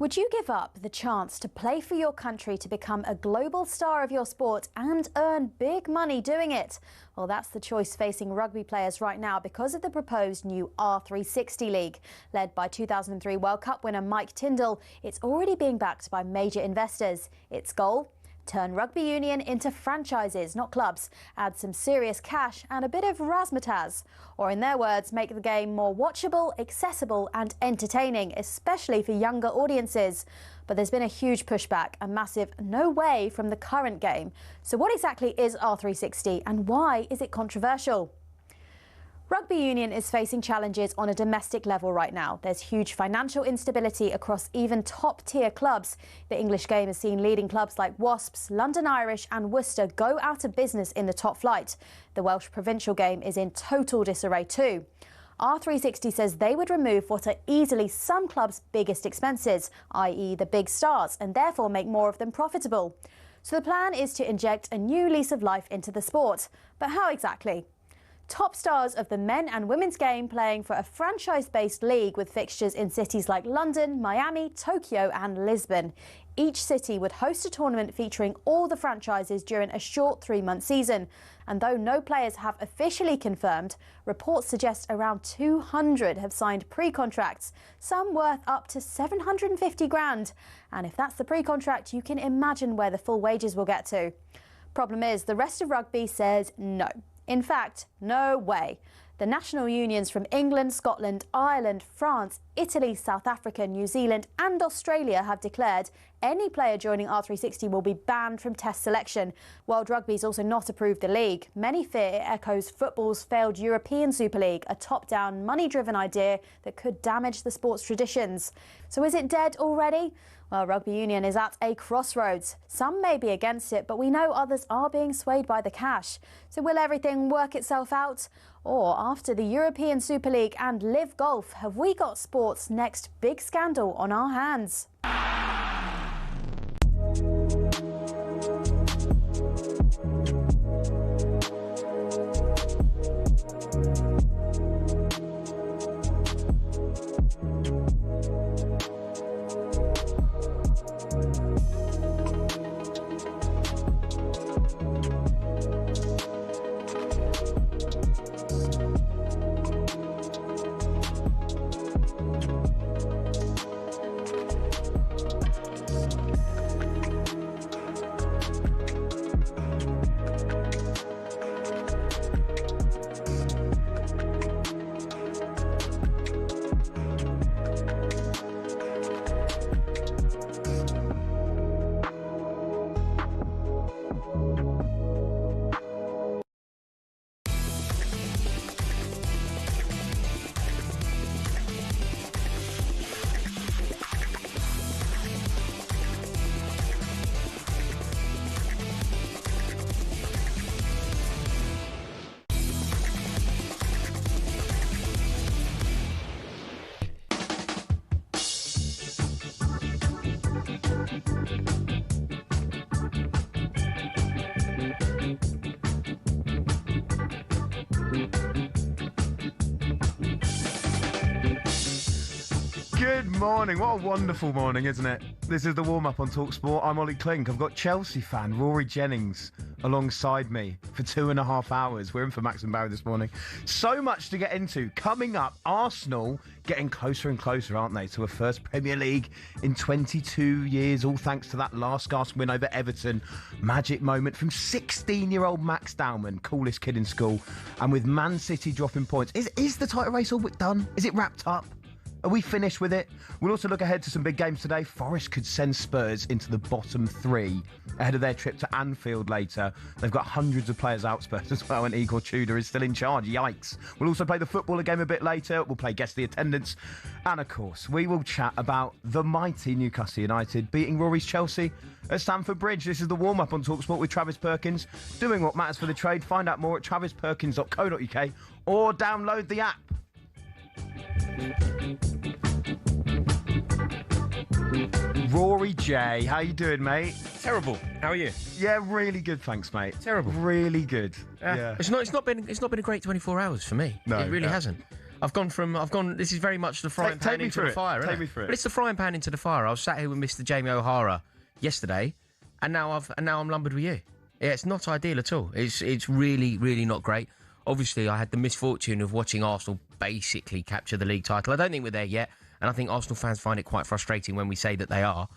Would you give up the chance to play for your country to become a global star of your sport and earn big money doing it? Well, that's the choice facing rugby players right now because of the proposed new R360 League. Led by 2003 World Cup winner Mike Tindall, it's already being backed by major investors. Its goal? Turn rugby union into franchises, not clubs, add some serious cash and a bit of razzmatazz. Or in their words, make the game more watchable, accessible and entertaining, especially for younger audiences. But there's been a huge pushback, a massive no way from the current game. So what exactly is R360 and why is it controversial? Rugby union is facing challenges on a domestic level right now. There's huge financial instability across even top-tier clubs. The English game has seen leading clubs like Wasps, London Irish and Worcester go out of business in the top flight. The Welsh provincial game is in total disarray too. R360 says they would remove what are easily some clubs' biggest expenses, i.e. the big stars, and therefore make more of them profitable. So the plan is to inject a new lease of life into the sport. But how exactly? Top stars of the men and women's game playing for a franchise-based league with fixtures in cities like London, Miami, Tokyo and Lisbon. Each city would host a tournament featuring all the franchises during a short 3-month season. And though no players have officially confirmed, reports suggest around 200 have signed pre-contracts, some worth up to 750 grand. And if that's the pre-contract, you can imagine where the full wages will get to. Problem is, the rest of rugby says no. In fact, no way. The national unions from England, Scotland, Ireland, France, Italy, South Africa, New Zealand and Australia have declared any player joining R360 will be banned from test selection. World Rugby's also not approved the league. Many fear it echoes football's failed European Super League, a top-down, money-driven idea that could damage the sport's traditions. So is it dead already? Well, rugby union is at a crossroads. Some may be against it, but we know others are being swayed by the cash. So will everything work itself out? Or after the European Super League and Live Golf, have we got sport's next big scandal on our hands? Good morning. What a wonderful morning, isn't it? This is the warm-up on talkSPORT. I'm Olly Clink. I've got Chelsea fan Rory Jennings alongside me for 2.5 hours. We're in for Max and Barry this morning. So much to get into. Coming up, Arsenal getting closer and closer, aren't they, to a first Premier League in 22 years, all thanks to that last gasp win over Everton. Magic moment from 16-year-old Max Dowman, coolest kid in school. And with Man City dropping points, is the title race all but done? Is it wrapped up? Are we finished with it? We'll also look ahead to some big games today. Forest could send Spurs into the bottom 3 ahead of their trip to Anfield later. They've got hundreds of players out, Spurs as well, and Igor Tudor is still in charge. Yikes. We'll also play the footballer game a bit later. We'll play Guess the Attendance. And, of course, we will chat about the mighty Newcastle United beating Rory's Chelsea at Stamford Bridge. This is the warm-up on talkSPORT with Travis Perkins, doing what matters for the trade. Find out more at travisperkins.co.uk or download the app. Rory J, how you doing, mate? Terrible. How are you? Yeah, really good, thanks, mate. Terrible. Really good. Yeah. It's not been a great 24 hours for me. No, it really hasn't. This is very much the frying pan into the fire. Take me through it. But it's the frying pan into the fire. I was sat here with Mr. Jamie O'Hara yesterday, and now I'm lumbered with you. Yeah, it's not ideal at all. It's really, really not great. Obviously, I had the misfortune of watching Arsenal basically capture the league title. I don't think we're there yet, and I think Arsenal fans find it quite frustrating when we say that they are.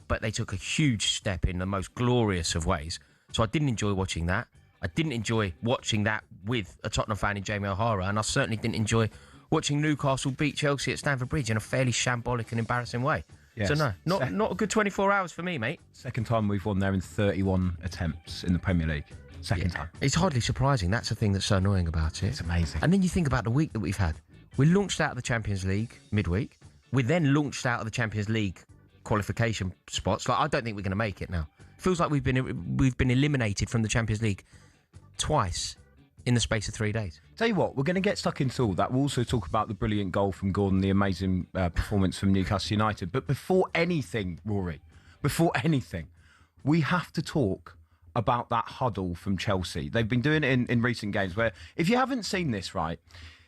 But they took a huge step in the most glorious of ways. So I didn't enjoy watching that. I didn't enjoy watching that with a Tottenham fan in Jamie O'Hara, and I certainly didn't enjoy watching Newcastle beat Chelsea at Stamford Bridge in a fairly shambolic and embarrassing way. Yes. So no, not a good 24 hours for me, mate. Second time we've won there in 31 attempts in the Premier League. Second time. It's hardly surprising. That's the thing that's so annoying about it. It's amazing. And then you think about the week that we've had. We launched out of the Champions League midweek. We then launched out of the Champions League qualification spots. Like, I don't think we're going to make it now. Feels like we've been eliminated from the Champions League twice in the space of 3 days. Tell you what, we're going to get stuck into all that. We'll also talk about the brilliant goal from Gordon, the amazing performance from Newcastle United. But before anything, Rory, we have to talk about that huddle from Chelsea. They've been doing it in recent games where, if you haven't seen this, right,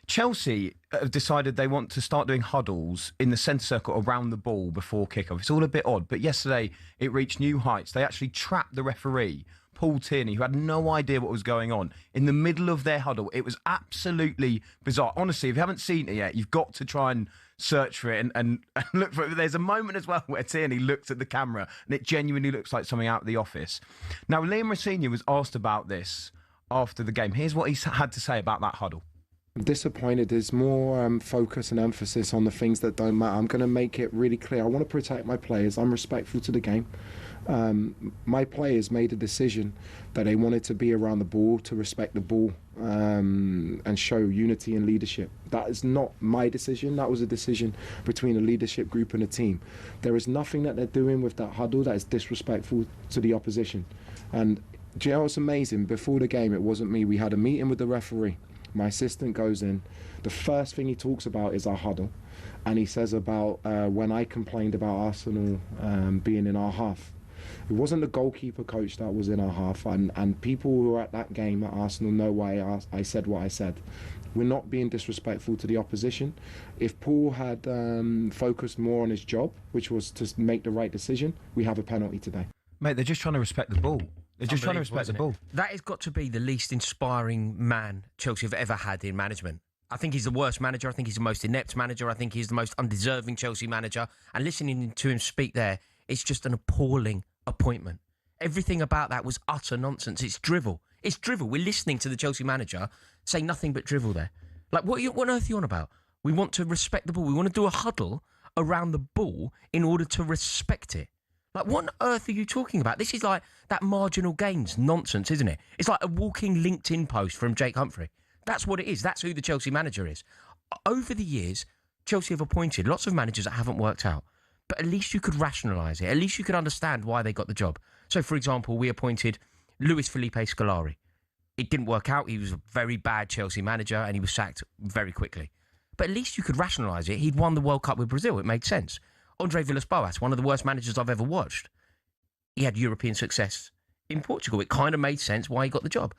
Chelsea have decided they want to start doing huddles in the centre circle around the ball before kickoff. It's all a bit odd, but yesterday it reached new heights. They actually trapped the referee, Paul Tierney, who had no idea what was going on, in the middle of their huddle. It was absolutely bizarre. Honestly, if you haven't seen it yet, you've got to try and search for it and look for it. There's a moment as well where Tierney looked at the camera and it genuinely looks like something out of The Office. Now, Liam Rosenior was asked about this after the game. Here's what he had to say about that huddle. I'm disappointed. There's more focus and emphasis on the things that don't matter. I'm going to make it really clear. I want to protect my players. I'm respectful to the game. My players made a decision that they wanted to be around the ball, to respect the ball, and show unity and leadership. That is not my decision. That was a decision between a leadership group and a team. There is nothing that they're doing with that huddle that is disrespectful to the opposition. And do you know what's amazing? Before the game, it wasn't me. We had a meeting with the referee. My assistant goes in. The first thing he talks about is our huddle. And he says about when I complained about Arsenal being in our half. It wasn't the goalkeeper coach that was in our half. And people who were at that game at Arsenal know why I said what I said. We're not being disrespectful to the opposition. If Paul had focused more on his job, which was to make the right decision, we have a penalty today. Mate, they're just trying to respect the ball. They're just trying to respect the ball. That has got to be the least inspiring man Chelsea have ever had in management. I think he's the worst manager. I think he's the most inept manager. I think he's the most undeserving Chelsea manager. And listening to him speak there, it's just an appalling appointment. Everything about that was utter nonsense. It's drivel. It's drivel. We're listening to the Chelsea manager say nothing but drivel there. Like, what on earth are you on about? We want to respect the ball. We want to do a huddle around the ball in order to respect it. Like, what on earth are you talking about? This is like that marginal gains nonsense, isn't it? It's like a walking LinkedIn post from Jake Humphrey. That's what it is. That's who the Chelsea manager is. Over the years, Chelsea have appointed lots of managers that haven't worked out. But at least you could rationalise it. At least you could understand why they got the job. So, for example, we appointed Luis Felipe Scolari. It didn't work out. He was a very bad Chelsea manager and he was sacked very quickly. But at least you could rationalise it. He'd won the World Cup with Brazil. It made sense. Andre Villas-Boas, one of the worst managers I've ever watched. He had European success in Portugal. It kind of made sense why he got the job.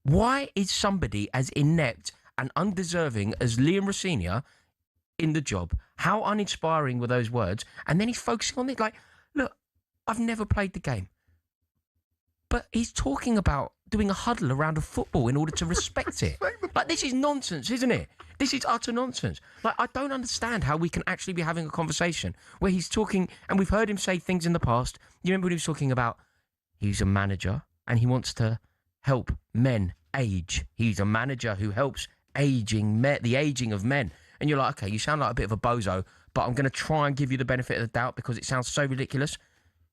Why is somebody as inept and undeserving as Liam Rosenior in the job? How uninspiring were those words? And then he's focusing on it like, look, I've never played the game. But he's talking about doing a huddle around a football in order to respect it. Like, this is nonsense, isn't it? This is utter nonsense. Like, I don't understand how we can actually be having a conversation where he's talking, and we've heard him say things in the past. You remember when he was talking about he's a manager and he wants to help men age. He's a manager who helps the aging of men. And you're like, okay, you sound like a bit of a bozo, but I'm going to try and give you the benefit of the doubt because it sounds so ridiculous.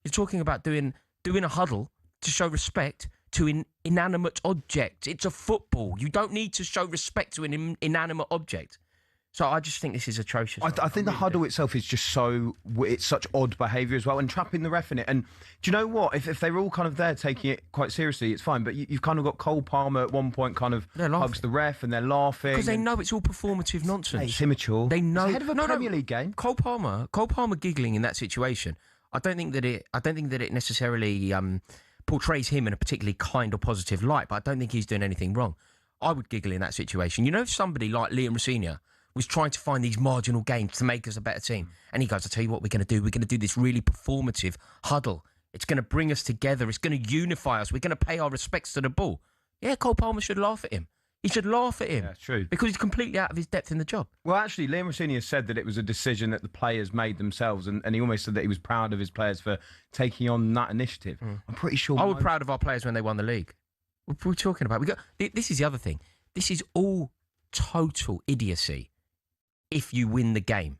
You're talking about doing a huddle to show respect to an inanimate object. It's a football. You don't need to show respect to an inanimate object. So I just think this is atrocious. I think the huddle itself is just it's such odd behaviour as well, and trapping the ref in it. And do you know what? If they were all kind of there taking it quite seriously, it's fine. But you've kind of got Cole Palmer at one point kind of hugs the ref and they're laughing. Because they know it's all performative nonsense. It's immature. They know. It's ahead of a Premier League game. Cole Palmer giggling in that situation. I don't think that it necessarily portrays him in a particularly kind or positive light, but I don't think he's doing anything wrong. I would giggle in that situation. You know, if somebody like Liam Rosenior was trying to find these marginal gains to make us a better team. And he goes, I tell you what we're going to do. We're going to do this really performative huddle. It's going to bring us together. It's going to unify us. We're going to pay our respects to the ball. Yeah, Cole Palmer should laugh at him. He should laugh at him. Yeah, true. Because he's completely out of his depth in the job. Well, actually, Liam Rossini said that it was a decision that the players made themselves, and he almost said that he was proud of his players for taking on that initiative. I'm pretty sure. I was proud of our players when they won the league. What are we talking about? This is the other thing. This is all total idiocy if you win the game.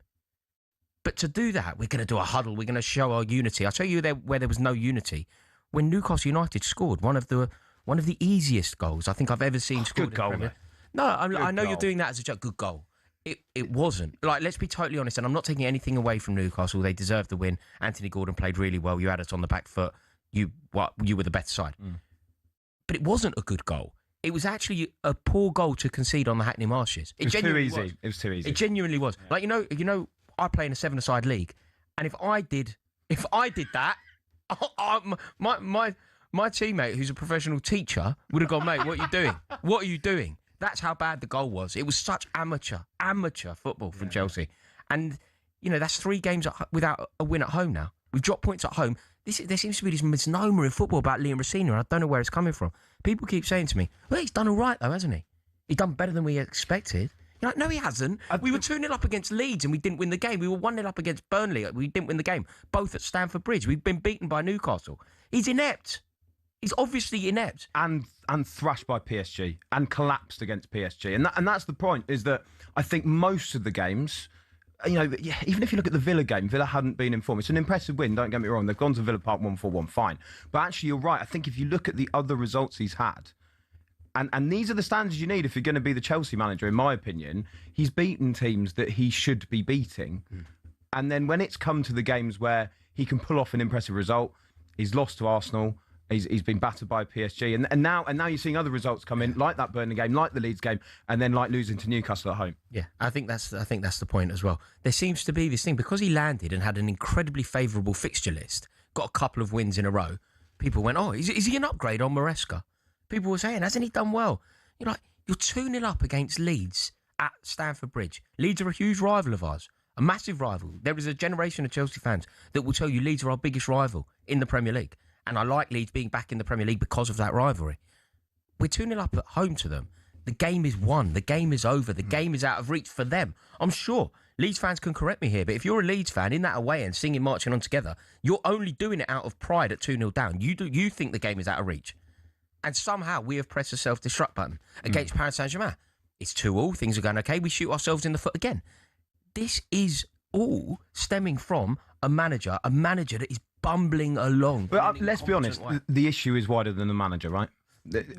But to do that, we're going to do a huddle. We're going to show our unity. I'll tell you where there was no unity. When Newcastle United scored one of the easiest goals I think I've ever seen scored. Good goal, mate. No, I know goal. you're doing that as a joke. Good goal. It wasn't. Like, let's be totally honest, and I'm not taking anything away from Newcastle. They deserved the win. Anthony Gordon played really well. You had us on the back foot. You were the better side. But it wasn't a good goal. It was actually a poor goal to concede on the Hackney Marshes. It was too easy. It was too easy. It genuinely was. Yeah. Like, you know, I play in a 7-a-side league, and if I did that, my teammate, who's a professional teacher, would have gone, mate, what are you doing? What are you doing? That's how bad the goal was. It was such amateur football from Chelsea. And, you know, that's 3 games without a win at home now. We've dropped points at home. There seems to be this misnomer in football about Liam Rossini, and I don't know where it's coming from. People keep saying to me, well, he's done all right, though, hasn't he? He's done better than we expected. You're like, no, he hasn't. We were 2-0 up against Leeds and we didn't win the game. We were 1-0 up against Burnley. We didn't win the game. Both at Stamford Bridge. We've been beaten by Newcastle. He's inept. He's obviously inept. And thrashed by PSG and collapsed against PSG. And that's the point, is that I think most of the games, you know, even if you look at the Villa game, Villa hadn't been in form. It's an impressive win, don't get me wrong. They've gone to Villa Park 1-4-1, fine. But actually, you're right. I think if you look at the other results he's had, and these are the standards you need if you're going to be the Chelsea manager, in my opinion, he's beaten teams that he should be beating. And then when it's come to the games where he can pull off an impressive result, he's lost to Arsenal, he's been battered by PSG, and now you're seeing other results come in, like that Burnley game, like the Leeds game, and then like losing to Newcastle at home. Yeah, I think that's the point as well. There seems to be this thing, because he landed and had an incredibly favourable fixture list, got a couple of wins in a row. People went, oh, is he an upgrade on Maresca? People were saying, hasn't he done well? You're like, you're 2-0 up against Leeds at Stamford Bridge. Leeds are a huge rival of ours, a massive rival. There is a generation of Chelsea fans that will tell you Leeds are our biggest rival in the Premier League. And I like Leeds being back in the Premier League because of that rivalry. We're 2-0 up at home to them. The game is won. The game is over. The game is out of reach for them. I'm sure Leeds fans can correct me here, but if you're a Leeds fan in that away end singing Marching On Together, you're only doing it out of pride at 2-0 down. You think the game is out of reach. And somehow we have pressed the self-destruct button against Paris Saint-Germain. It's 2-2. Things are going okay. We shoot ourselves in the foot again. This is all stemming from a manager that is bumbling along. But let's be honest, the issue is wider than the manager, right?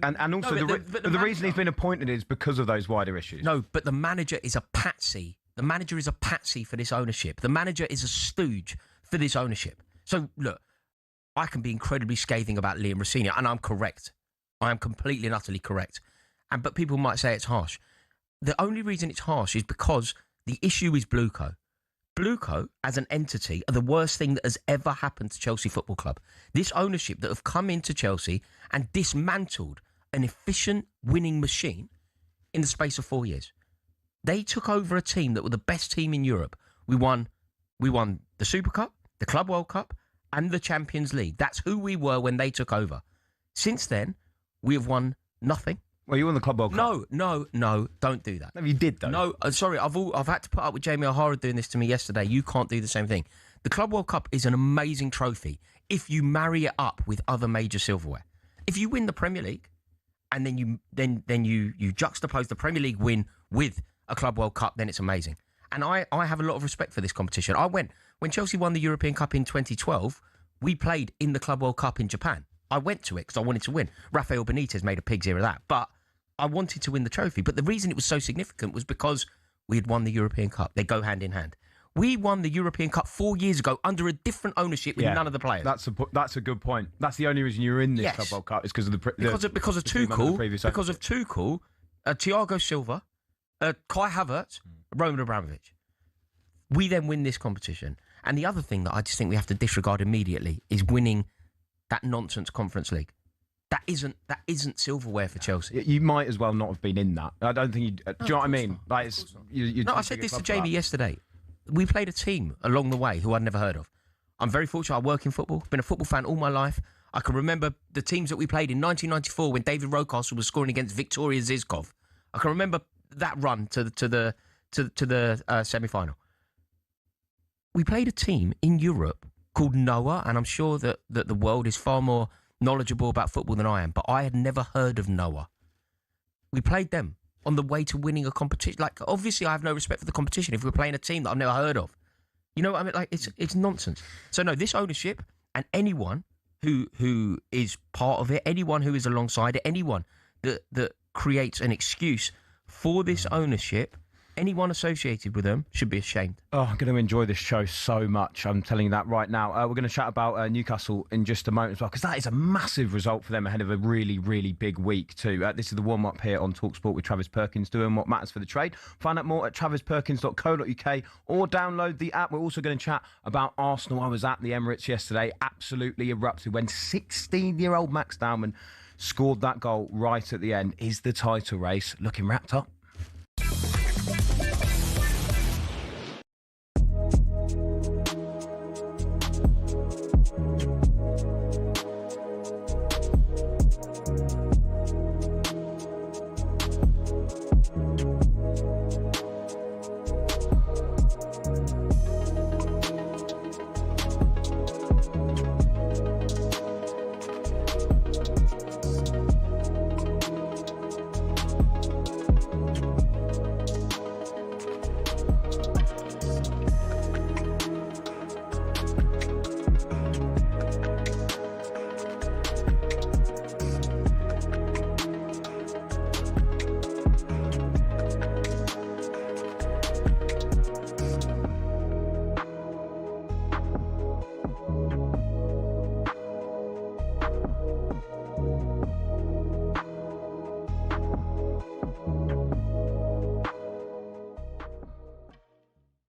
And also the reason he's been appointed is because of those wider issues. No, but the manager is a patsy. The manager is a patsy for this ownership. The manager is a stooge for this ownership. So, look, I can be incredibly scathing about Liam Rossini, and I'm correct. I am completely and utterly correct. But people might say it's harsh. The only reason it's harsh is because the issue is Blueco. Blueco, as an entity, are the worst thing that has ever happened to Chelsea Football Club. This ownership that have come into Chelsea and dismantled an efficient winning machine in the space of 4 years. They took over a team that were the best team in Europe. We won the Super Cup, the Club World Cup, and the Champions League. That's who we were when they took over. Since then, we have won nothing. Well, you won the Club World Cup. No, don't do that. No, you did, though. No, sorry, I've had to put up with Jamie O'Hara doing this to me yesterday. You can't do the same thing. The Club World Cup is an amazing trophy if you marry it up with other major silverware. If you win the Premier League and then you juxtapose the Premier League win with a Club World Cup, then it's amazing. And I have a lot of respect for this competition. When Chelsea won the European Cup in 2012, we played in the Club World Cup in Japan. I went to it because I wanted to win. Rafael Benitez made a pig's ear of that. But I wanted to win the trophy. But the reason it was so significant was because we had won the European Cup. They go hand in hand. We won the European Cup 4 years ago under a different ownership with none of the players. That's a good point. That's the only reason you're in this Club World Cup is because of because of Tuchel, Thiago Silva, Kai Havertz, Roman Abramovich. We then win this competition. And the other thing that I just think we have to disregard immediately is winning that nonsense Conference League. That isn't silverware for Chelsea. You might as well not have been in that. I don't think you. Do you know what I mean? Like, it's, No, I said this to Jamie yesterday. We played a team along the way who I'd never heard of. I'm very fortunate. I work in football. Been a football fan all my life. I can remember the teams that we played in 1994 when David Rocastle was scoring against Victoria Zizkov. I can remember that run to the semi-final. We played a team in Europe called Noah, and I'm sure that the world is far more knowledgeable about football than I am, but I had never heard of Noah. We played them on the way to winning a competition. Like, obviously, I have no respect for the competition if we're playing a team that I've never heard of. You know what I mean? Like, it's nonsense. So, no, this ownership and anyone who is part of it, anyone who is alongside it, anyone that creates an excuse for this ownership, anyone associated with them should be ashamed. Oh, I'm going to enjoy this show so much. I'm telling you that right now. We're going to chat about Newcastle in just a moment as well, because that is a massive result for them ahead of a really, really big week too. This is the warm-up here on talkSPORT with Travis Perkins, doing what matters for the trade. Find out more at travisperkins.co.uk or download the app. We're also going to chat about Arsenal. I was at the Emirates yesterday, absolutely erupted when 16-year-old Max Dowman scored that goal right at the end. Is the title race looking wrapped up?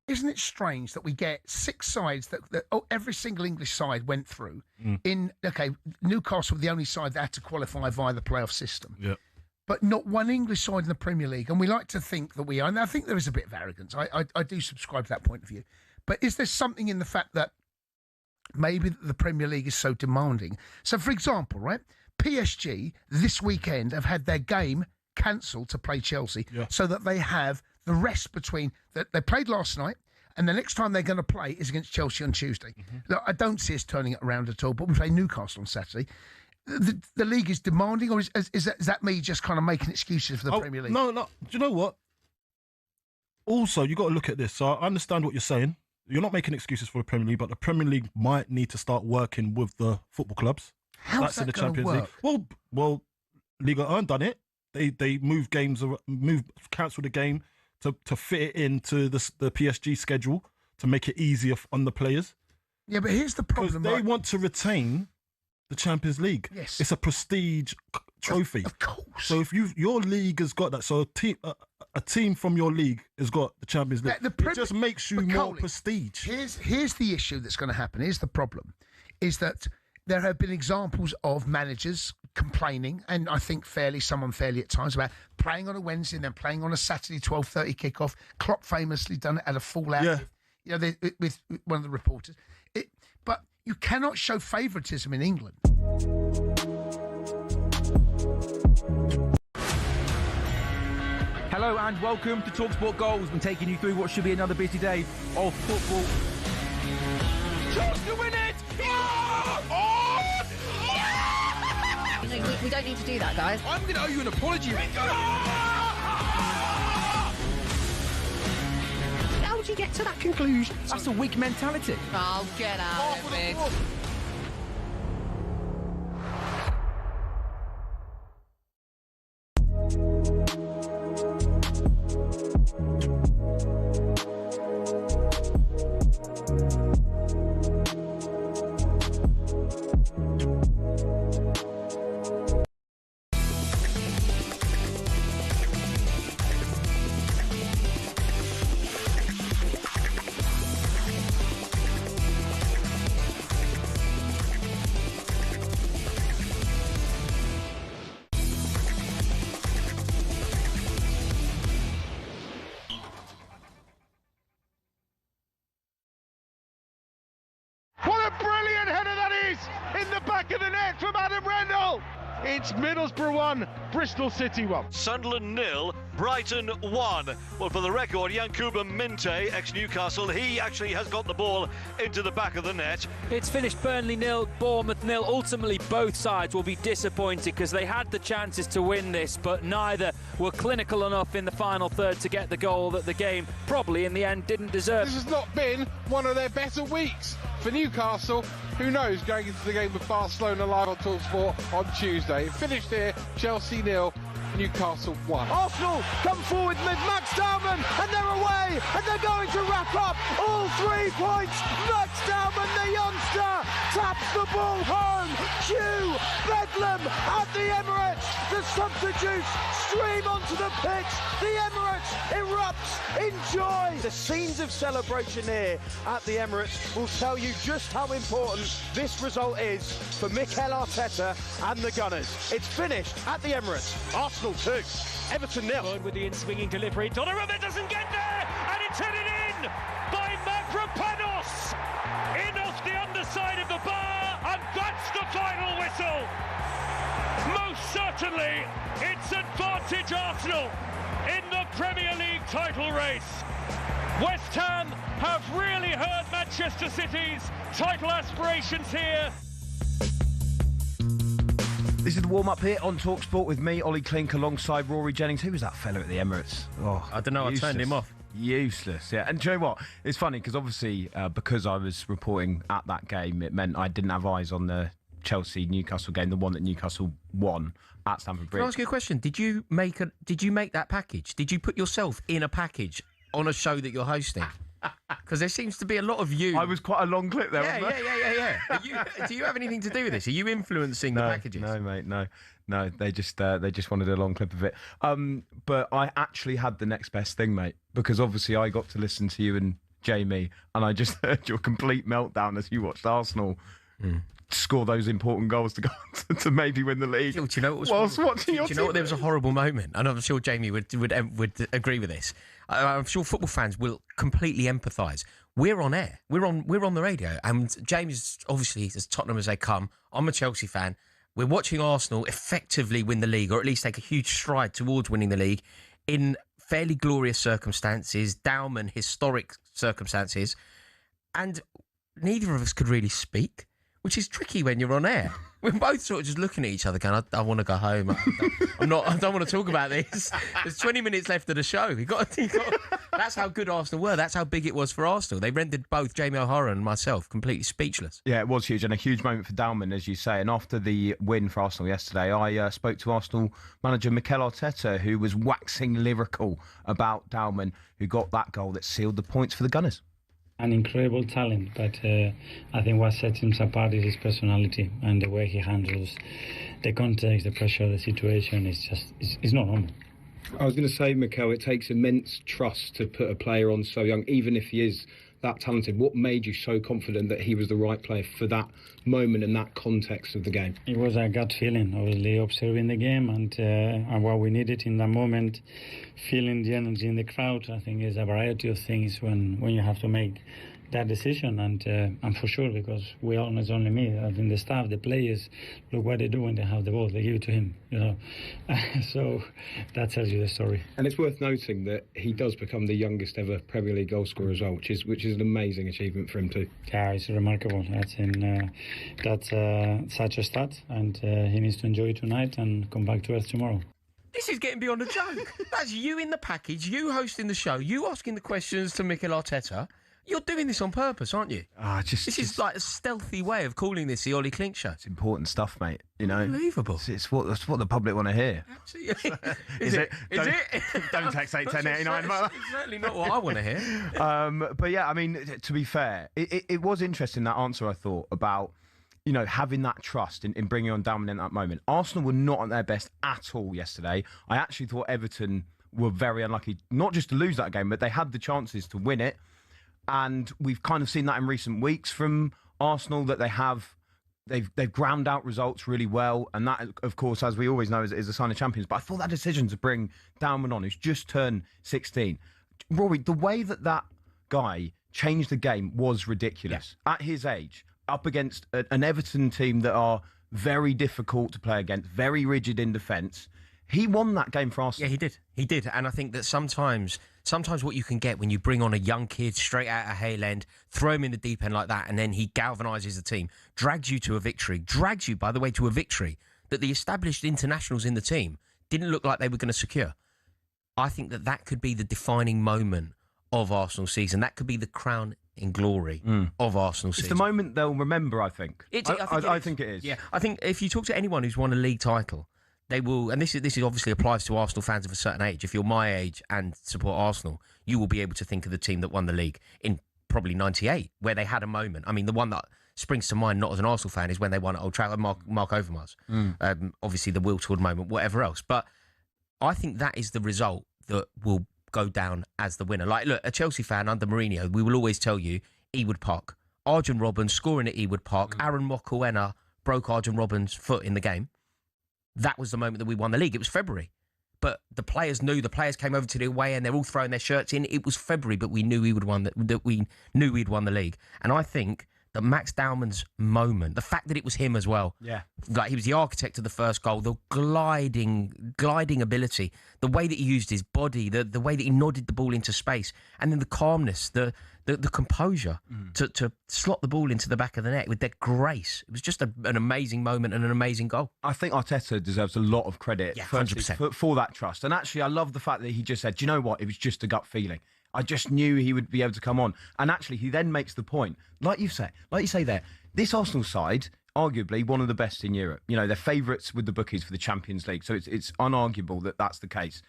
Isn't it strange that we get 6 sides that every single English side went through? Newcastle were the only side that had to qualify via the playoff system. Yeah. But not one English side in the Premier League. And we like to think that we are. And I think there is a bit of arrogance. I do subscribe to that point of view. But is there something in the fact that maybe the Premier League is so demanding? So, for example, right, PSG this weekend have had their game cancelled to play Chelsea so that they have the rest between that. They played last night, and the next time they're going to play is against Chelsea on Tuesday. Look, I don't see us turning it around at all, but we play Newcastle on Saturday. The league is demanding, or is that me just kind of making excuses for the Premier League? No. Do you know what? Also, you got to look at this. So I understand what you're saying. You're not making excuses for the Premier League, but the Premier League might need to start working with the football clubs. How's that going to work? Well, Liga 1 done it. They moved games, cancelled the game to fit it into the PSG schedule to make it easier on the players. Yeah, but here's the problem. Because they want to retain the Champions League. Yes. It's a prestige trophy. Of course. So if your league has got that, so a team from your league has got the Champions League, it just makes you more prestige. Here's the issue that's going to happen. Here's the problem, is that there have been examples of managers complaining, and I think some unfairly at times, about playing on a Wednesday and then playing on a Saturday 12:30 kickoff. Klopp famously done it at a fallout with one of the reporters. But you cannot show favouritism in England. Hello and welcome to talkSPORT Goals. We're taking you through what should be another busy day of football. Chance to win it! We don't need to do that, guys. I'm going to owe you an apology. How would you get to that conclusion? That's a weak mentality. Oh, get out of it. back from Adam Rendell. It's Middlesbrough 1, Bristol City 1. Sunderland 0, Brighton 1. Well, for the record, Yankuba Minte, ex-Newcastle, he actually has got the ball into the back of the net. It's finished Burnley 0, Bournemouth 0. Ultimately, both sides will be disappointed because they had the chances to win this, but neither were clinical enough in the final third to get the goal that the game probably in the end didn't deserve. This has not been one of their better weeks for Newcastle. Who knows, going into the game with Barcelona live on talkSPORT on Tuesday. It finished here, Chelsea 0, Newcastle 1. Arsenal come forward with Max Dowman, and they're away, and they're going to wrap up all 3 points. Max Dowman, the youngster, taps the ball home. Cue Bedlam at the Emirates. The substitutes stream onto the pitch. The Emirates erupts in joy. The scenes of celebration here at the Emirates will tell you just how important this result is for Mikel Arteta and the Gunners. It's finished at the Emirates. Arsenal 2, Everton 0. With the in-swinging delivery, Donnarumma doesn't get there, and it's headed in by Mavropanos. In off the underside of the bar, and that's the final whistle. Most certainly, it's advantage Arsenal in the Premier League title race. West Ham have really hurt Manchester City's title aspirations here. This is the warm-up here on talkSPORT with me, Olly Clink, alongside Rory Jennings. Who was that fella at the Emirates? Oh, I don't know, I turned him off. Useless, yeah. And do you know what? It's funny because obviously, because I was reporting at that game, it meant I didn't have eyes on the Chelsea-Newcastle game, the one that Newcastle won at Stamford Bridge. Can I ask you a question? Did you make that package? Did you put yourself in a package on a show that you're hosting? Because there seems to be a lot of you. I was quite a long clip there, wasn't Yeah. Do you have anything to do with this? Are you influencing the packages? No, mate, no. They just wanted a long clip of it. But I actually had the next best thing, mate, because obviously I got to listen to you and Jamie, and I just heard your complete meltdown as you watched Arsenal score those important goals to go to maybe win the league. Do you know what was whilst watching your Do you know what? There was a horrible moment, and I'm sure Jamie would agree with this. I'm sure football fans will completely empathise. We're on air. We're on the radio, and James obviously as Tottenham as they come. I'm a Chelsea fan. We're watching Arsenal effectively win the league, or at least take a huge stride towards winning the league in fairly glorious circumstances, Dowman historic circumstances, and neither of us could really speak, which is tricky when you're on air. We're both sort of just looking at each other going, I want to go home. I don't want to talk about this. There's 20 minutes left of the show. You got. That's how good Arsenal were. That's how big it was for Arsenal. They rendered both Jamie O'Hara and myself completely speechless. Yeah, it was huge, and a huge moment for Dowman, as you say. And after the win for Arsenal yesterday, I spoke to Arsenal manager Mikel Arteta, who was waxing lyrical about Dowman, who got that goal that sealed the points for the Gunners. An incredible talent, but I think what sets him apart is his personality and the way he handles the context, the pressure, the situation. It's not normal. I was going to say, Mikel, it takes immense trust to put a player on so young, even if he is that talented. What made you so confident that he was the right player for that moment and that context of the game? It was a gut feeling, obviously observing the game and what we needed in that moment, feeling the energy in the crowd. I think is a variety of things when you have to make that decision, and for sure, because we all, not only me, I think the staff, the players, look what they do when they have the ball, they give it to him, so that tells you the story. And it's worth noting that he does become the youngest ever Premier League goal scorer as well, which is an amazing achievement for him too. Yeah, it's remarkable. That's such a stat, and he needs to enjoy it tonight and come back to earth tomorrow. This is getting beyond a joke. That's you in the package, you hosting the show, you asking the questions to Mikel Arteta. You're doing this on purpose, aren't you? This is like a stealthy way of calling this the Olly Clink show. It's important stuff, mate. Unbelievable. It's what the public want to hear. Is it? Don't text 81089. It's certainly not what I want to hear. But yeah, I mean, to be fair, it was interesting, that answer, I thought, about having that trust in bringing on Dowman in that moment. Arsenal were not at their best at all yesterday. I actually thought Everton were very unlucky, not just to lose that game, but they had the chances to win it. And we've kind of seen that in recent weeks from Arsenal, that they've ground out results really well. And that, of course, as we always know, is a sign of champions. But I thought that decision to bring Dowman on, who's just turned 16. Rory, the way that guy changed the game was ridiculous. Yeah. At his age, up against an Everton team that are very difficult to play against, very rigid in defence. He won that game for Arsenal. Yeah, he did. He did. And I think that sometimes what you can get when you bring on a young kid straight out of Hale End, throw him in the deep end like that, and then he galvanises the team, drags you, by the way, to a victory that the established internationals in the team didn't look like they were going to secure. I think that could be the defining moment of Arsenal's season. That could be the crown in glory of Arsenal's season. It's the moment they'll remember, I think. I think it is. Yeah, I think if you talk to anyone who's won a league title, they will, and this is obviously applies to Arsenal fans of a certain age. If you're my age and support Arsenal, you will be able to think of the team that won the league in probably '98, where they had a moment. I mean, the one that springs to mind, not as an Arsenal fan, is when they won at Old Trafford, Mark Overmars. Obviously, the Wiltord moment, whatever else. But I think that is the result that will go down as the winner. Like, look, a Chelsea fan under Mourinho, we will always tell you Ewood Park. Arjen Robben scoring at Ewood Park. Aaron Mokoena broke Arjen Robben's foot in the game. That was the moment that we won the league. It was February. But the players knew. The players came over to the away and they're all throwing their shirts in. It was February, but we knew we'd won the league. And I think that Max Dowman's moment, the fact that it was him as well. Yeah. Like, he was the architect of the first goal, the gliding ability, the way that he used his body, the way that he nodded the ball into space, and then the calmness, the composure to slot the ball into the back of the net with that grace. It was just an amazing moment and an amazing goal. I think Arteta deserves a lot of credit 100%. for that trust. And actually, I love the fact that he just said, do you know what? It was just a gut feeling. I just knew he would be able to come on. And actually, he then makes the point, like you say there, this Arsenal side, arguably one of the best in Europe. You know, they're favourites with the bookies for the Champions League. So it's unarguable that that's the case.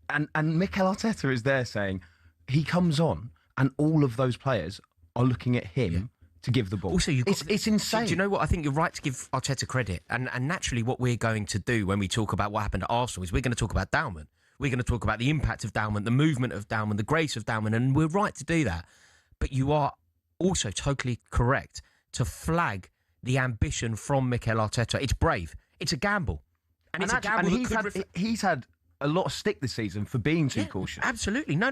And Mikel Arteta is there saying, he comes on and all of those players are looking at him to give the ball. Also, it's insane. Do you know what? I think you're right to give Arteta credit. And naturally, what we're going to do when we talk about what happened at Arsenal is we're going to talk about Dowman. We're going to talk about the impact of Dowman, the movement of Dowman, the grace of Dowman, and we're right to do that. But you are also totally correct to flag the ambition from Mikel Arteta. It's brave. It's a gamble. And it's a gamble that he's had a lot of stick this season for being too cautious. Absolutely. No.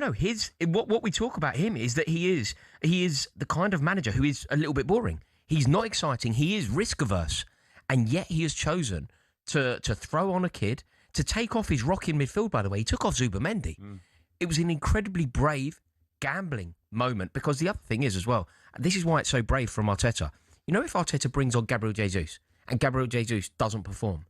What we talk about him is that he is the kind of manager who is a little bit boring. He's not exciting. He is risk averse. And yet he has chosen to throw on a kid, to take off his rock in midfield, by the way. He took off Zubimendi. It was an incredibly brave, gambling moment, because the other thing is as well, and this is why it's so brave from Arteta. You know, if Arteta brings on Gabriel Jesus and Gabriel Jesus doesn't perform,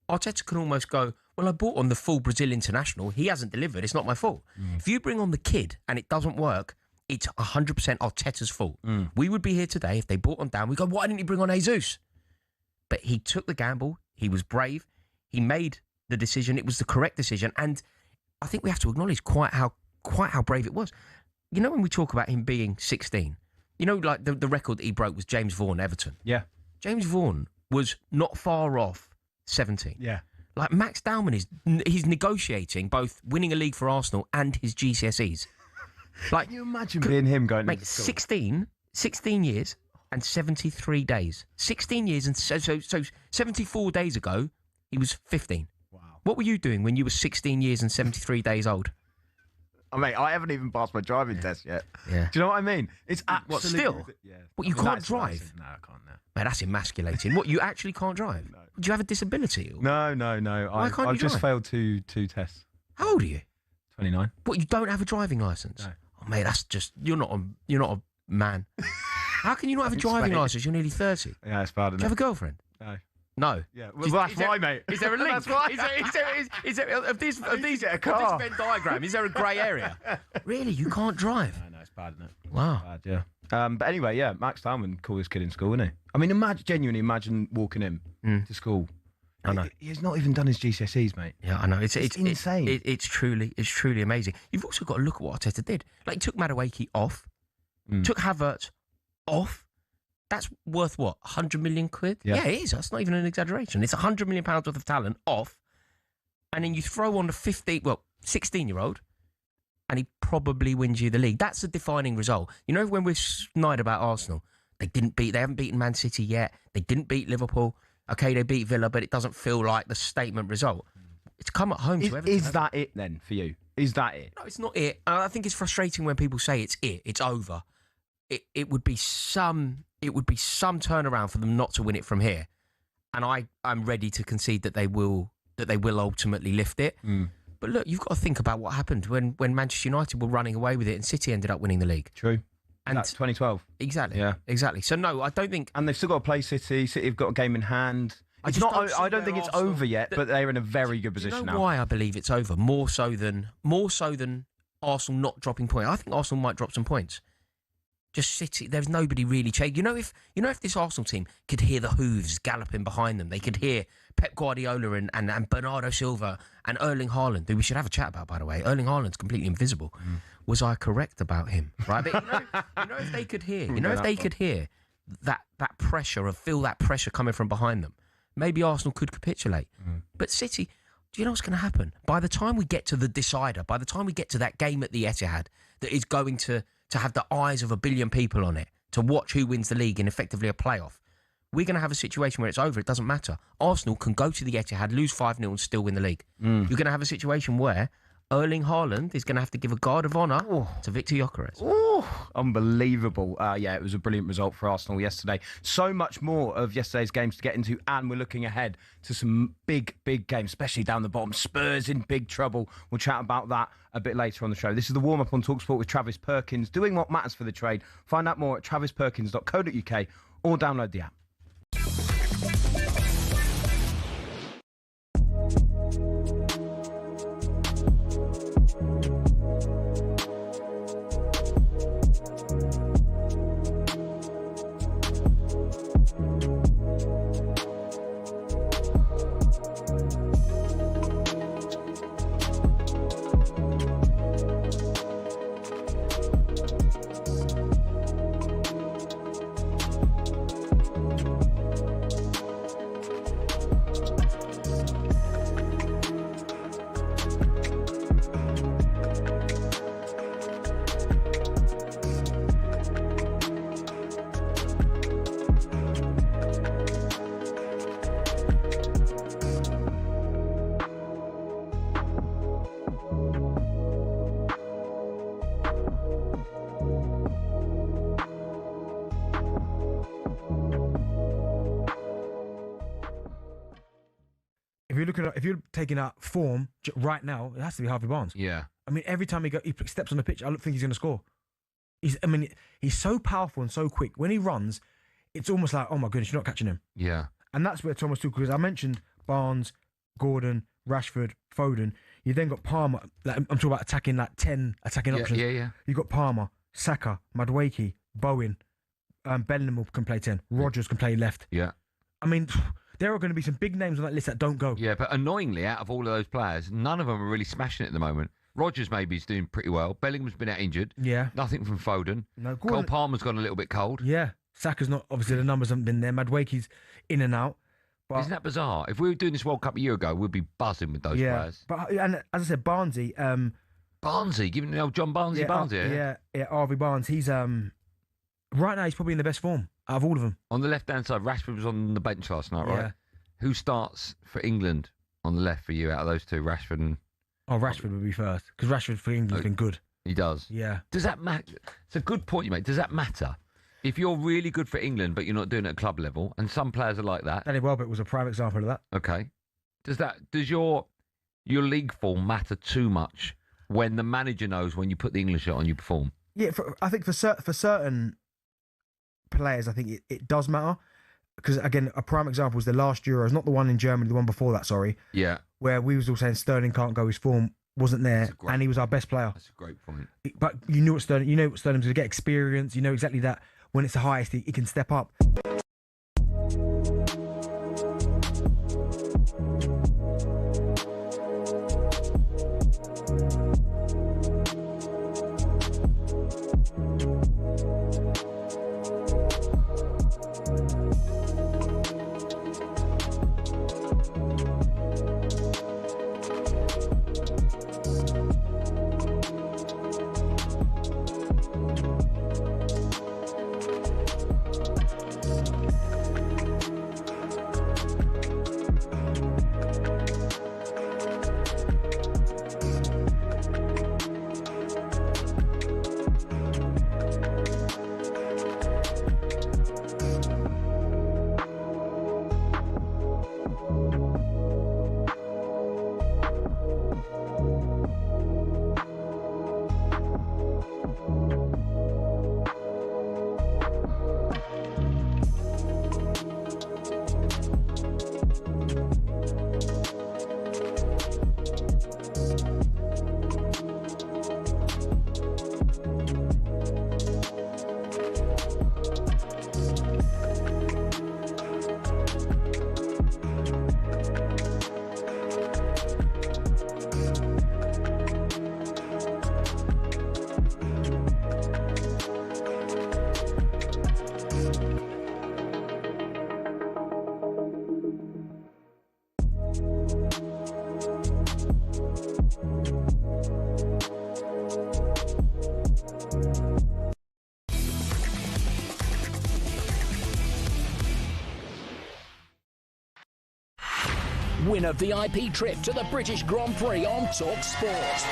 Arteta can almost go, well, I brought on the full Brazil international. He hasn't delivered. It's not my fault. If you bring on the kid and it doesn't work, it's 100% Arteta's fault. We would be here today if they brought on Down. We go, why didn't he bring on Jesus? But he took the gamble. He was brave. He made the decision. It was the correct decision. And I think we have to acknowledge quite how brave it was. You know, when we talk about him being 16, you know, like the record that he broke was James Vaughan, Everton. Yeah. James Vaughan was not far off 17. Yeah. Like, Max Dowman he's negotiating both winning a league for Arsenal and his GCSEs. Like, can you imagine being him going to school? 16 years and 73 days. 16 years and so 74 days ago, he was 15. Wow. What were you doing when you were 16 years and 73 days old? Oh, mate, I haven't even passed my driving test yet. Yeah. Do you know what I mean? It's absolutely... What, still? Yeah. What, you can't drive? No, I can't now. Man, that's emasculating. What, you actually can't drive? No. Do you have a disability? Or? No. Why can't you I've just drive? failed two tests. How old are you? 29. What, you don't have a driving licence? No. Oh, mate, that's just... You're not a man. How can you not have a driving licence? You're nearly 30. Yeah, it's bad, isn't it? Do you have a girlfriend? No. No. Yeah, well, that's why, mate. Is there a link? That's why. Is there of this a car. Venn diagram? Is there a grey area? Really, you can't drive? No, it's bad, isn't it? Wow. It's bad, yeah. But anyway, yeah, Max Dowman, coolest kid in school, isn't he? I mean, genuinely imagine walking him to school. I know. He's not even done his GCSEs, mate. Yeah, I know. It's insane. It's truly amazing. You've also got to look at what Arteta did. Like, he took Madueke off, took Havertz off. That's worth what, 100 million quid? Yeah. Yeah, it is. That's not even an exaggeration. It's 100 million pounds worth of talent off, and then you throw on a 16-year-old, and he probably wins you the league. That's a defining result. You know, when we're snide about Arsenal, they haven't beaten Man City yet. They didn't beat Liverpool. Okay, they beat Villa, but it doesn't feel like the statement result. It's come at home to Everton. Is that it then for you? Is that it? No, it's not it. I think it's frustrating when people say it's it. It's over. It would be some turnaround for them not to win it from here. and I'm ready to concede that they will ultimately lift it. But look, you've got to think about what happened when Manchester United were running away with it and City ended up winning the league. True. And that's 2012. Exactly. Yeah. Exactly. So no, I don't think. And they've still got to play City. City have got a game in hand. I don't think it's over yet, but they're in a very good position now. Why I believe it's over? More so than Arsenal not dropping points. I think Arsenal might drop some points. Just City. There's nobody really chasing. If this Arsenal team could hear the hooves galloping behind them, they could hear Pep Guardiola and Bernardo Silva and Erling Haaland, who we should have a chat about, by the way. Erling Haaland's completely invisible. Was I correct about him? Right? But if they could hear, that pressure, or feel that pressure coming from behind them, maybe Arsenal could capitulate. But City, do you know what's going to happen? By the time we get to the decider, by the time we get to that game at the Etihad, that is going to have the eyes of 1 billion people on it, to watch who wins the league in effectively a playoff, we're going to have a situation where it's over. It doesn't matter. Arsenal can go to the Etihad, lose 5-0 and still win the league. You're going to have a situation where Erling Haaland is going to have to give a guard of honour to Victor Gyökeres. Unbelievable. It was a brilliant result for Arsenal yesterday. So much more of yesterday's games to get into, and we're looking ahead to some big games, especially down the bottom. Spurs in big trouble. We'll chat about that a bit later on the show. This is the warm-up on talkSPORT with Travis Perkins, doing what matters for the trade. Find out more at travisperkins.co.uk or download the app. If you're taking out form right now, it has to be Harvey Barnes. Yeah. I mean, every time he steps on the pitch, I don't think he's going to score. He's so powerful and so quick. When he runs, it's almost like, oh my goodness, you're not catching him. Yeah. And that's where Thomas Tuchel, because I mentioned Barnes, Gordon, Rashford, Foden. You then got Palmer. I'm talking about attacking 10 attacking options. Yeah. You've got Palmer, Saka, Madueke, Bowen, Bellingham can play 10. Rodgers can play left. Yeah. I mean, there are going to be some big names on that list that don't go. Yeah, but annoyingly, out of all of those players, none of them are really smashing it at the moment. Rodgers maybe is doing pretty well. Bellingham's been out injured. Yeah. Nothing from Foden. No, Cole Palmer's gone a little bit cold. Yeah. Saka's not, obviously the numbers haven't been there. Madueke's in and out. But isn't that bizarre? If we were doing this World Cup a year ago, we'd be buzzing with those players. But and as I said, Barnesy. Barnesy, giving the old John Barnesy Yeah, Harvey Barnes. He's right now he's probably in the best form out of all of them. On the left-hand side, Rashford was on the bench last night, right? Yeah. Who starts for England on the left for you out of those two, Rashford and... Oh, Rashford would be first, because Rashford for England's been good. He does? Yeah. Does that matter? It's a good point you make. Does that matter? If you're really good for England, but you're not doing it at club level, and some players are like that... Danny Welbeck was a prime example of that. Okay. Does your league form matter too much when the manager knows when you put the English shirt on, you perform? Yeah, I think for certain players, I think it does matter. Because, again, a prime example was the last Euros, not the one in Germany, the one before that, sorry. Yeah. Where we was all saying Sterling can't go, his form wasn't there, and he was our best player. That's a great point. But you know Sterling's going to get experience, you know exactly that when it's the highest, he can step up. Win a VIP trip to the British Grand Prix on talkSPORT.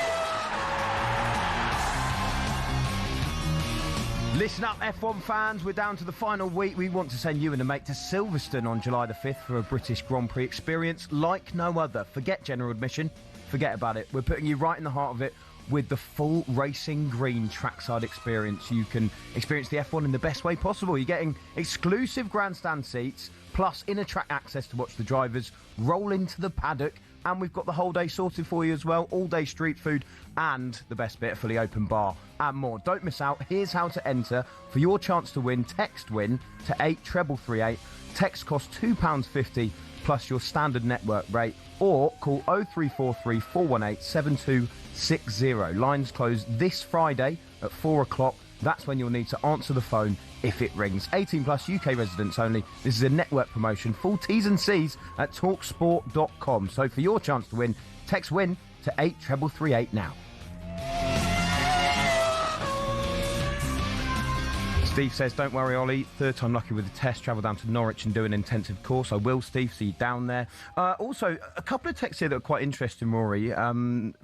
Listen up, F1 fans. We're down to the final week. We want to send you and a mate to Silverstone on July the 5th for a British Grand Prix experience like no other. Forget general admission. Forget about it. We're putting you right in the heart of it with the full racing green trackside experience. You can experience the F1 in the best way possible. You're getting exclusive grandstand seats, plus inner track access to watch the drivers roll into the paddock. And we've got the whole day sorted for you as well. All day street food and the best bit, a fully open bar and more. Don't miss out. Here's how to enter. For your chance to win, text WIN to 83338. Text costs £2.50 plus your standard network rate, or call 0343 418 7260. Lines close this Friday at 4 o'clock. That's when you'll need to answer the phone if it rings. 18 plus, UK residents only. This is a network promotion. Full T's and C's at talksport.com. So for your chance to win, text WIN to 83338 now. Steve says, don't worry, Ollie. Third time lucky with the test. Travel down to Norwich and do an intensive course. I will, Steve. See you down there. Also, a couple of texts here that are quite interesting, Rory, from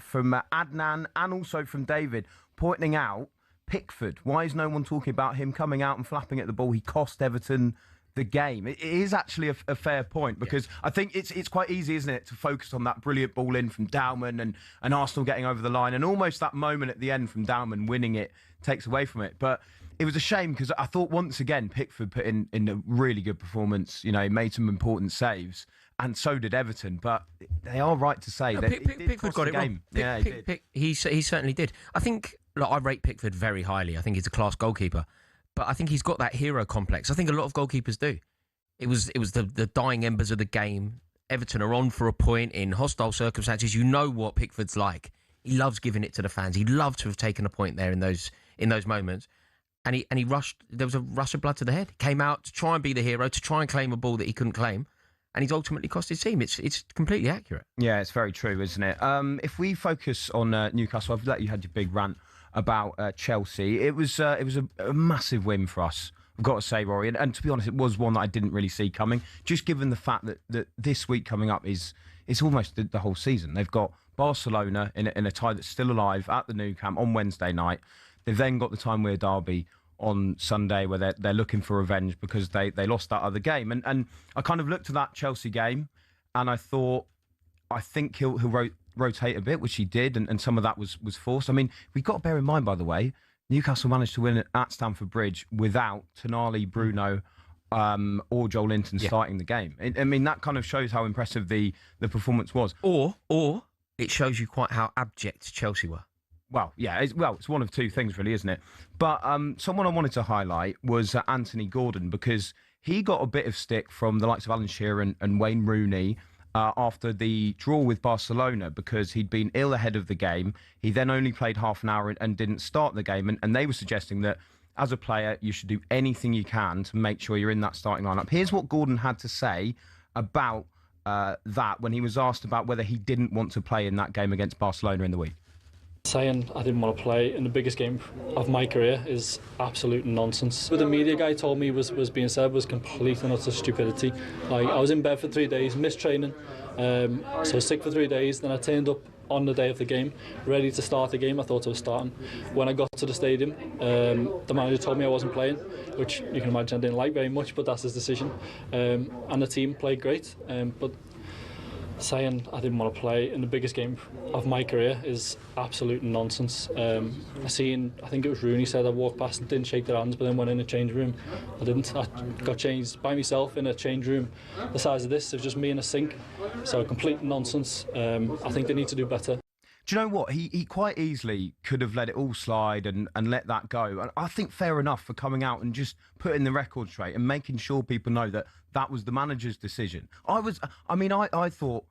Adnan and also from David, pointing out Pickford. Why is no one talking about him coming out and flapping at the ball? He cost Everton the game. It is actually a fair point, because I think it's quite easy, isn't it, to focus on that brilliant ball in from Dowman and Arsenal getting over the line, and almost that moment at the end from Dowman winning it takes away from it. But it was a shame, because I thought once again Pickford put in a really good performance. You know, he made some important saves, and so did Everton. But they are right to say that Pickford got it wrong. Yeah, he certainly did. I think, I rate Pickford very highly. I think he's a class goalkeeper, but I think he's got that hero complex. I think a lot of goalkeepers do. It was the dying embers of the game. Everton are on for a point in hostile circumstances. You know what Pickford's like. He loves giving it to the fans. He'd love to have taken a point there in those moments. And he rushed. There was a rush of blood to the head. He came out to try and be the hero, to try and claim a ball that he couldn't claim, and he's ultimately cost his team. It's completely accurate. Yeah, it's very true, isn't it? If we focus on Newcastle, I've let you had your big rant about Chelsea. It was a massive win for us, I've got to say, Rory. And to be honest, it was one that I didn't really see coming, just given the fact that this week coming up it's almost the whole season. They've got Barcelona in a tie that's still alive at the Nou Camp on Wednesday night. They've then got the Time Weir derby on Sunday, where they're looking for revenge because they lost that other game. And I kind of looked at that Chelsea game and I thought, I think he'll rotate a bit, which he did, and some of that was forced. I mean, we've got to bear in mind, by the way, Newcastle managed to win at Stamford Bridge without Tonali, Bruno, or Joel Linton starting the game. I mean, that kind of shows how impressive the performance was. Or it shows you quite how abject Chelsea were. Well, yeah, it's one of two things, really, isn't it? But someone I wanted to highlight was Anthony Gordon, because he got a bit of stick from the likes of Alan Shearer and Wayne Rooney after the draw with Barcelona, because he'd been ill ahead of the game. He then only played half an hour and didn't start the game. And they were suggesting that as a player, you should do anything you can to make sure you're in that starting lineup. Here's what Gordon had to say about that when he was asked about whether he didn't want to play in that game against Barcelona in the week. Saying I didn't want to play in the biggest game of my career is absolute nonsense. What the media guy told me was being said was complete and utter stupidity. Like, I was in bed for 3 days, missed training, so sick for 3 days. Then I turned up on the day of the game, ready to start the game. I thought I was starting. When I got to the stadium, the manager told me I wasn't playing, which you can imagine I didn't like very much, but that's his decision. And the team played great, but saying I didn't want to play in the biggest game of my career is absolute nonsense. I think it was Rooney said I walked past and didn't shake their hands, but then went in the change room. I didn't. I got changed by myself in a change room the size of this. It was just me in a sink. So complete nonsense. I think they need to do better. Do you know what? He quite easily could have let it all slide and let that go. And I think fair enough for coming out and just putting the record straight and making sure people know that was the manager's decision. I thought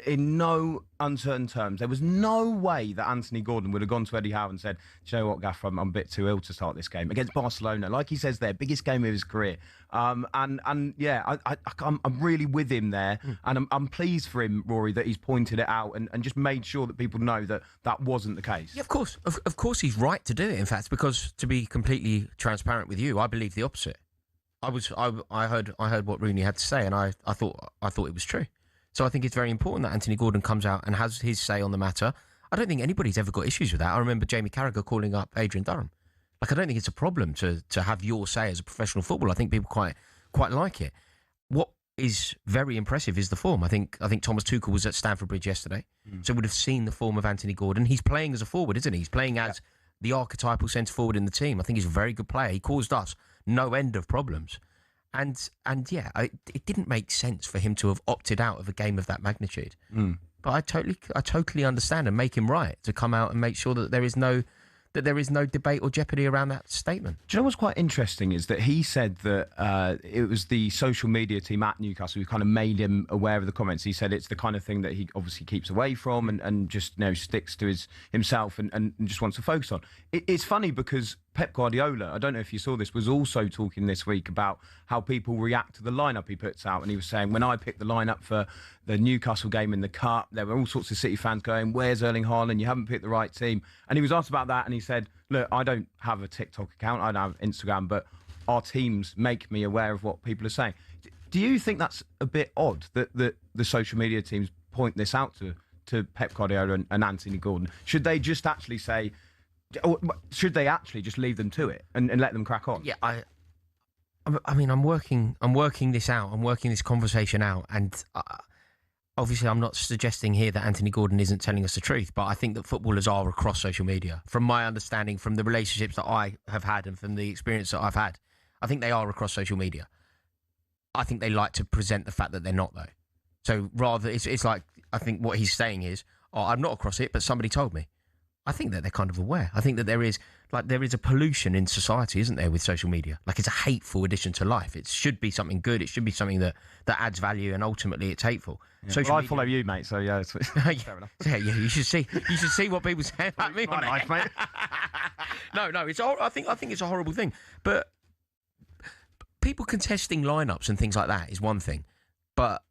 in no uncertain terms, there was no way that Anthony Gordon would have gone to Eddie Howe and said, do you know what, Gaffer, I'm a bit too ill to start this game against Barcelona. Like he says there, biggest game of his career. I'm really with him there. And I'm pleased for him, Rory, that he's pointed it out and just made sure that people know that wasn't the case. Yeah, of course. Of course he's right to do it, in fact, because to be completely transparent with you, I believe the opposite. I heard what Rooney had to say, and I thought it was true. So I think it's very important that Anthony Gordon comes out and has his say on the matter. I don't think anybody's ever got issues with that. I remember Jamie Carragher calling up Adrian Durham. Like, I don't think it's a problem to have your say as a professional footballer. I think people quite like it. What is very impressive is the form. I think Thomas Tuchel was at Stamford Bridge yesterday, so would have seen the form of Anthony Gordon. He's playing as a forward, isn't he? He's playing as the archetypal centre forward in the team. I think he's a very good player. He caused us no end of problems. And it didn't make sense for him to have opted out of a game of that magnitude. But I totally understand and make him right to come out and make sure that there is no debate or jeopardy around that statement. Do you know what's quite interesting is that he said that it was the social media team at Newcastle who kind of made him aware of the comments. He said it's the kind of thing that he obviously keeps away from and just sticks to himself and just wants to focus on. It's funny because Pep Guardiola, I don't know if you saw this, was also talking this week about how people react to the lineup he puts out. And he was saying, when I picked the lineup for the Newcastle game in the Cup, there were all sorts of City fans going, where's Erling Haaland? You haven't picked the right team. And he was asked about that and he said, look, I don't have a TikTok account, I don't have Instagram, but our teams make me aware of what people are saying. Do you think that's a bit odd that the social media teams point this out to Pep Guardiola and Anthony Gordon? Should they just actually say... Or should they actually just leave them to it and let them crack on? Yeah, I mean, I'm working this out. I'm working this conversation out, and obviously, I'm not suggesting here that Anthony Gordon isn't telling us the truth. But I think that footballers are across social media. From my understanding, from the relationships that I have had, and from the experience that I've had, I think they are across social media. I think they like to present the fact that they're not, though. So rather, it's like I think what he's saying is, "Oh, I'm not across it, but somebody told me." I think that they're kind of aware. I think that there is a pollution in society, isn't there, with social media? Like, it's a hateful addition to life. It should be something good. It should be something that adds value, and ultimately it's hateful. Yeah. Well, I follow you, mate. So yeah, it's fair enough. Yeah, you should see what people say about me. My life, mate. No, it's. I think it's a horrible thing. But people contesting lineups and things like that is one thing, but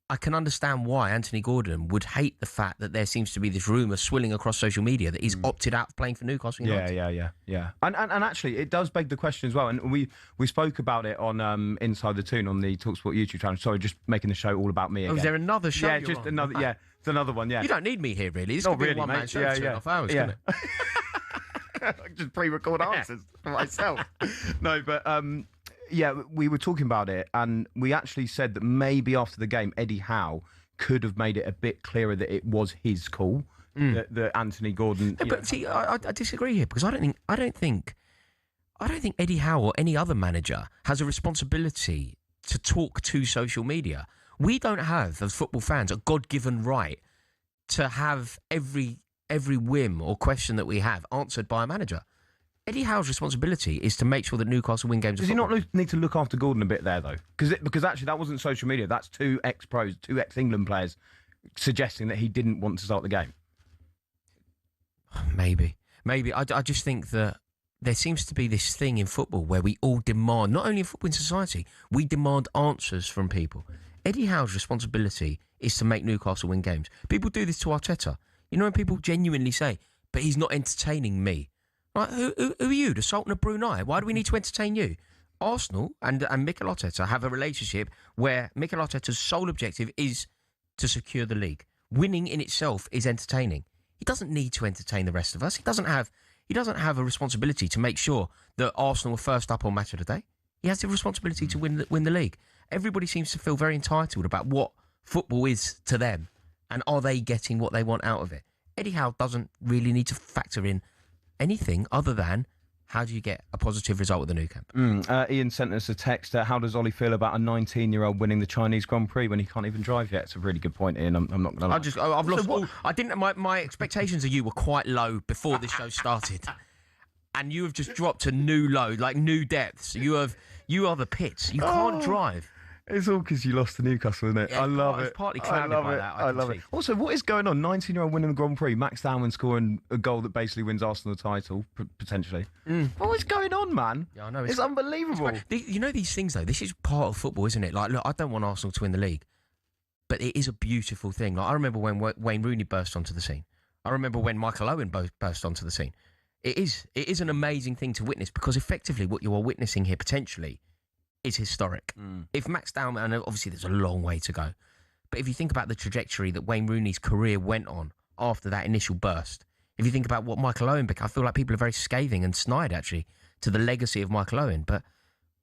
I can understand why Anthony Gordon would hate the fact that there seems to be this rumour swilling across social media that he's opted out of playing for Newcastle United. Yeah. And actually, it does beg the question as well. And we spoke about it on Inside the Toon on the talkSPORT YouTube channel. Sorry, just making the show all about me again. Is there another show? Yeah, just another. Yeah, it's another one. Yeah. You don't need me here, really. This Not could be really, a one-man mate. show for 2.5 hours, couldn't it? Just pre-record answers for myself. No, but yeah, we were talking about it, and we actually said that maybe after the game, Eddie Howe could have made it a bit clearer that it was his call, that Anthony Gordon. No, but see, I disagree here because I don't think Eddie Howe or any other manager has a responsibility to talk to social media. We don't have, as football fans, a God-given right to have every whim or question that we have answered by a manager. Eddie Howe's responsibility is to make sure that Newcastle win games. Does he not need to look after Gordon a bit there, though? Because actually that wasn't social media. That's two ex-pros, two ex-England players suggesting that he didn't want to start the game. Maybe. I just think that there seems to be this thing in football where we all demand, not only in football, in society, we demand answers from people. Eddie Howe's responsibility is to make Newcastle win games. People do this to Arteta. You know when people genuinely say, but he's not entertaining me. Right, who are you, the Sultan of Brunei? Why do we need to entertain you? Arsenal and Mikel Arteta have a relationship where Mikel Arteta's sole objective is to secure the league. Winning in itself is entertaining. He doesn't need to entertain the rest of us. He doesn't have a responsibility to make sure that Arsenal are first up on Match of the Day. He has the responsibility to win the league. Everybody seems to feel very entitled about what football is to them and are they getting what they want out of it. Eddie Howe doesn't really need to factor in anything other than how do you get a positive result at the Nou Camp? Ian sent us a text. How does Ollie feel about a 19-year-old winning the Chinese Grand Prix when he can't even drive yet? It's a really good point, Ian. I'm not going to lie. I've lost all. I didn't. My expectations of you were quite low before this show started, and you have just dropped to new low, like new depths. You are the pits. You can't drive. It's all because you lost to Newcastle, isn't it? Yeah, I love it. It's partly clouded by that. I love it. Also, what is going on? 19-year-old winning the Grand Prix, Max Dowman scoring a goal that basically wins Arsenal the title, potentially. What is going on, man? Yeah, I know. It's unbelievable. You know these things, though? This is part of football, isn't it? Like, look, I don't want Arsenal to win the league, but it is a beautiful thing. Like, I remember when Wayne Rooney burst onto the scene. I remember when Michael Owen burst onto the scene. It is an amazing thing to witness because effectively what you are witnessing here potentially is historic. If Max Dowman, and obviously there's a long way to go, But if you think about the trajectory that Wayne Rooney's career went on after that initial burst, if you think about what Michael Owen became, I feel like people are very scathing and snide, actually, to the legacy of Michael Owen. But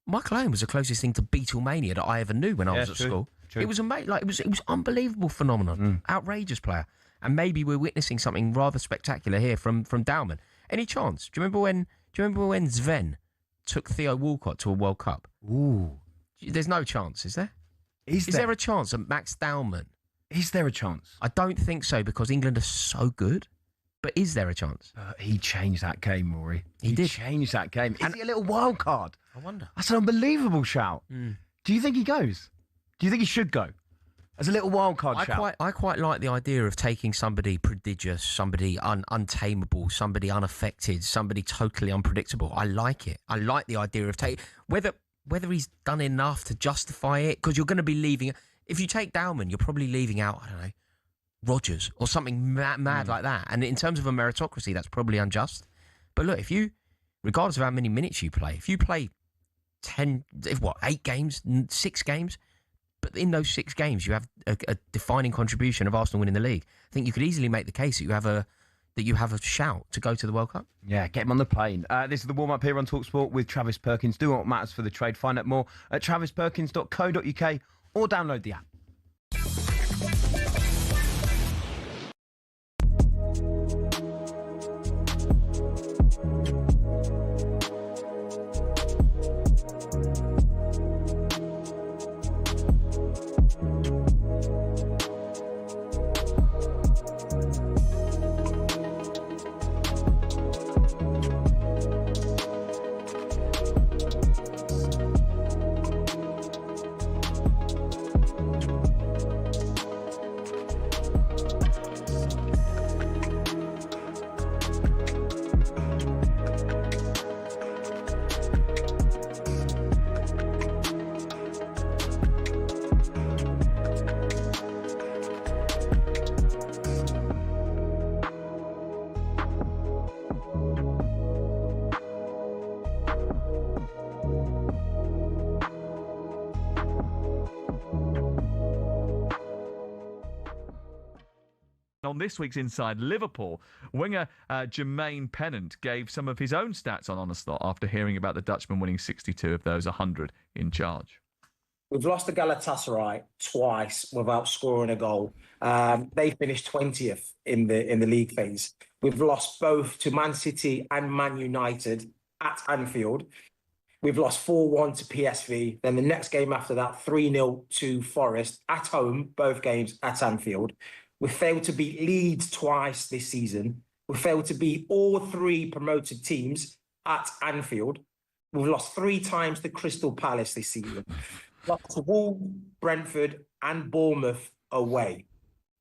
Michael Owen was the closest thing to Beatlemania that I ever knew when I was at school. True. It was amazing. Like, it was unbelievable phenomenon. Outrageous player. And maybe we're witnessing something rather spectacular here from Dowman. Any chance? Do you remember when Sven took Theo Walcott to a World Cup? Ooh. There's no chance, is there? Is there a chance that Max Dowman? Is there a chance? I don't think so, because England are so good. But is there a chance? He changed that game, Rory. He did change that game. Is he a little wild card? I wonder. That's an unbelievable shout. Do you think he goes? Do you think he should go? As a little wild card shout? I quite like the idea of taking somebody prodigious, somebody untamable, somebody unaffected, somebody totally unpredictable. I like it. I like the idea of taking... Whether he's done enough to justify it, because you're going to be leaving... If you take Dowman, you're probably leaving out, I don't know, Rodgers or something mad like that. And in terms of a meritocracy, that's probably unjust. But look, if you, regardless of how many minutes you play, if you play 8 games, 6 games, but in those 6 games you have a defining contribution of Arsenal winning the league, I think you could easily make the case that you have a shout to go to the World Cup. Yeah, get him on the plane. This is the warm-up here on talkSPORT with Travis Perkins. Do what matters for the trade. Find out more at travisperkins.co.uk or download the app. On this week's Inside Liverpool, winger Jermaine Pennant gave some of his own stats on Slot after hearing about the Dutchman winning 62 of those 100 in charge. We've lost to Galatasaray twice without scoring a goal. They finished 20th in the league phase. We've lost both to Man City and Man United at Anfield. We've lost 4-1 to PSV. Then the next game after that, 3-0 to Forest at home, both games at Anfield. We failed to beat Leeds twice this season. We failed to beat all 3 promoted teams at Anfield. We've lost 3 times to Crystal Palace this season. Lost to Wolves, Brentford and Bournemouth away.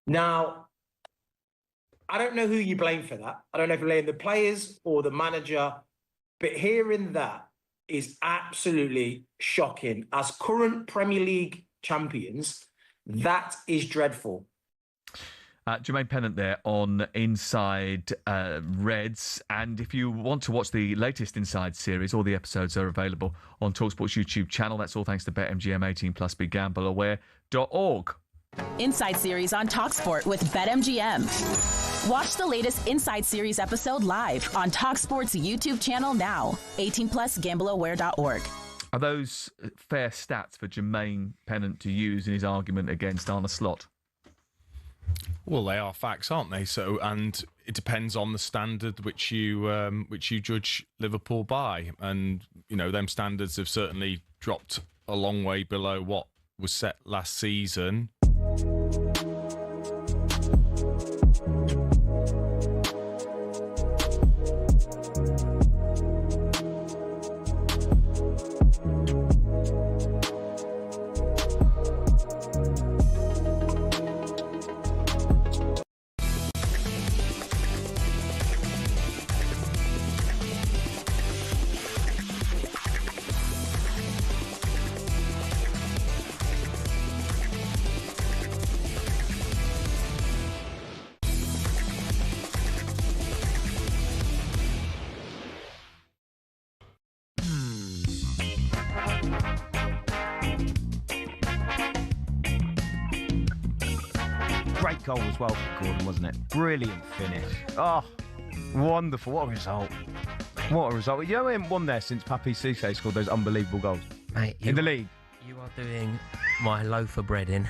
Now, I don't know who you blame for that. I don't know if you blame the players or the manager, but hearing that is absolutely shocking. As current Premier League champions, that is dreadful. Jermaine Pennant there on Inside Reds. And if you want to watch the latest Inside series, all the episodes are available on talkSPORT's YouTube channel. That's all thanks to BetMGM 18+, BeGambleAware.org. Inside series on talkSPORT with BetMGM. Watch the latest Inside series episode live on talkSPORT's YouTube channel now. 18+, BeGambleAware.org. Are those fair stats for Jermaine Pennant to use in his argument against Arne Slot? Well, they are facts, aren't they? So, and it depends on the standard which you judge Liverpool by, and them standards have certainly dropped a long way below what was set last season. Great goal as well for Gordon, wasn't it? Brilliant finish. Oh, wonderful. What a result. What a result. You know, we haven't won there since Papi Cisse scored those unbelievable goals. Mate, in the league. You are doing my loaf of bread in.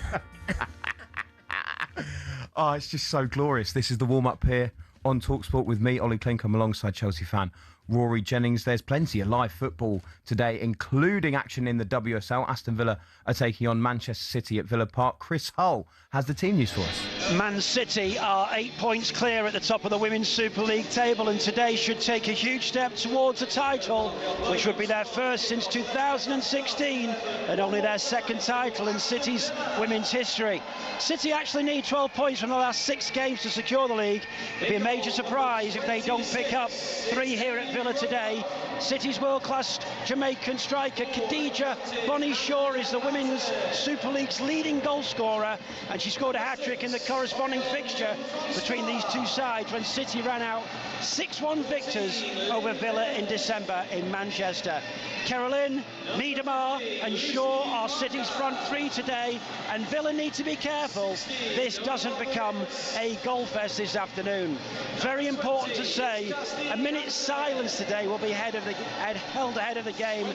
Oh, it's just so glorious. This is the warm-up here on talkSPORT with me, Olly Clink. I'm alongside Chelsea fan Rory Jennings. There's plenty of live football today, including action in the WSL. Aston Villa are taking on Manchester City at Villa Park. Chris Hull has the team news for us. Man City are 8 points clear at the top of the Women's Super League table, and today should take a huge step towards a title, which would be their first since 2016 and only their second title in City's women's history. City actually need 12 points from the last 6 games to secure the league. It'd be a major surprise if they don't pick up 3 here at Villa today. City's world-class Jamaican striker Khadija Bonnie Shaw is the Women's Super League's leading goal scorer, and she scored a hat-trick in the corresponding fixture between these two sides when City ran out 6-1 victors over Villa in December in Manchester. Caroline, Miedemar and Shaw are City's front 3 today, and Villa need to be careful this doesn't become a goal fest this afternoon. Very important to say, a minute's silence today will be held ahead of the game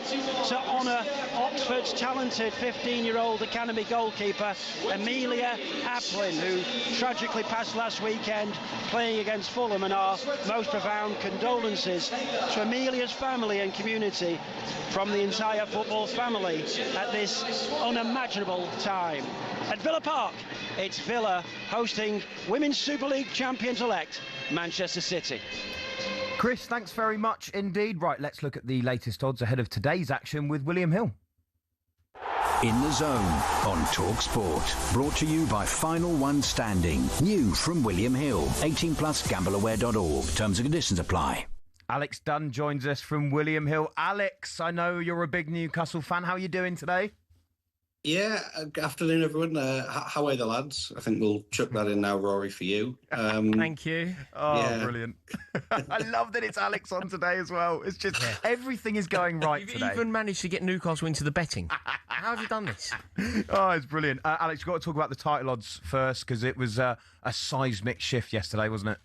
to honour Oxford's talented 15-year-old academy goalkeeper Amelia Applin, who tragically passed last weekend playing against Fulham, and our most profound condolences to Amelia's family and community from the entire football family at this unimaginable time. At Villa Park, it's Villa hosting Women's Super League champions-elect Manchester City. Chris, thanks very much indeed. Right, let's look at the latest odds ahead of today's action with William Hill. In the Zone on talkSPORT. Brought to you by Final One Standing. New from William Hill. 18 plus gambleaware.org. Terms and conditions apply. Alex Dunn joins us from William Hill. Alex, I know you're a big Newcastle fan. How are you doing today? Yeah, good afternoon, everyone. How are the lads? I think we'll chuck that in now, Rory, for you. Thank you. Oh, yeah. Brilliant. I love that it's Alex on today as well. It's just everything is going right You've today. even managed to get Newcastle into the betting. How have you done this? Oh, it's brilliant. Alex, you've got to talk about the title odds first, because it was a seismic shift yesterday, wasn't it?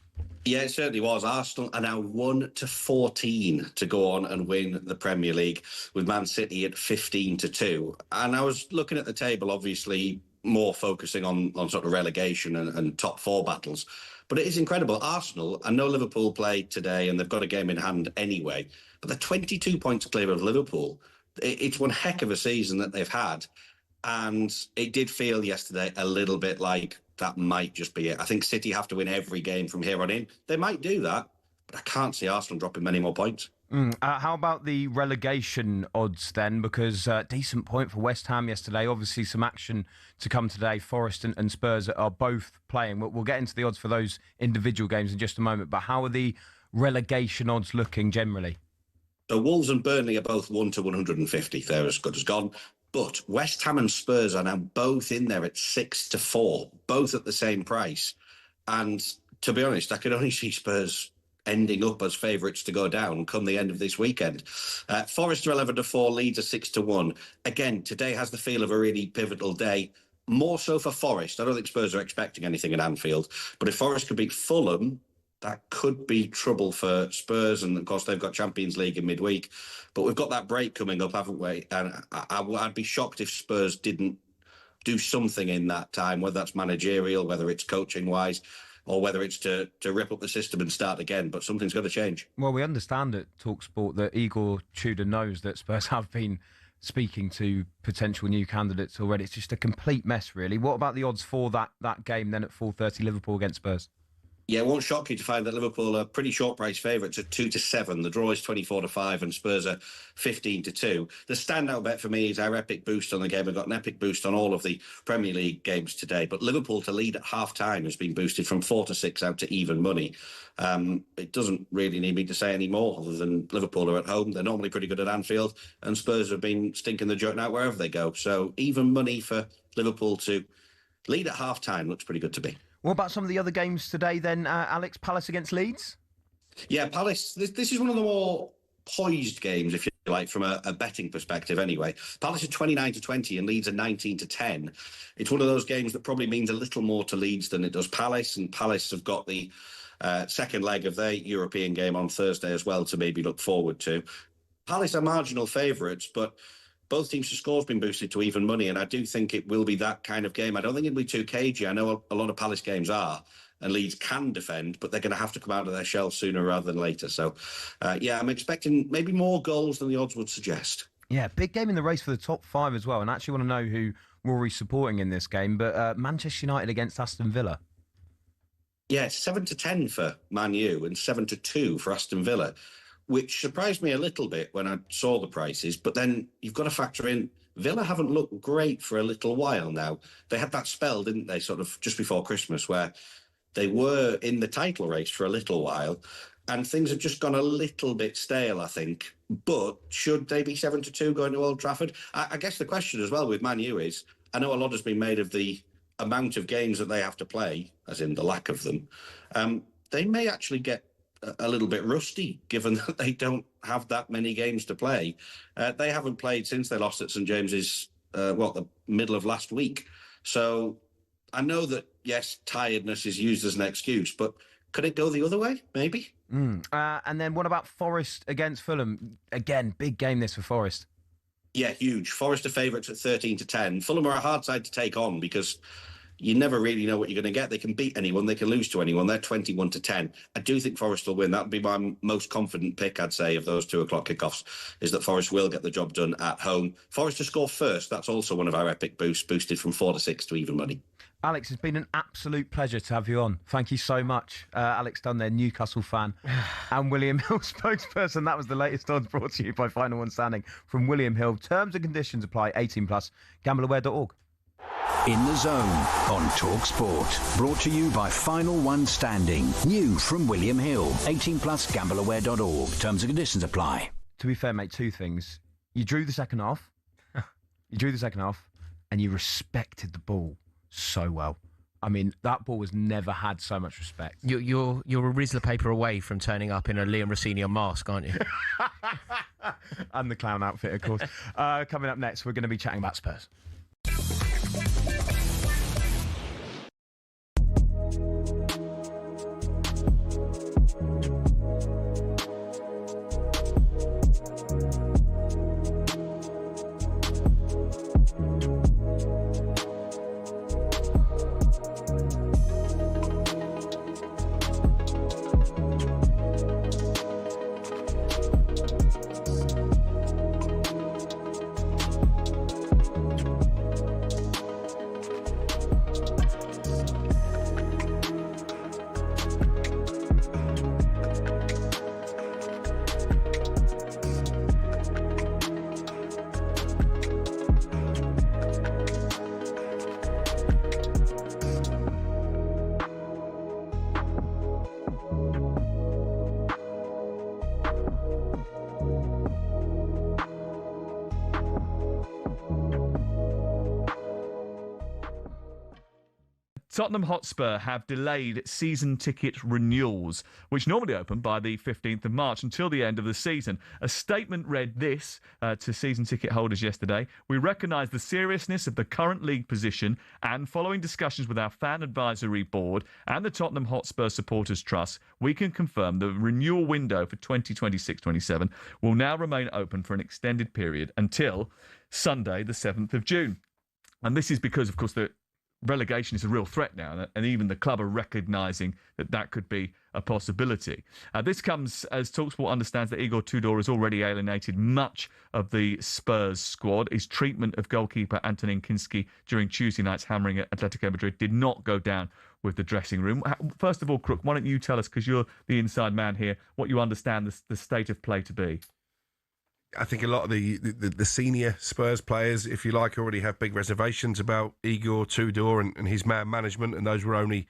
Yeah, it certainly was. Arsenal are now 1-14 to go on and win the Premier League, with Man City at 15-2. And I was looking at the table, obviously more focusing on sort of relegation and top 4 battles. But it is incredible. Arsenal, I know Liverpool played today and they've got a game in hand anyway, but they're 22 points clear of Liverpool. It's one heck of a season that they've had. And it did feel yesterday a little bit like that might just be it. I think City have to win every game from here on in. They might do that, but I can't see Arsenal dropping many more points. How about the relegation odds then? Because decent point for West Ham yesterday. Obviously some action to come today. Forest and Spurs are both playing. We'll get into the odds for those individual games in just a moment. But how are the relegation odds looking generally? So Wolves and Burnley are both 1-150. They're as good as gone. But West Ham and Spurs are now both in there at 6-4, both at the same price. And to be honest, I could only see Spurs ending up as favourites to go down come the end of this weekend. Forest are 11-4, Leeds are 6-1. Again, today has the feel of a really pivotal day, more so for Forest. I don't think Spurs are expecting anything at Anfield. But if Forest could beat Fulham, that could be trouble for Spurs, and of course they've got Champions League in midweek. But we've got that break coming up, haven't we? And I'd be shocked if Spurs didn't do something in that time, whether that's managerial, whether it's coaching-wise, or whether it's to rip up the system and start again. But something's got to change. Well, we understand at talkSPORT that Igor Tudor knows that Spurs have been speaking to potential new candidates already. It's just a complete mess, really. What about the odds for that game then at 4:30, Liverpool against Spurs? Yeah, it won't shock you to find that Liverpool are pretty short price favourites at 2-7. The draw is 24-5 and Spurs are 15-2. The standout bet for me is our epic boost on the game. We've got an epic boost on all of the Premier League games today. But Liverpool to lead at half-time has been boosted from 4-6 out to even money. It doesn't really need me to say any more other than Liverpool are at home. They're normally pretty good at Anfield, and Spurs have been stinking the joint out wherever they go. So even money for Liverpool to lead at half-time looks pretty good to me. What about some of the other games today then, Alex? Palace against Leeds? Yeah, Palace, this is one of the more poised games, if you like from a betting perspective anyway. Palace are 29-20 and Leeds are 19-10. It's one of those games that probably means a little more to Leeds than it does Palace, and Palace have got the second leg of their European game on Thursday as well to maybe look forward to. Palace are marginal favourites, but both teams' scores been boosted to even money, and I do think it will be that kind of game. I don't think it'll be too cagey. I know a lot of Palace games are, and Leeds can defend, but they're going to have to come out of their shell sooner rather than later. So, I'm expecting maybe more goals than the odds would suggest. Yeah, big game in the race for the top 5 as well, and I actually want to know who Rory's supporting in this game, but Manchester United against Aston Villa. Yeah, it's 7-10 for Man U and 7-2 for Aston Villa, which surprised me a little bit when I saw the prices. But then you've got to factor in, Villa haven't looked great for a little while now. They had that spell, didn't they, sort of just before Christmas, where they were in the title race for a little while, and things have just gone a little bit stale, I think. But should they be 7-2 going to Old Trafford? I guess the question as well with Man U is, I know a lot has been made of the amount of games that they have to play, as in the lack of them. They may actually get a little bit rusty, given that they don't have that many games to play. They haven't played since they lost at St James's, the middle of last week. So I know that, yes, tiredness is used as an excuse, but could it go the other way, maybe? And then what about Forest against Fulham? Again, big game this for Forest. Yeah, huge. Forest are favourites at 13-10. Fulham are a hard side to take on because you never really know what you're going to get. They can beat anyone, they can lose to anyone. They're 21-10. I do think Forest will win. That would be my most confident pick, I'd say, of those 2 o'clock kickoffs, is that Forest will get the job done at home. Forest to score first, that's also one of our epic boosts, boosted from 4-6 to even money. Alex, it's been an absolute pleasure to have you on. Thank you so much. Alex Dunn, their Newcastle fan and William Hill spokesperson. That was the latest odds brought to you by Final One Standing from William Hill. Terms and conditions apply. 18+. Gambleaware.org. In the Zone on talkSPORT. Brought to you by Final One Standing. New from William Hill. 18+. Gambleaware.org. Terms and conditions apply. To be fair, mate, 2 things. You drew the second half. And you respected the ball so well. I mean, that ball has never had so much respect. You're a Rizzler paper away from turning up in a Liam Rossini mask, aren't you? And the clown outfit, of course. Coming up next, we're going to be chatting about Spurs. Tottenham Hotspur have delayed season ticket renewals, which normally open by the 15th of March until the end of the season. A statement read this to season ticket holders yesterday: "We recognise the seriousness of the current league position, and following discussions with our fan advisory board and the Tottenham Hotspur Supporters Trust, we can confirm the renewal window for 2026-27 will now remain open for an extended period until Sunday, the 7th of June. And this is because, of course, the relegation is a real threat now, and even the club are recognising that that could be a possibility. This comes as talkSPORT understands that Igor Tudor has already alienated much of the Spurs squad. His treatment of goalkeeper Antonin Kinski during Tuesday night's hammering at Atletico Madrid did not go down with the dressing room. First of all, Crook, why don't you tell us, because you're the inside man here, what you understand the state of play to be? I think a lot of the senior Spurs players, if you like, already have big reservations about Igor Tudor and his man management, and those were only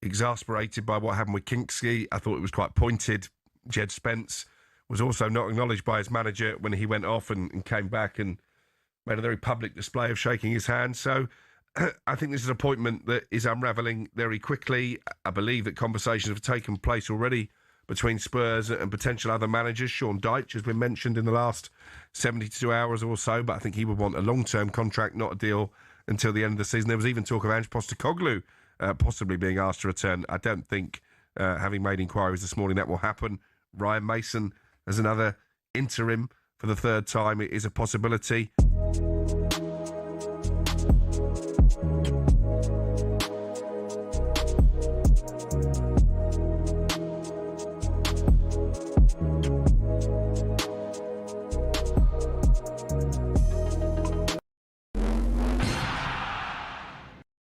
exasperated by what happened with Kinski. I thought it was quite pointed. Jed Spence was also not acknowledged by his manager when he went off and came back and made a very public display of shaking his hand. So I think this is an appointment that is unravelling very quickly. I believe that conversations have taken place already between Spurs and potential other managers. Sean Dyche has been mentioned in the last 72 hours or so, but I think he would want a long-term contract, not a deal until the end of the season. There was even talk of Ange Postecoglou possibly being asked to return. I don't think, having made inquiries this morning, that will happen. Ryan Mason as another interim for the third time, it is a possibility.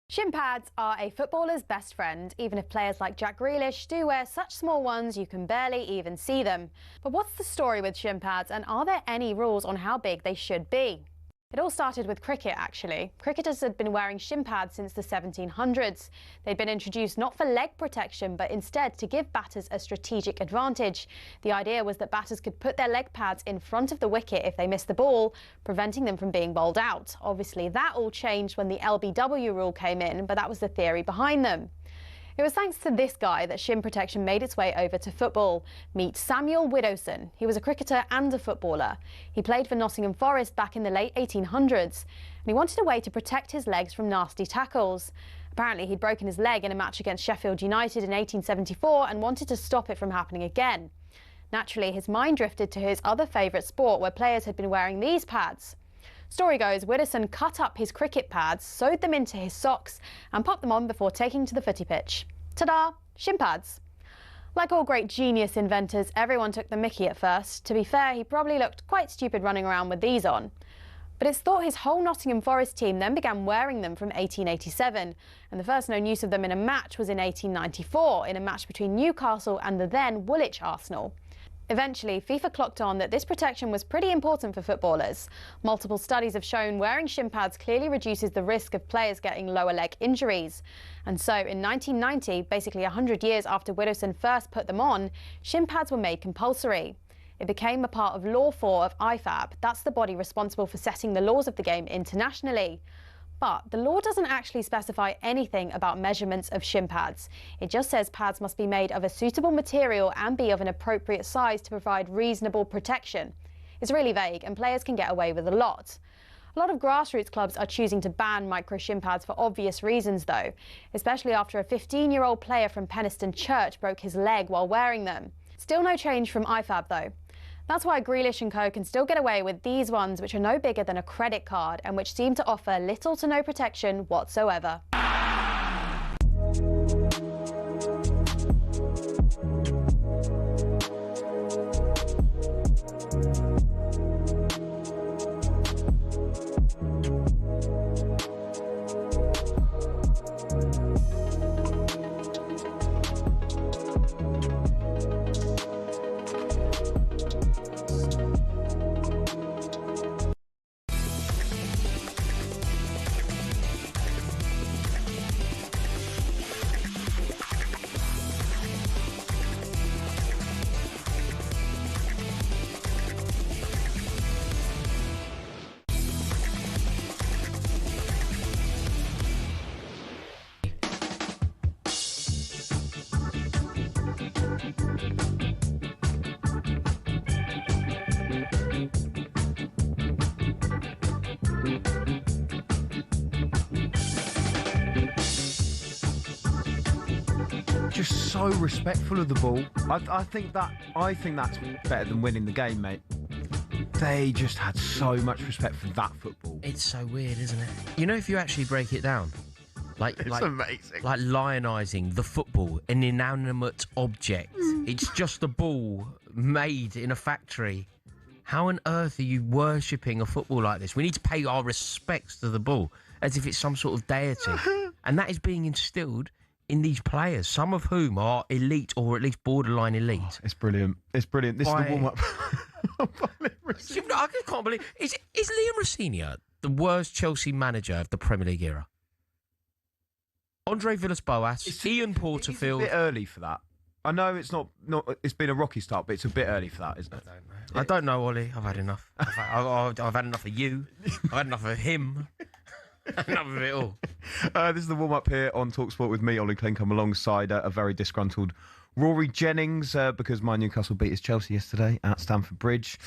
Shin pads are a footballer's best friend, even if players like Jack Grealish do wear such small ones you can barely even see them. But what's the story with shin pads, and are there any rules on how big they should be? It all started with cricket, actually. Cricketers had been wearing shin pads since the 1700s. They'd been introduced not for leg protection, but instead to give batters a strategic advantage. The idea was that batters could put their leg pads in front of the wicket if they missed the ball, preventing them from being bowled out. Obviously, that all changed when the LBW rule came in, but that was the theory behind them. It was thanks to this guy that shin protection made its way over to football. Meet Samuel Widdowson. He was a cricketer and a footballer. He played for Nottingham Forest back in the late 1800s, and he wanted a way to protect his legs from nasty tackles. Apparently, he'd broken his leg in a match against Sheffield United in 1874 and wanted to stop it from happening again. Naturally, his mind drifted to his other favourite sport, where players had been wearing these pads. Story goes, Widdowson cut up his cricket pads, sewed them into his socks and popped them on before taking to the footy pitch. Ta-da! Shin pads. Like all great genius inventors, everyone took the mickey at first. To be fair, he probably looked quite stupid running around with these on. But it's thought his whole Nottingham Forest team then began wearing them from 1887, and the first known use of them in a match was in 1894, in a match between Newcastle and the then Woolwich Arsenal. Eventually, FIFA clocked on that this protection was pretty important for footballers. Multiple studies have shown wearing shin pads clearly reduces the risk of players getting lower leg injuries. And so in 1990, basically 100 years after Widdowson first put them on, shin pads were made compulsory. It became a part of Law 4 of IFAB. That's the body responsible for setting the laws of the game internationally. But the law doesn't actually specify anything about measurements of shin pads. It just says pads must be made of a suitable material and be of an appropriate size to provide reasonable protection. It's really vague, and players can get away with a lot. A lot of grassroots clubs are choosing to ban micro shin pads for obvious reasons, though, especially after a 15-year-old player from Penistone Church broke his leg while wearing them. Still no change from IFAB, though. That's why Grealish and co can still get away with these ones, which are no bigger than a credit card and which seem to offer little to no protection whatsoever. Just so respectful of the ball. I think that's better than winning the game, mate. They just had so much respect for that football. It's so weird, isn't it? You know, if you actually break it down, It's amazing. Like lionising the football, an inanimate object. It's just a ball made in a factory. How on earth are you worshipping a football like this? We need to pay our respects to the ball as if it's some sort of deity. And that is being instilled in these players, some of whom are elite or at least borderline elite. Oh, it's brilliant. It's brilliant. This is the warm-up. I can't believe... Is Liam Rosenior the worst Chelsea manager of the Premier League era? Andre Villas-Boas, Ian Porterfield... It's a bit early for that. I know it's not. It's been a rocky start, but it's a bit early for that, isn't it? I don't know, Ollie. I've had enough. I've had enough of you. I've had enough of him. Enough of it all. This is the warm-up here on talkSPORT with me, Olly Clink. I'm alongside a very disgruntled Rory Jennings, because my Newcastle beat his Chelsea yesterday at Stamford Bridge.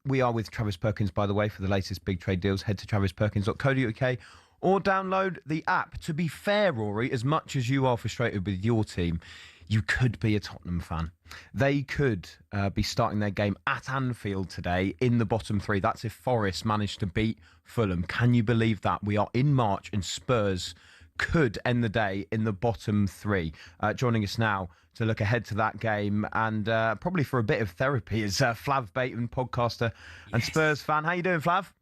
We are with Travis Perkins, by the way, for the latest big trade deals. Head to travisperkins.co.uk or download the app. To be fair, Rory, as much as you are frustrated with your team, you could be a Tottenham fan. They could be starting their game at Anfield today in the bottom three. That's if Forest managed to beat Fulham. Can you believe that? We are in March and Spurs could end the day in the bottom three. Joining us now to look ahead to that game and probably for a bit of therapy is Flav Bateman, podcaster and Spurs fan. How you doing, Flav?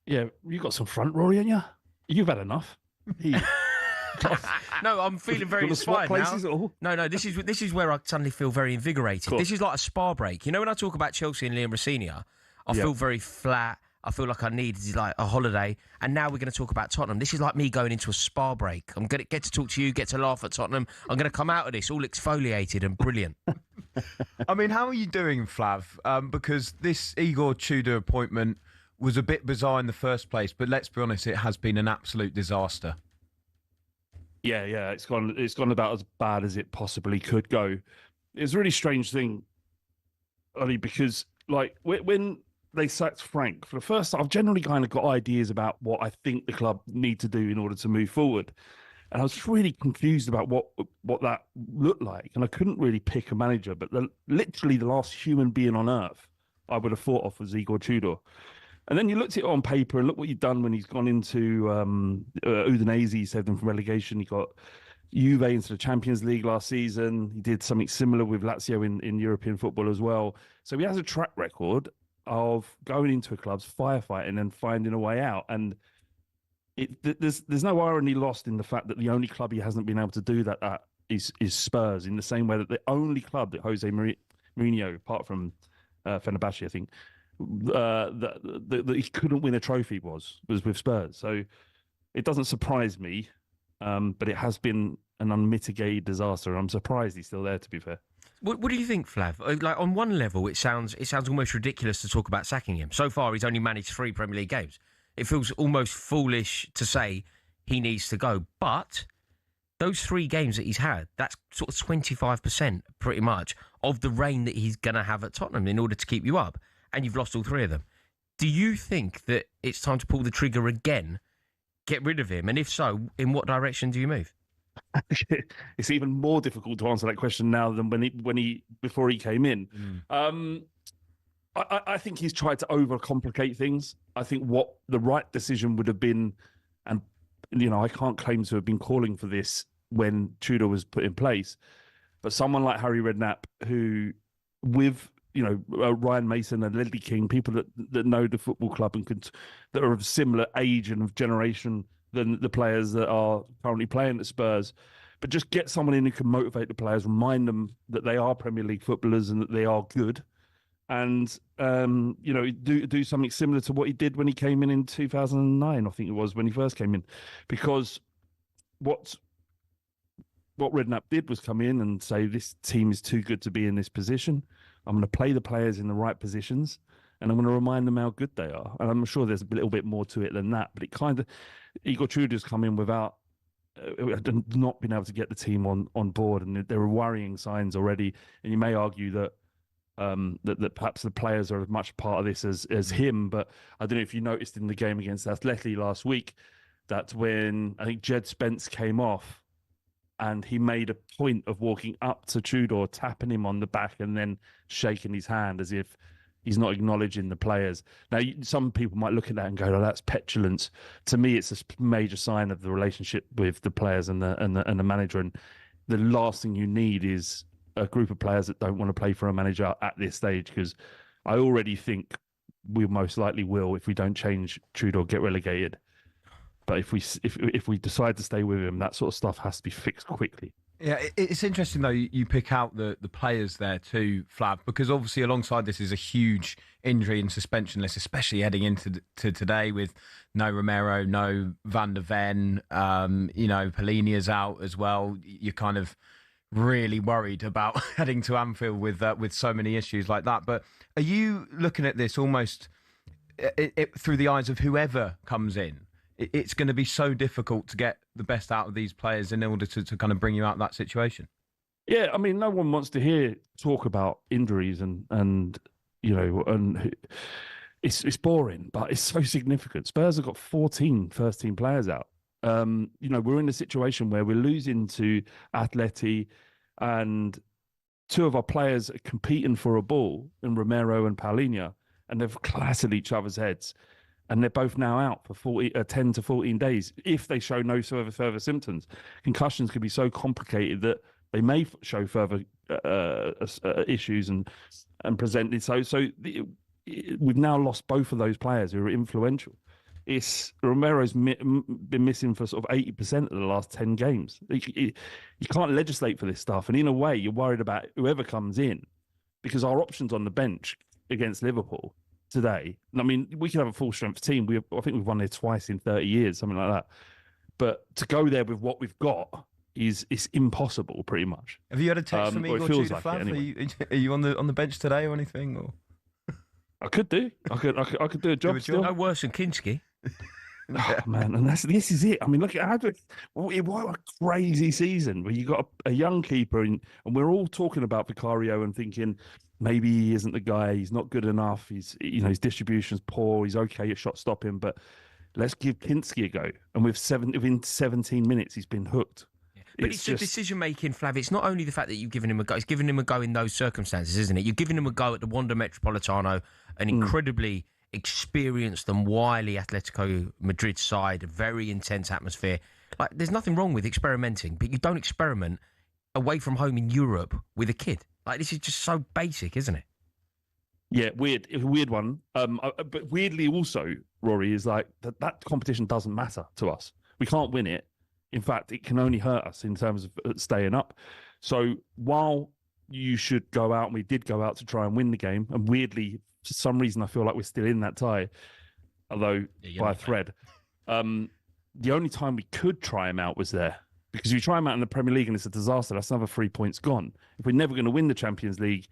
Yeah, you got some front, Rory, ain't you? You've had enough. No, I'm feeling very inspired now. No, this is where I suddenly feel very invigorated. Cool. This is like a spa break. You know, when I talk about Chelsea and Liam Rossini, I feel very flat. I feel like I need like a holiday. And now we're going to talk about Tottenham. This is like me going into a spa break. I'm going to get to talk to you, get to laugh at Tottenham. I'm going to come out of this all exfoliated and brilliant. I mean, how are you doing, Flav? Because this Igor Tudor appointment was a bit bizarre in the first place, but let's be honest, it has been an absolute disaster. Yeah, it's gone about as bad as it possibly could go. It's a really strange thing, Ollie, because like when they sacked Frank, for the first time, I've generally kind of got ideas about what I think the club need to do in order to move forward. And I was just really confused about what that looked like. And I couldn't really pick a manager, but literally the last human being on earth I would have thought of was Igor Tudor. And then you looked at it on paper and look what you've done when he's gone into Udinese, he saved them from relegation. He got Juve into the Champions League last season. He did something similar with Lazio in European football as well. So he has a track record of going into a club's firefighting and finding a way out. And there's no irony lost in the fact that the only club he hasn't been able to do that at is Spurs, in the same way that the only club that Jose Mourinho, apart from Fenerbahce, I think, that he couldn't win a trophy was with Spurs. So it doesn't surprise me, but it has been an unmitigated disaster. I'm surprised he's still there, to be fair. What do you think, Flav? Like, on one level, it sounds almost ridiculous to talk about sacking him. So far, he's only managed 3 Premier League games. It feels almost foolish to say he needs to go. But those 3 games that he's had, that's sort of 25% pretty much of the reign that he's going to have at Tottenham in order to keep you up. And you've lost all 3 of them. Do you think that it's time to pull the trigger again, get rid of him? And if so, in what direction do you move? It's even more difficult to answer that question now than before he came in. I think he's tried to overcomplicate things. I think what the right decision would have been, and I can't claim to have been calling for this when Tudor was put in place, but someone like Harry Redknapp, who with Ryan Mason and Ledley King, people that know the football club and that are of similar age and of generation than the players that are currently playing at Spurs, but just get someone in who can motivate the players, remind them that they are Premier League footballers and that they are good, and do something similar to what he did when he came in 2009, I think it was, when he first came in, because what Redknapp did was come in and say, this team is too good to be in this position. I'm going to play the players in the right positions, and I'm going to remind them how good they are. And I'm sure there's a little bit more to it than that, but it kind of, Igor Tudor's come in without not being able to get the team on board, and there are worrying signs already. And you may argue that that perhaps the players are as much part of this as him. But I don't know if you noticed in the game against Atleti last week that when I think Jed Spence came off, and he made a point of walking up to Tudor, tapping him on the back and then shaking his hand as if he's not acknowledging the players. Now, some people might look at that and go, "Oh, that's petulance." To me, it's a major sign of the relationship with the players and the manager. And the last thing you need is a group of players that don't want to play for a manager at this stage, because I already think we most likely will, if we don't change Tudor, get relegated. But if we decide to stay with him, that sort of stuff has to be fixed quickly. Yeah, it's interesting, though, you pick out the players there too, Flav, because obviously alongside this is a huge injury and suspension list, especially heading into today with no Romero, no Van der Ven, Palhinha's out as well. You're kind of really worried about heading to Anfield with so many issues like that. But are you looking at this almost through the eyes of whoever comes in? It's going to be so difficult to get the best out of these players in order to kind of bring you out of that situation. Yeah, I mean, no one wants to hear talk about injuries and it's boring, but it's so significant. Spurs have got 14 first-team players out. We're in a situation where we're losing to Atleti, and two of our players are competing for a ball in Romero and Paulinho, and they've clattered each other's heads. And they're both now out for 10 to 14 days if they show no further symptoms. Concussions can be so complicated that they may show further issues and present it. We've now lost both of those players who are influential. Romero's been missing for sort of 80% of the last 10 games. You can't legislate for this stuff. And in a way, you're worried about whoever comes in, because our options on the bench against Liverpool today, I mean, we could have a full strength team. I think we've won there twice in 30 years, something like that. But to go there with what we've got it's impossible, pretty much. Have you had a text from Igor Tudor, Flav? Anyway. Are you on the bench today or anything? Or I could do. I could do a job still. No worse than Kinski. Oh, man, and this is it. I mean, look at what a crazy season where you got a young keeper, and we're all talking about Vicario and thinking maybe he isn't the guy. He's not good enough. His distribution's poor. He's okay at shot stopping, but let's give Kinski a go. And within 17 minutes, he's been hooked. But it's the decision-making, Flav. It's not only the fact that you've given him a go. It's giving him a go in those circumstances, isn't it? You're giving him a go at the Wanda Metropolitano, an incredibly experienced and wily Atletico Madrid side, a very intense atmosphere. Like, there's nothing wrong with experimenting, but you don't experiment away from home in Europe with a kid. Like, this is just so basic, isn't it? Yeah, weird one. But weirdly also, Rory, is like that competition doesn't matter to us. We can't win it. In fact, it can only hurt us in terms of staying up. So while you should go out, and we did go out to try and win the game, and weirdly, for some reason, I feel like we're still in that tie, although by a thread. The only time we could try him out was there, because if you try him out in the Premier League and it's a disaster, that's another 3 points gone. If we're never going to win the Champions League,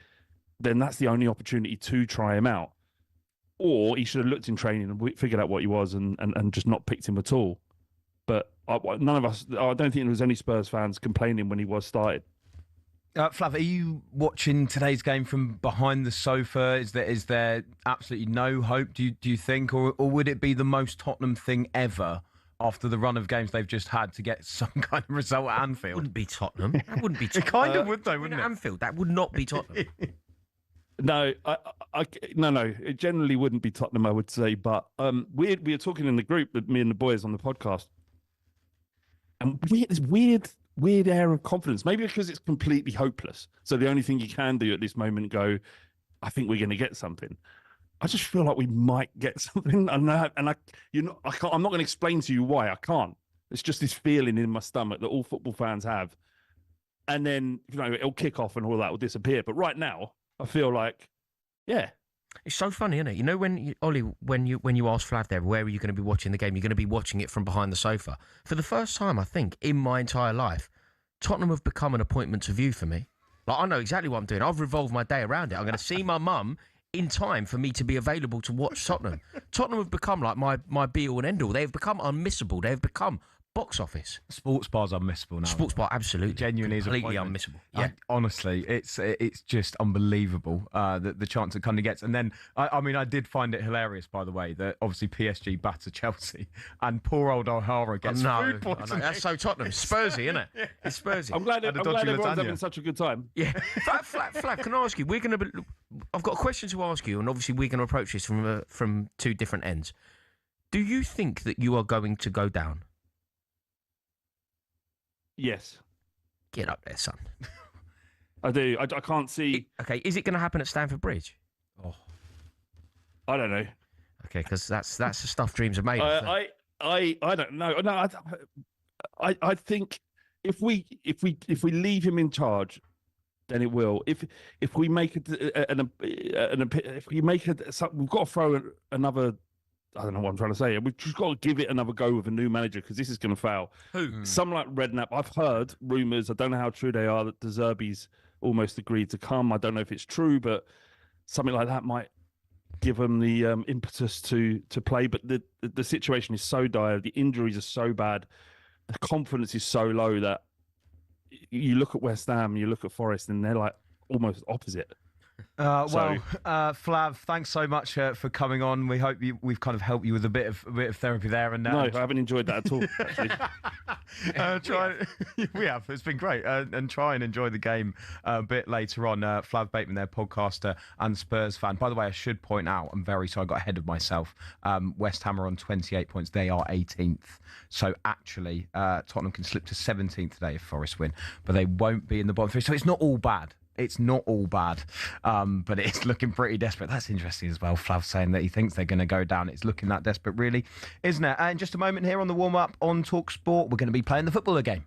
then that's the only opportunity to try him out. Or he should have looked in training and figured out what he was and just not picked him at all. But none of us, I don't think there was any Spurs fans complaining when he was started. Flav, are you watching today's game from behind the sofa? Is there absolutely no hope, do you think? Or would it be the most Tottenham thing ever after the run of games they've just had to get some kind of result at Anfield? That wouldn't be Tottenham. That wouldn't be Tottenham. It kind of would, though, wouldn't it? Anfield, that would not be Tottenham. No, no. It generally wouldn't be Tottenham, I would say. But we were talking in the group with me and the boys on the podcast, and this weird air of confidence. Maybe because it's completely hopeless. So the only thing you can do at this moment, go, I think we're going to get something. I just feel like we might get something, and I'm not going to explain to you why. I can't. It's just this feeling in my stomach that all football fans have, and then it'll kick off and all that will disappear. But right now, I feel like, yeah. It's so funny, isn't it? You know, Ollie, when you asked Flav there, where are you going to be watching the game? You're going to be watching it from behind the sofa. For the first time, I think, in my entire life, Tottenham have become an appointment to view for me. Like, I know exactly what I'm doing. I've revolved my day around it. I'm going to see my mum in time for me to be available to watch Tottenham. Tottenham have become like my be-all and end-all. They've become unmissable. They've become box office. Sports bar's unmissable now. Sports bar, absolutely. Genuinely completely unmissable. Yeah. Honestly, it's just unbelievable, the chance it kind of gets. And then, I did find it hilarious, by the way, that obviously PSG batter Chelsea and poor old O'Hara gets food poisoning. That's so Tottenham. Spursy, isn't it? It's Spursy. I'm glad everyone's having such a good time. Yeah. Flav, can I ask you, I've got a question to ask you, and obviously we're going to approach this from two different ends. Do you think that you are going to go down? Yes. Get up there, son. I do. I can't see. Okay, is it going to happen at Stamford Bridge? Oh, I don't know. Okay, because that's the stuff dreams are made of. I don't know. No, I think if we leave him in charge, then it will. If we make we've got to throw another. I don't know what I'm trying to say. We've just got to give it another go with a new manager because this is going to fail. Who? Some like Redknapp. I've heard rumours. I don't know how true they are that De Zerbi's almost agreed to come. I don't know if it's true, but something like that might give them the impetus to play. But the situation is so dire. The injuries are so bad. The confidence is so low that you look at West Ham, you look at Forest, and they're like almost opposite. Flav, thanks so much for coming on. We hope we've kind of helped you with a bit of therapy there. And no, I haven't enjoyed that at all. Actually, we have. It's been great. And try and enjoy the game a bit later on. Flav Bateman, their podcaster and Spurs fan. By the way, I should point out, I'm very sorry, I got ahead of myself. West Ham are on 28 points. They are 18th. So actually, Tottenham can slip to 17th today if Forest win, but they won't be in the bottom three. So it's not all bad. It's not all bad, but it's looking pretty desperate. That's interesting as well. Flav saying that he thinks they're going to go down. It's looking that desperate, really, isn't it? And just a moment here on the warm-up on talkSPORT, we're going to be playing the footballer game.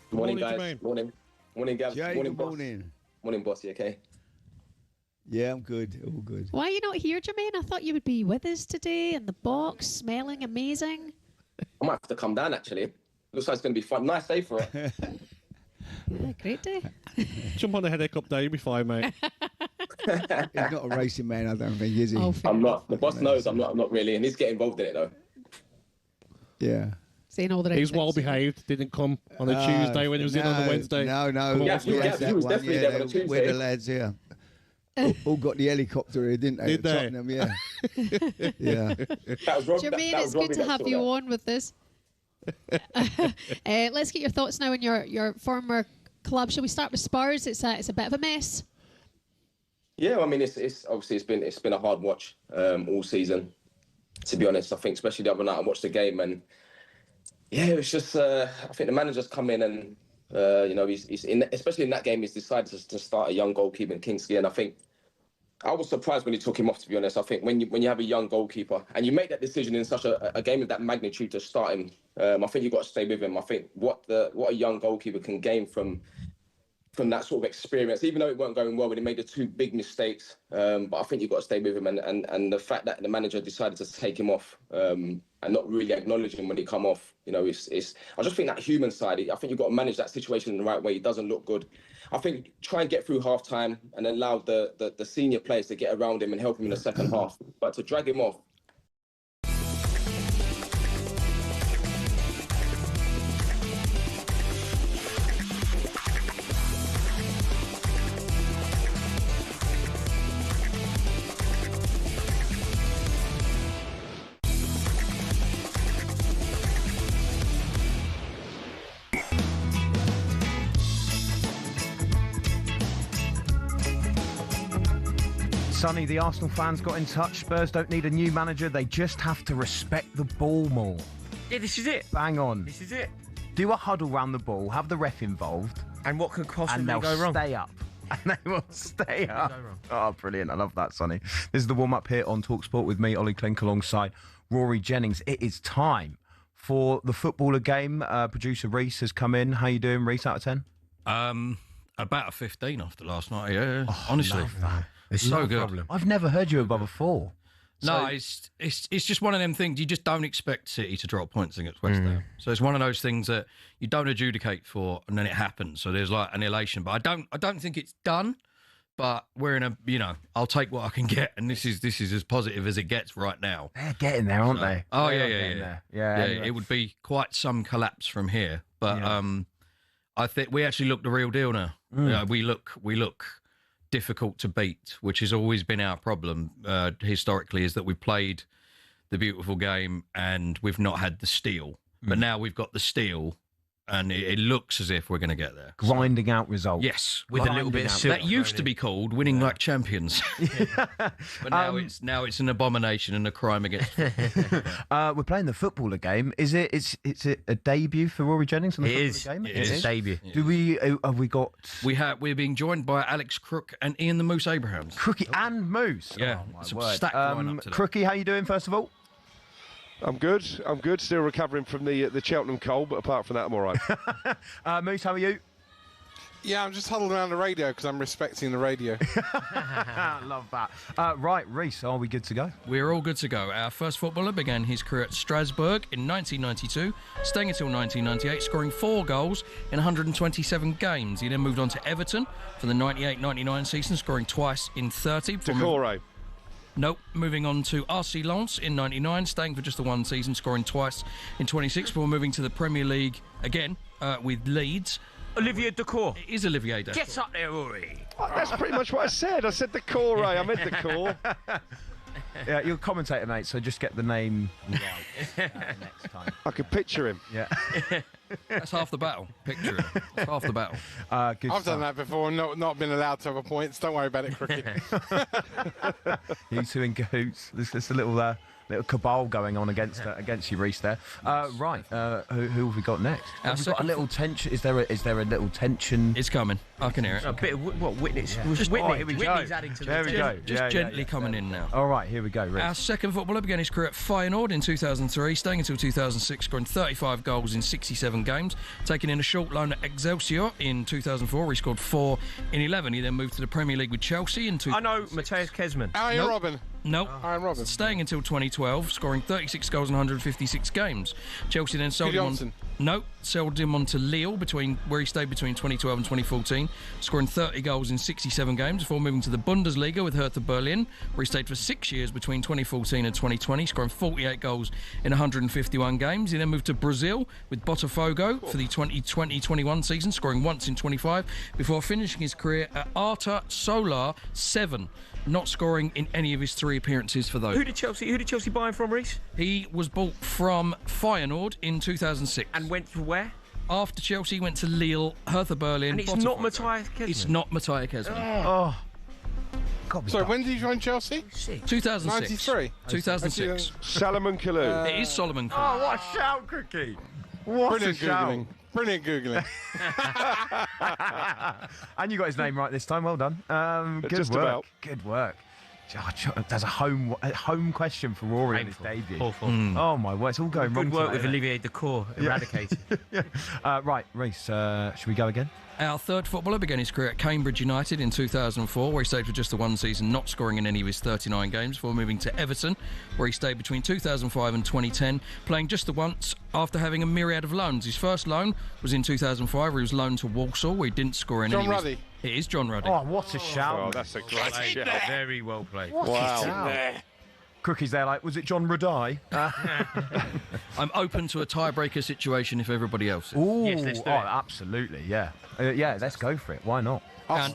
Morning, guys. Jermaine. Morning, Gav. Jay, morning, good boss. morning, bossy. Okay. Yeah, I'm good. All good. Why are you not here, Jermaine? I thought you would be with us today in the box, smelling amazing. I might have to come down, actually. Looks like it's going to be fun. Nice day for it. Yeah, great day. Jump on the headache up there, you'll be fine, mate. He's not a racing man, I don't think, is he? Oh, I'm not. The boss knows I'm not really, and he's getting involved in it, though. Yeah. Saying all the right He's well behaved, didn't come on a Tuesday when he was in on the Wednesday. No. Yeah, he was definitely there on a Tuesday. We're the lads here. All got the helicopter here, didn't they? Did they? Tottenham, yeah. Yeah. That was Jermaine, it's good to have you on with this. Let's get your thoughts now on your former club. Shall we start with Spurs? It's a bit of a mess. Yeah, I mean, it's obviously it's been a hard watch all season. To be honest, I think especially the other night I watched the game and yeah, it was just I think the manager's come in and he's in, especially in that game, he's decided to start a young goalkeeper in Kingsley, and I think I was surprised when he took him off. To be honest, I think when you have a young goalkeeper and you make that decision in such a game of that magnitude to start him, I think you've got to stay with him. I think what a young goalkeeper can gain from that sort of experience, even though it weren't going well when he made the two big mistakes. But I think you've got to stay with him. And the fact that the manager decided to take him off and not really acknowledge him when he come off, I just think that human side, I think you've got to manage that situation in the right way. It doesn't look good. I think try and get through half time and allow the senior players to get around him and help him in the second half. But to drag him off, Sonny, the Arsenal fans got in touch. Spurs don't need a new manager. They just have to respect the ball more. Yeah, this is it. Bang on. This is it. Do a huddle round the ball, have the ref involved. And what could possibly and go wrong? Stay up. And they will stay up. Oh, brilliant. I love that, Sonny. This is the warm-up here on talkSPORT with me, Olly Clink, alongside Rory Jennings. It is time for the footballer game. Producer Reese has come in. How you doing, Reese, out of 10? About a 15 after last night, yeah. Honestly. Love that. It's so good. Problem. I've never heard you above a 4. No, it's just one of them things you just don't expect City to drop points against West Ham. So it's one of those things that you don't adjudicate for, and then it happens. So there's like an elation. But I don't think it's done. But we're in a, I'll take what I can get, and this is as positive as it gets right now. They're getting there, aren't they? Oh Yeah. Anyway. It would be quite some collapse from here, but I think we actually look the real deal now. We look difficult to beat, which has always been our problem historically, is that we've played the beautiful game and we've not had the steel. But now we've got the steel, and it looks as if we're going to get there. Grinding out results. Yes, with a little bit of silver. That used to be called winning like champions. But now it's an abomination and a crime against. We're playing the footballer game. Is it? It's a debut for Rory Jennings on the footballer game. It is a debut. Do we? Have we got? We're being joined by Alex Crook and Ian the Moose Abrahams. Crookie and Moose. Yeah, it's a stack going up today. Crookie, how you doing? First of all. I'm good. Still recovering from the Cheltenham cold, but apart from that, I'm all right. Moose, how are you? Yeah, I'm just huddled around the radio because I'm respecting the radio. Love that. Right, Reece, are we good to go? We're all good to go. Our first footballer began his career at Strasbourg in 1992, staying until 1998, scoring 4 goals in 127 games. He then moved on to Everton for the 98-99 season, scoring twice in 30. Decore. Nope. Moving on to RC Lens in 99, staying for just the 1 season, scoring twice in 26, before moving to the Premier League again with Leeds. Olivier Decore. It is Olivier Decore. Get up there, Rory. That's pretty much what I said. I said Decore. I meant Decore. Yeah, you're a commentator, mate, so just get the name right next time. I could picture him. Yeah. That's half the battle. Picture him. That's half the battle. I've done that before and not been allowed to have points. Don't worry about it, Cricket. You two in cahoots. There's a little cabal going on against you, Reece. There. Right. Who have we got next? Have we got a little tension? Is there a little tension? It's coming. I can hear it. A bit of what Whitney's. Yeah. Just Whitney's adding to there the we go. Just gently coming in now. All right, here we go. Reece. Our second footballer began his career at Feyenoord in 2003, staying until 2006, scoring 35 goals in 67 games, taking in a short loan at Excelsior in 2004, where he scored 4 in 11. He then moved to the Premier League with Chelsea in 2006. I know, Matthias Kesman. Ian Robin. Nope. Ian Robin. Staying until 2012, scoring 36 goals in 156 games. Chelsea then sold him on. No, sold him on to Lille, where he stayed between 2012 and 2014, scoring 30 goals in 67 games before moving to the Bundesliga with Hertha Berlin, where he stayed for 6 years between 2014 and 2020, scoring 48 goals in 151 games. He then moved to Brazil with Botafogo for the 2020-21 season, scoring once in 25, before finishing his career at Arta Solar 7. Not scoring in any of his 3 appearances for those. Who did Chelsea buy him from, Reece? He was bought from Feyenoord in 2006. And went to where? After Chelsea, he went to Lille, Hertha Berlin. And it's not Matthias Kesman. It's not Matthias Kesman. Oh. Sorry, when did you join Chelsea? 2006. 93. 2006. Solomon Kalou. It is Solomon Kalou. Oh, what a shout, Cookie! What a shout! Brilliant Googling. And you got his name right this time. Well done. Good Just work. about. Good work. There's a home question for Rory in his debut. Awful. Oh my word, it's all going wrong. Good work tonight, with Olivier Decore. Eradicated. Right, Reece, should we go again? Our third footballer began his career at Cambridge United in 2004, where he stayed for just the 1 season, not scoring in any of his 39 games, before moving to Everton, where he stayed between 2005 and 2010, playing just the once after having a myriad of loans. His first loan was in 2005, where he was loaned to Walsall, where he didn't score in any of his... Ruddy. It is John Ruddy. Oh, what a shout. Oh, that's a great shout. Very well played. Wow. Crookie's there like, was it John Ruddy? I'm open to a tiebreaker situation if everybody else is. Ooh, Yes, let's do it. absolutely, yeah. Yeah, let's go for it. Why not? Our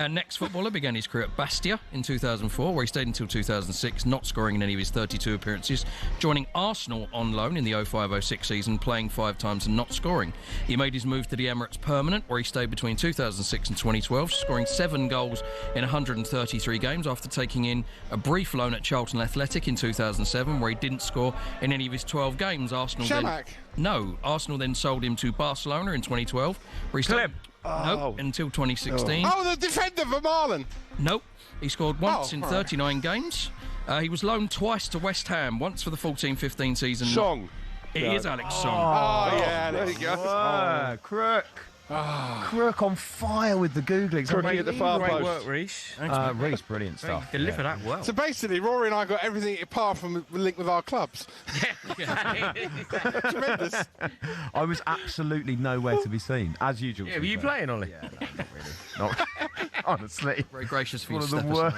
next footballer began his career at Bastia in 2004, where he stayed until 2006, not scoring in any of his 32 appearances, joining Arsenal on loan in the 05-06 season, playing 5 times and not scoring. He made his move to the Emirates permanent, where he stayed between 2006 and 2012, scoring 7 goals in 133 games after taking in a brief loan at Charlton Athletic in 2007, where he didn't score in any of his 12 games. Arsenal then sold him to Barcelona in 2012, where he stayed... Nope, until 2016. Oh, the defender for Marlon. Nope, he scored once in 39 games. He was loaned twice to West Ham, once for the 14-15 season. Song. It is Alex Song. Oh, yeah, there you go. Crook. Crook on fire with the Googlings. Crookie at the far Great post. work, Reece. Reece, brilliant stuff. Deliver that well. So basically, Rory and I got everything apart from the link with our clubs. Tremendous. I was absolutely nowhere to be seen, as usual. Yeah, were you playing, Ollie? Yeah, not really. Honestly. Very gracious for you One to of the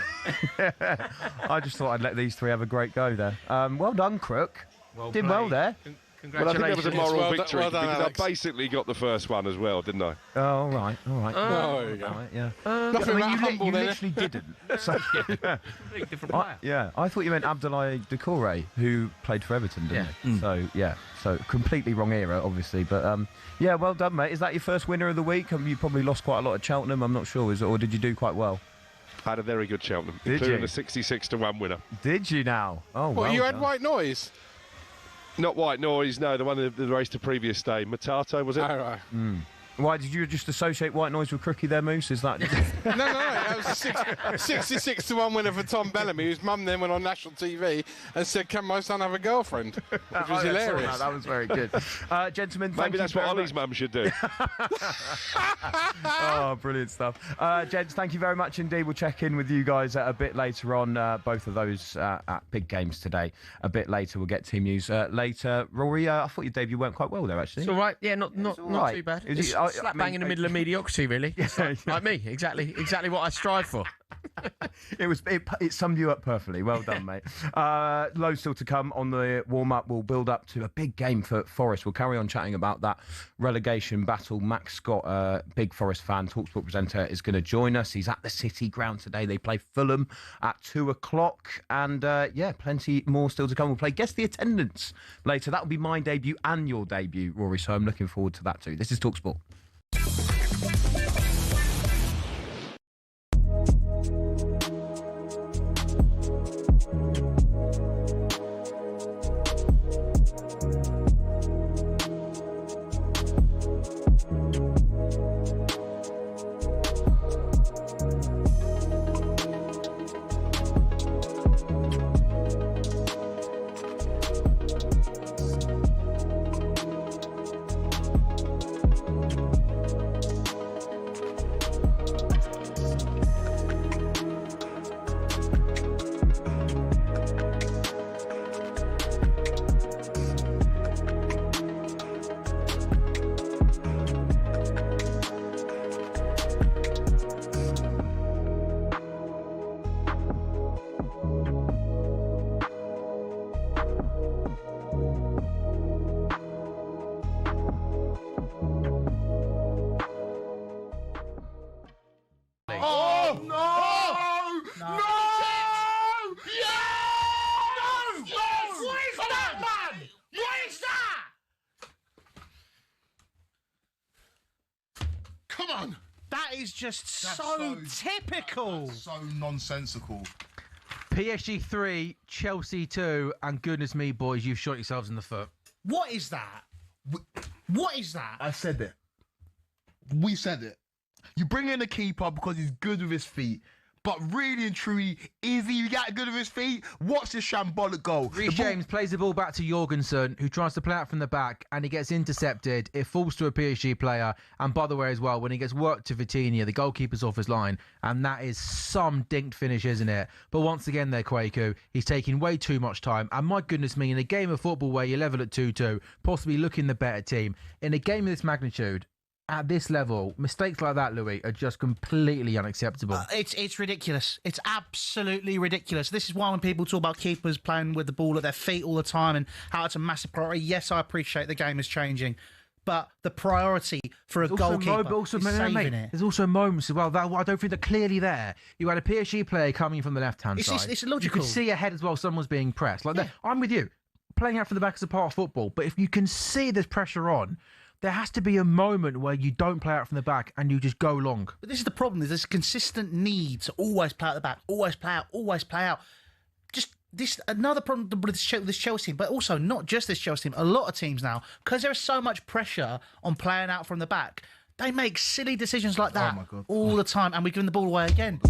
step aside. I just thought I'd let these 3 have a great go there. Well done, Crook. Did well there. Well, I think there was a moral Well victory done, because Alex. I basically got the first one as well, didn't I? Oh, all right. Oh, there you go. All right, yeah. Nothing about humble you then, eh? literally didn't. So, Completely different player. yeah, I thought you meant Abdoulaye Doucouré, who played for Everton, didn't he? So completely wrong era, obviously. But yeah, well done, mate. Is that your first winner of the week? You probably lost quite a lot at Cheltenham. I'm not sure, or did you do quite well? Had a very good Cheltenham, Did including you? a 66-1 winner. Did you now? Oh, What, well you had done. white noise? Not White Noise, no, the one that raced the previous day. Matato, was it? All right. Why did you just associate white noise with Crookie there, Moose? Is that? No, that was a 66-1 winner for Tom Bellamy, whose mum then went on national TV and said, "Can my son have a girlfriend?" Which was hilarious. That was very good. Gentlemen, thank Maybe you that's what very Ollie's much. mum should do. Oh, brilliant stuff. Gents, thank you very much indeed. We'll check in with you guys a bit later on, both of those at big games today. A bit later, we'll get team news later. Rory, I thought your debut went quite well there, actually. It's all right. Yeah, not right. too bad. Is It's it- slap bang in the middle of mediocrity, really. Yeah. Like me, exactly what I strive for. It summed you up perfectly. Well done, mate. Loads still to come on the warm-up. We'll build up to a big game for Forest. We'll carry on chatting about that relegation battle. Max Scott, big Forest fan, talkSPORT presenter, is going to join us. He's at the City Ground today. They play Fulham at 2:00. And yeah, plenty more still to come. We'll play Guess the Attendance later. That will be my debut and your debut, Rory. So I'm looking forward to that too. This is talkSPORT. Oh, no! No! What is that, man? What is that? Come on. That is just That's so typical. That's so nonsensical. PSG 3, Chelsea 2, and goodness me, boys, you've shot yourselves in the foot. What is that? What is that? I said it. We said it. You bring in a keeper because he's good with his feet. But really and truly, is he that good with his feet? Watch this shambolic goal. Reece James plays the ball back to Jorgensen, who tries to play out from the back, and he gets intercepted. It falls to a PSG player. And by the way, as well, when he gets worked to Vitinha, the goalkeeper's off his line. And that is some dinked finish, isn't it? But once again there, Kwaku, he's taking way too much time. And my goodness me, in a game of football where you're level at 2-2, possibly looking the better team, in a game of this magnitude, at this level, mistakes like that, Louis, are just completely unacceptable. It's ridiculous. It's absolutely ridiculous. This is why when people talk about keepers playing with the ball at their feet all the time and how it's a massive priority, yes, I appreciate the game is changing, but the priority for a goalkeeper is saving it. There's also moments as well that I don't think they're clearly there. You had a PSG player coming from the left-hand side. It's logical. You could see ahead as well someone's being pressed. I'm with you. Playing out from the back is a part of football, but if you can see there's pressure on, there has to be a moment where you don't play out from the back and you just go long. But this is the problem. There's this consistent need to always play out the back, always play out, always play out. Just this another problem with this Chelsea team, but also not just this Chelsea team, a lot of teams now, because there is so much pressure on playing out from the back, they make silly decisions like that all the time, and we give them the ball away again.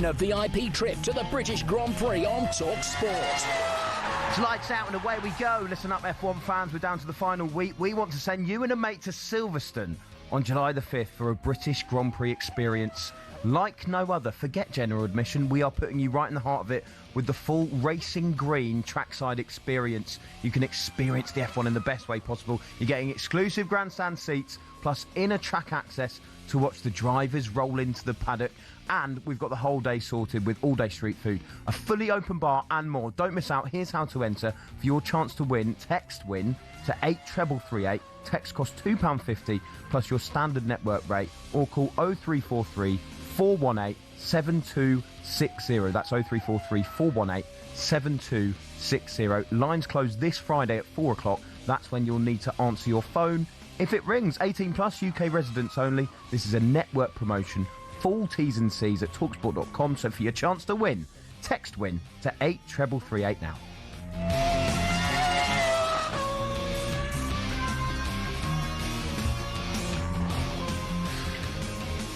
win a VIP trip to the British Grand Prix on talkSPORT. It's lights out and away we go. Listen up, F1 fans, we're down to the final week. We want to send you and a mate to Silverstone on July the 5th for a British Grand Prix experience like no other. Forget general admission, we are putting you right in the heart of it with the full racing green trackside experience. You can experience the F1 in the best way possible. You're getting exclusive grandstand seats plus inner track access to watch the drivers roll into the paddock. And we've got the whole day sorted with all-day street food, a fully open bar and more. Don't miss out. Here's how to enter for your chance to win. Text WIN to 83338. Text costs £2.50 plus your standard network rate, or call 0343 418 7260. That's 0343 418 7260. Lines close this Friday at 4 o'clock. That's when you'll need to answer your phone. If it rings, 18 plus, UK residents only. This is a network promotion. Full T's and C's at talksport.com. So for your chance to win, text WIN to 83338 now.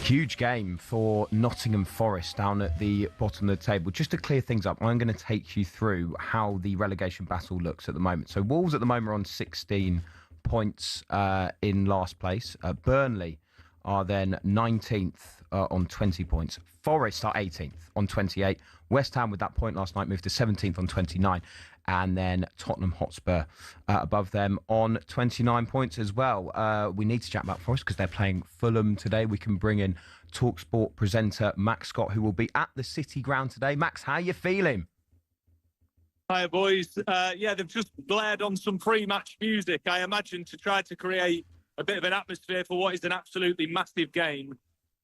Huge game for Nottingham Forest down at the bottom of the table. Just to clear things up, I'm going to take you through how the relegation battle looks at the moment. So Wolves at the moment are on 16 points in last place. Burnley are then 19th on 20 points. Forest are 18th on 28. West Ham, with that point last night, moved to 17th on 29. And then Tottenham Hotspur above them on 29 points as well. We need to chat about Forest because they're playing Fulham today. We can bring in talkSPORT presenter Max Scott, who will be at the City Ground today. Max, how are you feeling? Hi, boys. Yeah, they've just blared on some pre-match music, I imagine, to try to create a bit of an atmosphere for what is an absolutely massive game.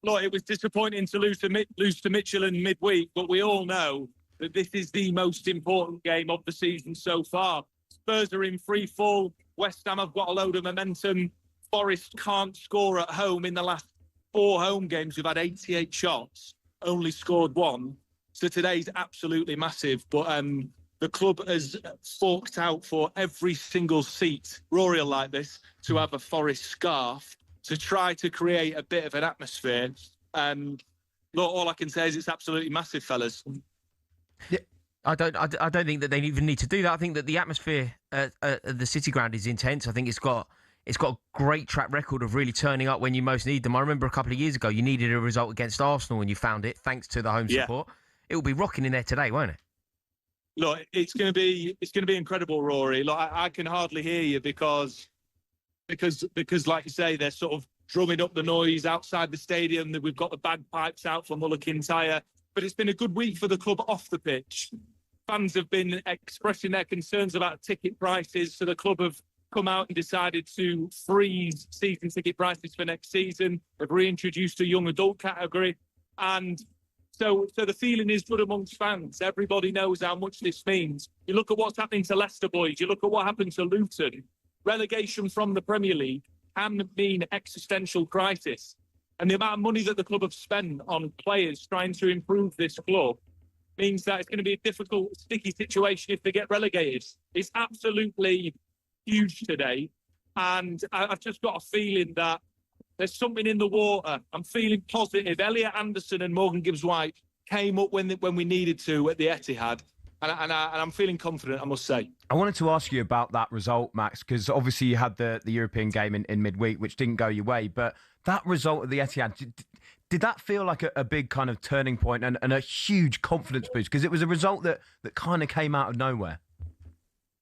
Look, it was disappointing to lose to Midtjylland midweek, but we all know that this is the most important game of the season so far. Spurs are in free fall. West Ham have got a load of momentum. Forest can't score at home. In the last 4 home games, we've had 88 shots, only scored 1. So today's absolutely massive. But the club has forked out for every single seat, Rory will like this, to have a Forest scarf to try to create a bit of an atmosphere. Look, all I can say is it's absolutely massive, fellas. Yeah, I don't think that they even need to do that. I think that the atmosphere at the City Ground is intense. I think it's got a great track record of really turning up when you most need them. I remember a couple of years ago, you needed a result against Arsenal and you found it thanks to the home support. It will be rocking in there today, won't it? Look, it's going to be incredible, Rory. Look, I can hardly hear you because, like you say, they're sort of drumming up the noise outside the stadium. That we've got the bagpipes out from Muller Kintyre. But it's been a good week for the club off the pitch. Fans have been expressing their concerns about ticket prices, so the club have come out and decided to freeze season ticket prices for next season. They've reintroduced a young adult category. And so the feeling is good amongst fans. Everybody knows how much this means. You look at what's happening to Leicester boys. You look at what happened to Luton. Relegation from the Premier League can mean existential crisis. And the amount of money that the club have spent on players trying to improve this club means that it's going to be a difficult, sticky situation if they get relegated. It's absolutely huge today. And I've just got a feeling that there's something in the water. I'm feeling positive. Elliot Anderson and Morgan Gibbs-White came up when we needed to at the Etihad. And I'm feeling confident, I must say. I wanted to ask you about that result, Max, because obviously you had the European game in midweek, which didn't go your way. But that result at the Etihad, did that feel like a big kind of turning point and a huge confidence boost? Because it was a result that kind of came out of nowhere.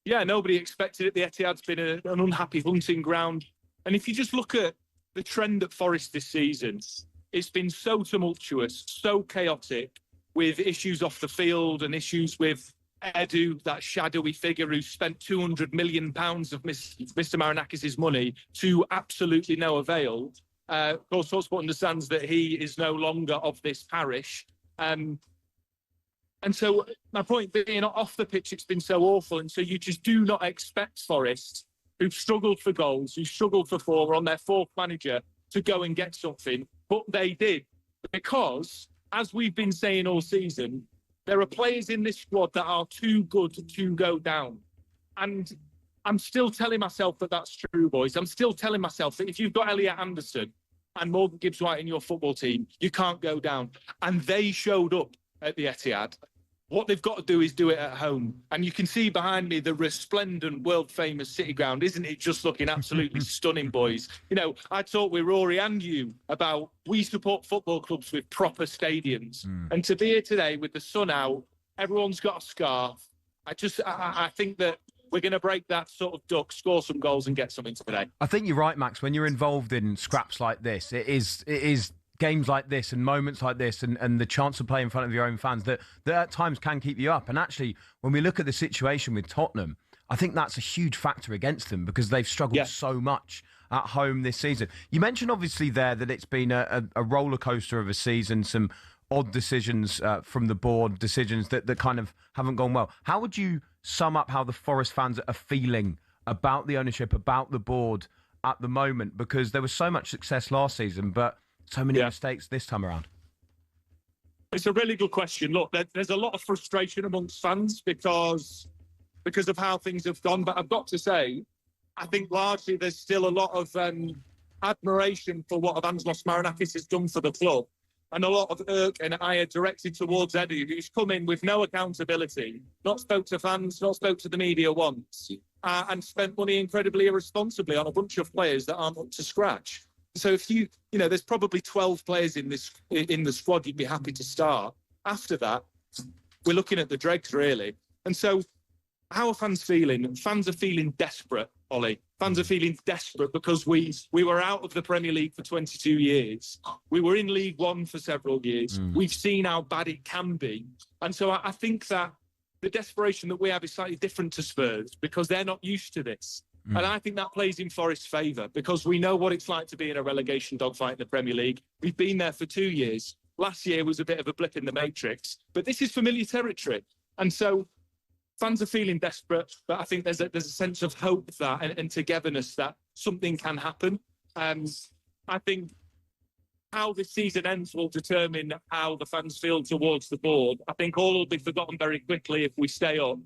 Yeah, nobody expected it. The Etihad's been an unhappy hunting ground. And if you just look at the trend at Forest this season, it's been so tumultuous, so chaotic, with issues off the field and issues with Edu, that shadowy figure who spent £200 million of Mr. Marinakis' money to absolutely no avail. Of course, talkSPORT understands that he is no longer of this parish. And so my point being, off the pitch, it's been so awful. And so you just do not expect Forest, who've struggled for goals, who struggled for form, or on their 4th manager, to go and get something. But they did. Because, as we've been saying all season, there are players in this squad that are too good to go down. And I'm still telling myself that that's true, boys. I'm still telling myself that if you've got Elliot Anderson and Morgan Gibbs-White in your football team, you can't go down. And they showed up. at the Etihad. What they've got to do is do it at home. And you can see behind me the resplendent, world-famous City Ground. Isn't it just looking absolutely stunning, boys? You know, I talked with Rory and you about we support football clubs with proper stadiums. And to be here today with the sun out, everyone's got a scarf. I think that we're going to break that sort of duck, score some goals and get something today. I think you're right, Max. When you're involved in scraps like this, it is games like this and moments like this and the chance to play in front of your own fans that at times can keep you up. And actually, when we look at the situation with Tottenham, I think that's a huge factor against them because they've struggled so much at home this season. You mentioned obviously there that it's been a roller coaster of a season, some odd decisions from the board, decisions that kind of haven't gone well. How would you sum up how the Forest fans are feeling about the ownership, about the board at the moment? Because there was so much success last season, but so many mistakes this time around. It's a really good question. Look, there's a lot of frustration amongst fans because of how things have gone. But I've got to say, I think largely there's still a lot of admiration for what Evangelos Marinakis has done for the club. And a lot of irk and ire directed towards Eddie, who's come in with no accountability, not spoke to fans, not spoke to the media once, and spent money incredibly irresponsibly on a bunch of players that aren't up to scratch. So if you know, there's probably 12 players in the squad you'd be happy to start. After that, we're looking at the dregs, really. And so how are fans feeling? Fans are feeling desperate, Ollie. Fans are feeling desperate because we were out of the Premier League for 22 years. We were in League One for several years. We've seen how bad it can be. And so I think that the desperation that we have is slightly different to Spurs because they're not used to this. And I think that plays in Forest's favour because we know what it's like to be in a relegation dogfight in the Premier League. We've been there for 2 years. Last year was a bit of a blip in the matrix, but this is familiar territory. And so fans are feeling desperate, but I think there's a sense of hope that and togetherness that something can happen. And I think how this season ends will determine how the fans feel towards the board. I think all will be forgotten very quickly if we stay up.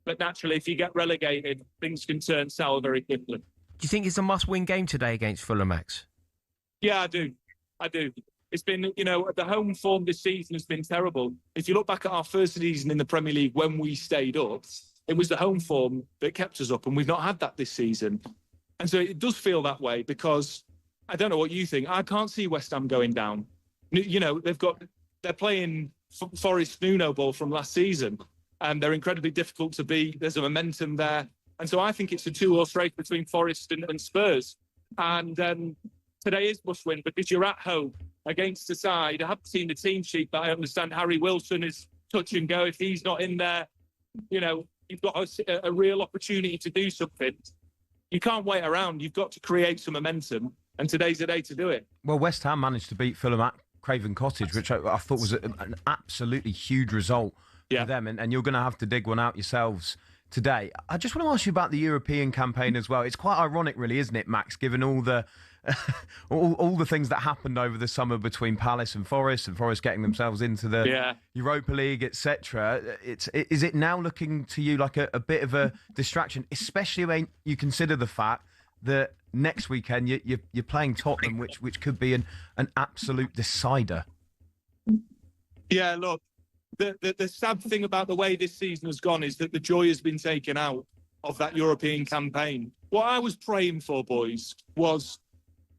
But naturally, if you get relegated, things can turn sour very quickly. Do you think it's a must-win game today against Fulham, Max? Yeah, I do. It's been, you know, the home form this season has been terrible. If you look back at our first season in the Premier League when we stayed up, it was the home form that kept us up, and we've not had that this season. And so it does feel that way because I don't know what you think. I can't see West Ham going down. You know, they're playing Forest Nuno ball from last season. And they're incredibly difficult to beat. There's a momentum there. And so I think it's a 2-horse race between Forest and Spurs. And today is must win because you're at home against a side. I haven't seen the team sheet, but I understand Harry Wilson is touch and go. If he's not in there, you know, you've got a real opportunity to do something. You can't wait around. You've got to create some momentum. And today's the day to do it. Well, West Ham managed to beat Fulham at Craven Cottage, which I thought was an absolutely huge result. For them, and you're going to have to dig one out yourselves today. I just want to ask you about the European campaign as well. It's quite ironic, really, isn't it, Max, given all the all the things that happened over the summer between Palace and Forest getting themselves into the Europa League, etc. Is it now looking to you like a bit of a distraction, especially when you consider the fact that next weekend you're playing Tottenham, which could be an absolute decider? Yeah, look. The sad thing about the way this season has gone is that the joy has been taken out of that European campaign. What I was praying for, boys, was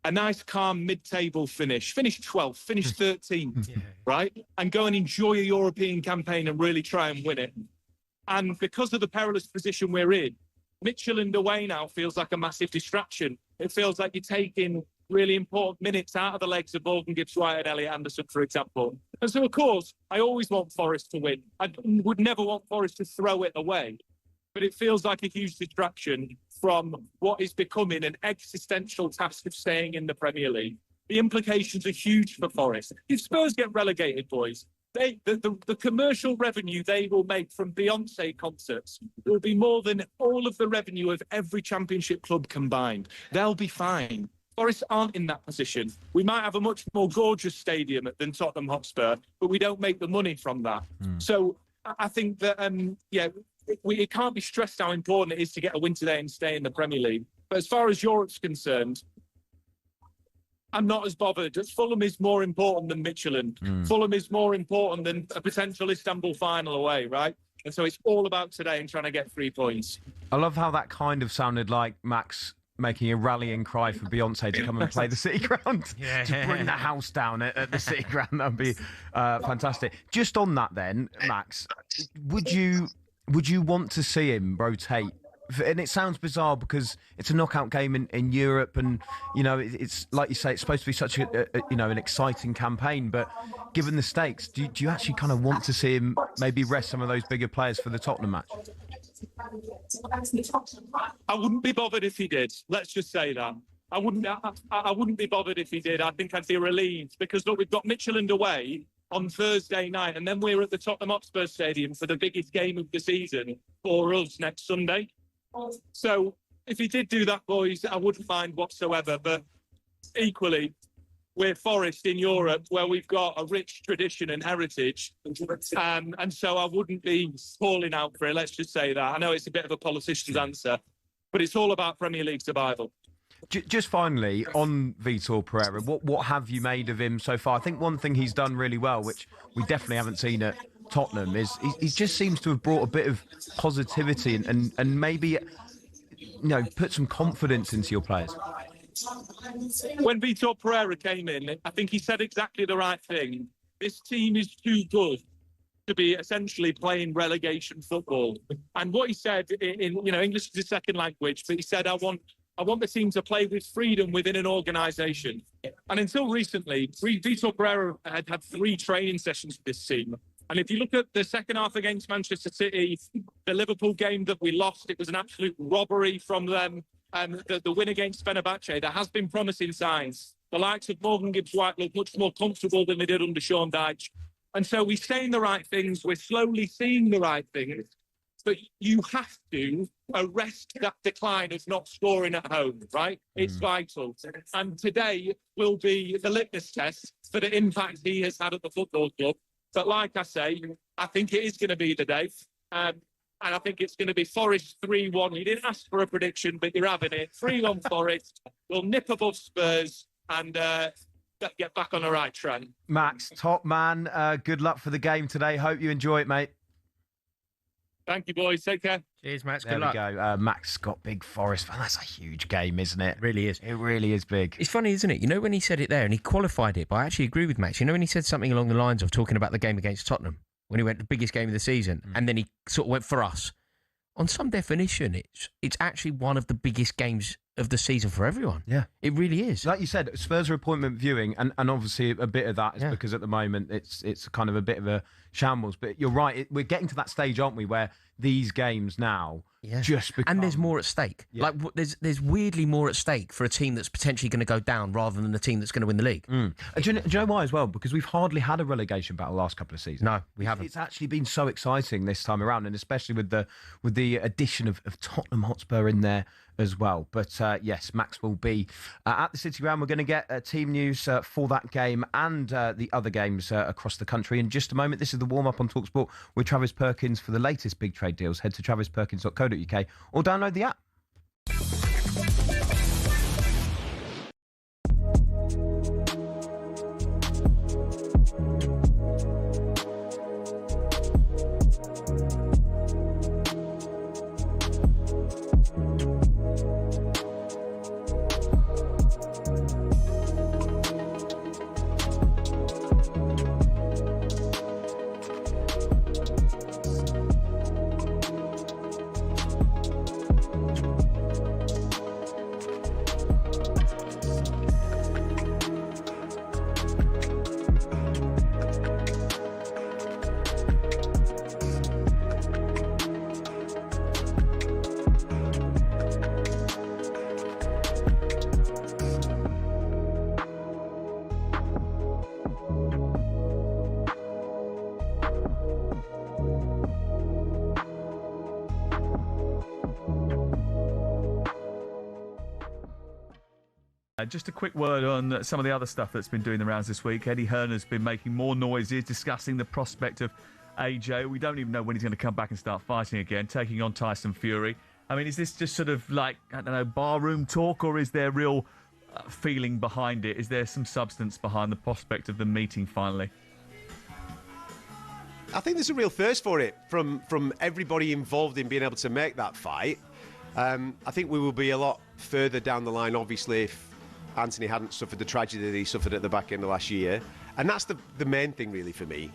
a nice, calm, mid-table finish 12th, finish 13th, right? And go and enjoy a European campaign and really try and win it. And because of the perilous position we're in, Midtjylland away now feels like a massive distraction. It feels like you're taking really important minutes out of the legs of Morgan Gibbs-White and Elliot Anderson, for example. And so, of course, I always want Forest to win. I would never want Forest to throw it away. But it feels like a huge distraction from what is becoming an existential task of staying in the Premier League. The implications are huge for Forest. If Spurs get relegated, boys, the commercial revenue they will make from Beyonce concerts will be more than all of the revenue of every championship club combined. They'll be fine. Forest aren't in that position. We might have a much more gorgeous stadium than Tottenham Hotspur, but we don't make the money from that. So I think that, it can't be stressed how important it is to get a win today and stay in the Premier League. But as far as Europe's concerned, I'm not as bothered. Fulham is more important than Midtjylland. Fulham is more important than a potential Istanbul final away, right? And so it's all about today and trying to get 3 points. I love how that kind of sounded like Max making a rallying cry for Beyonce to come and play the City Ground. To bring the house down at the City Ground. That'd be fantastic. Just on that then, Max, would you want to see him rotate? And it sounds bizarre because it's a knockout game in Europe, and it's like you say, it's supposed to be such an exciting campaign. But given the stakes, do you actually kind of want to see him maybe rest some of those bigger players for the Tottenham match? I wouldn't be bothered if he did. Let's just say that. I wouldn't be bothered if he did. I think I'd be relieved because look, we've got Midtjylland away on Thursday night, and then we're at the Tottenham Hotspur Stadium for the biggest game of the season for us next Sunday. So if he did do that, boys, I wouldn't mind whatsoever. But equally, we're Forest in Europe, where we've got a rich tradition and heritage. And so I wouldn't be calling out for it. Let's just say that. I know it's a bit of a politician's answer, but it's all about Premier League survival. Just finally, on Vitor Pereira, what have you made of him so far? I think one thing he's done really well, which we definitely haven't seen at Tottenham, is he just seems to have brought a bit of positivity and maybe put some confidence into your players. When Vitor Pereira came in, I think he said exactly the right thing. This team is too good to be essentially playing relegation football. And what he said in English is his second language, but he said, I want the team to play with freedom within an organisation. And until recently, Vitor Pereira had 3 training sessions with this team. And if you look at the second half against Manchester City, the Liverpool game that we lost, it was an absolute robbery from them. And the win against Fenerbahce, there has been promising signs. The likes of Morgan Gibbs-White look much more comfortable than they did under Sean Dyche. And so we're saying the right things. We're slowly seeing the right things. But you have to arrest that decline of not scoring at home, right? It's vital. And today will be the litmus test for the impact he has had at the football club. But like I say, I think it is going to be the day. And I think it's going to be Forest 3-1. You didn't ask for a prediction, but you're having it. 3-1 Forest. We'll nip above Spurs and get back on the right trend. Max, top man, good luck for the game today. Hope you enjoy it, mate. Thank you, boys. Take care. Cheers, Max. There Good luck. we go. Max Scott, big Forest fan. That's a huge game, isn't it? It really is. It really is big. It's funny, isn't it? You know, when he said it there and he qualified it, but I actually agree with Max. You know, when he said something along the lines of talking about the game against Tottenham, when he went the biggest game of the season, and then he sort of went for us. On some definition, it's actually one of the biggest games of the season for everyone. Yeah. It really is. Like you said, Spurs are appointment viewing, and obviously a bit of that is because at the moment it's kind of a bit of a shambles. But you're right, we're getting to that stage, aren't we, where these games now just become... And there's more at stake. Yeah. Like, there's weirdly more at stake for a team that's potentially going to go down rather than a team that's going to win the league. Do you know why as well? Because we've hardly had a relegation battle the last couple of seasons. No, we haven't. It's actually been so exciting this time around, and especially with the addition of Tottenham Hotspur in there as well. But yes, Max will be at the City Ground. We're going to get team news for that game and the other games across the country in just a moment. This is the warm-up on talkSPORT with Travis Perkins. For the latest big trade deals, head to travisperkins.co.uk or download the app. Just a quick word on some of the other stuff that's been doing the rounds this week. Eddie Hearn's been making more noises, discussing the prospect of AJ. We don't even know when he's going to come back and start fighting again, taking on Tyson Fury. I mean, is this just sort of like, I don't know, barroom talk, or is there real feeling behind it? Is there some substance behind the prospect of them meeting finally? I think there's a real thirst for it from everybody involved in being able to make that fight. I think we will be a lot further down the line, obviously, if Anthony hadn't suffered the tragedy that he suffered at the back end of last year. And that's the main thing, really, for me.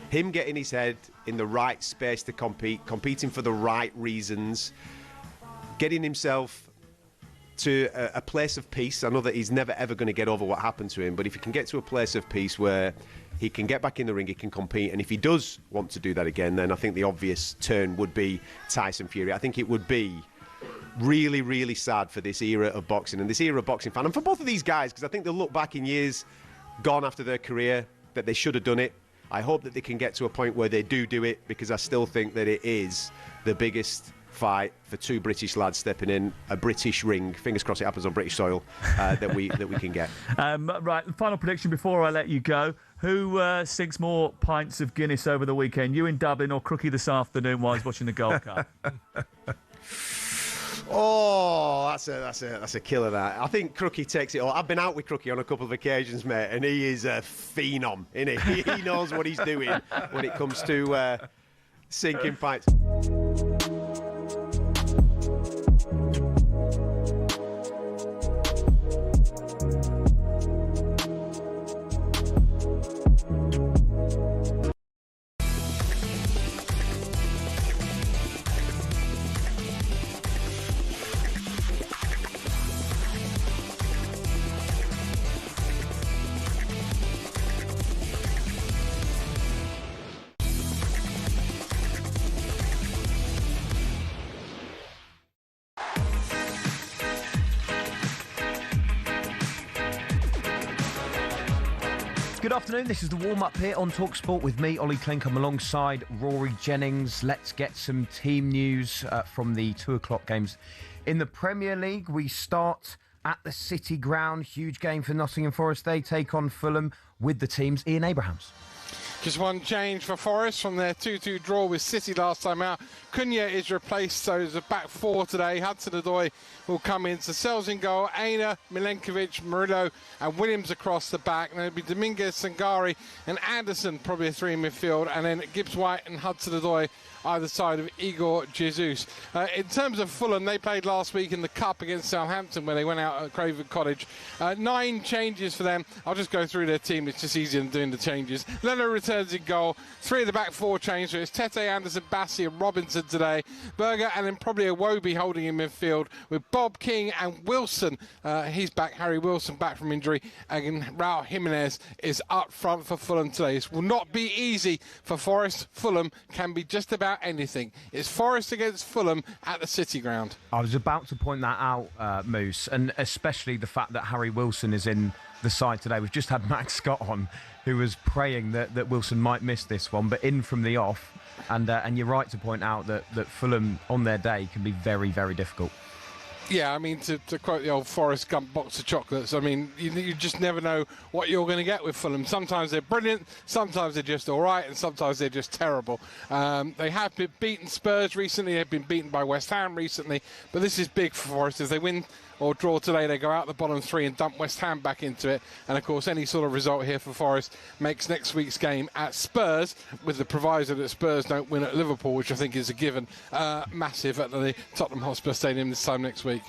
Him getting his head in the right space to compete, competing for the right reasons, getting himself to a place of peace. I know that he's never, ever going to get over what happened to him, but if he can get to a place of peace where he can get back in the ring, he can compete, and if he does want to do that again, then I think the obvious turn would be Tyson Fury. I think it would be really, really sad for this era of boxing and this era of boxing fan, and for both of these guys, because I think they'll look back in years gone after their career that they should have done it. I hope that they can get to a point where they do it, because I still think that it is the biggest fight for two British lads stepping in a British ring. Fingers crossed it happens on British soil, that we can get. Right, the final prediction before I let you go. Who sinks more pints of Guinness over the weekend? You in Dublin or Crookie this afternoon while he's watching the Gold Cup? Oh, that's a killer, that. I think Crookie takes it all. I've been out with Crookie on a couple of occasions, mate, and he is a phenom, isn't he? He knows what he's doing when it comes to sinking pints. Good afternoon, this is the warm-up here on talkSPORT with me, Olly Clink. I'm alongside Rory Jennings. Let's get some team news from the 2 o'clock games. In the Premier League, we start at the City Ground. Huge game for Nottingham Forest. They take on Fulham with the team's Ian Abrahams. Just one change for Forest from their 2-2 draw with City last time out. Cunha is replaced, so it's a back four today. Hudson-Odoi will come in. So Sells in goal, Aina, Milenkovic, Murillo and Williams across the back. And it'll be Dominguez, Sangari and Anderson, probably a three in midfield. And then Gibbs-White and Hudson-Odoi either side of Igor Jesus. In terms of Fulham, they played last week in the Cup against Southampton where they went out at Craven Cottage. 9 changes for them. I'll just go through their team. It's just easier than doing the changes. Leno returns in goal. 3 of the back 4 changed. So it's Tete, Anderson, Bassi and Robinson today. Berger and then probably a Iwobi holding in midfield with Bob King and Wilson. He's back. Harry Wilson back from injury. And Raul Jimenez is up front for Fulham today. This will not be easy for Forest. Fulham can be just about anything. It's Forest against Fulham at the City Ground. I was about to point that out, Moose, and especially the fact that Harry Wilson is in the side today. We've just had Max Scott on, who was praying that Wilson might miss this one, but in from the off. And you're right to point out that Fulham on their day can be very, very difficult. Yeah, I mean, to quote the old Forrest Gump box of chocolates, I mean, you just never know what you're going to get with Fulham. Sometimes they're brilliant, sometimes they're just all right, and sometimes they're just terrible. They have been beaten Spurs recently, they've been beaten by West Ham recently, but this is big for Forest. If they win or draw today, they go out the bottom 3 and dump West Ham back into it. And, of course, any sort of result here for Forest makes next week's game at Spurs, with the proviso that Spurs don't win at Liverpool, which I think is a given, massive at the Tottenham Hotspur Stadium this time next week.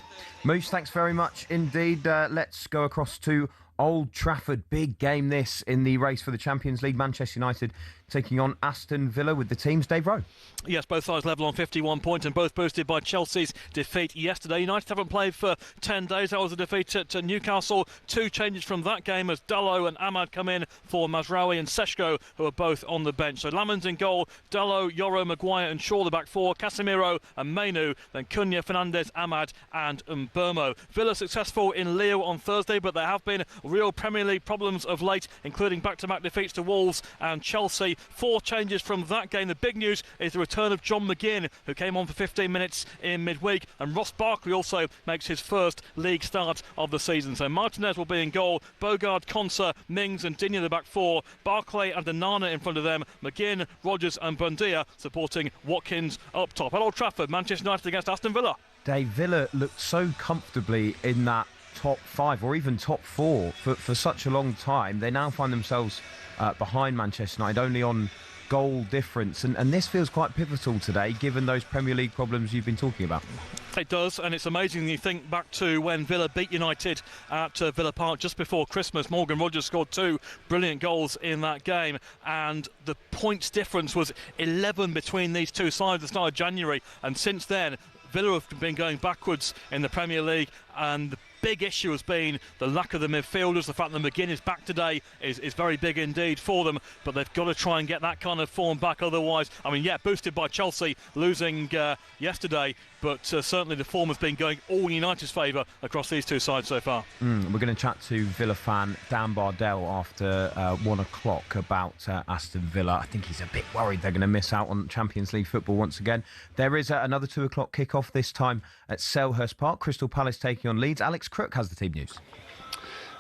Moose, thanks very much indeed. Let's go across to Old Trafford. Big game this in the race for the Champions League. Manchester United taking on Aston Villa with the team's Dave Rowe. Yes, both sides level on 51 points and both boosted by Chelsea's defeat yesterday. United haven't played for 10 days. That was a defeat to Newcastle. 2 changes from that game as Dalot and Ahmad come in for Mazraoui and Seshko, who are both on the bench. So Lammon's in goal, Dalot, Yoro, Maguire and Shaw the back 4, Casemiro and Mainu, then Cunha, Fernandes, Ahmad and Mbermo. Villa successful in Lille on Thursday, but there have been real Premier League problems of late, including back-to-back defeats to Wolves and Chelsea. 4 changes from that game. The big news is the return of John McGinn, who came on for 15 minutes in midweek, and Ross Barkley also makes his first league start of the season. So Martinez will be in goal, Bogard, Konsa, Mings and Digne the back 4, Barkley and Onana in front of them, McGinn, Rodgers and Buendia supporting Watkins up top. At Old Trafford, Manchester United against Aston Villa. Dave, Villa looked so comfortably in that top 5 or even top 4 for such a long time. They now find themselves behind Manchester United, only on goal difference. And this feels quite pivotal today, given those Premier League problems you've been talking about. It does, and it's amazing when you think back to when Villa beat United at Villa Park just before Christmas. Morgan Rogers scored 2 brilliant goals in that game, and the points difference was 11 between these two sides at the start of January, and since then Villa have been going backwards in the Premier League, and the big issue has been the lack of the midfielders. The fact that McGinn is back today is very big indeed for them, but they've got to try and get that kind of form back. Otherwise, I mean, yeah, boosted by Chelsea losing yesterday, but certainly the form has been going all United's favour across these two sides so far. We're going to chat to Villa fan Dan Bardell after 1 o'clock about Aston Villa. I think he's a bit worried they're going to miss out on Champions League football once again. There is another 2 o'clock kick-off, this time at Selhurst Park. Crystal Palace taking on Leeds. Alex Crook has the team news.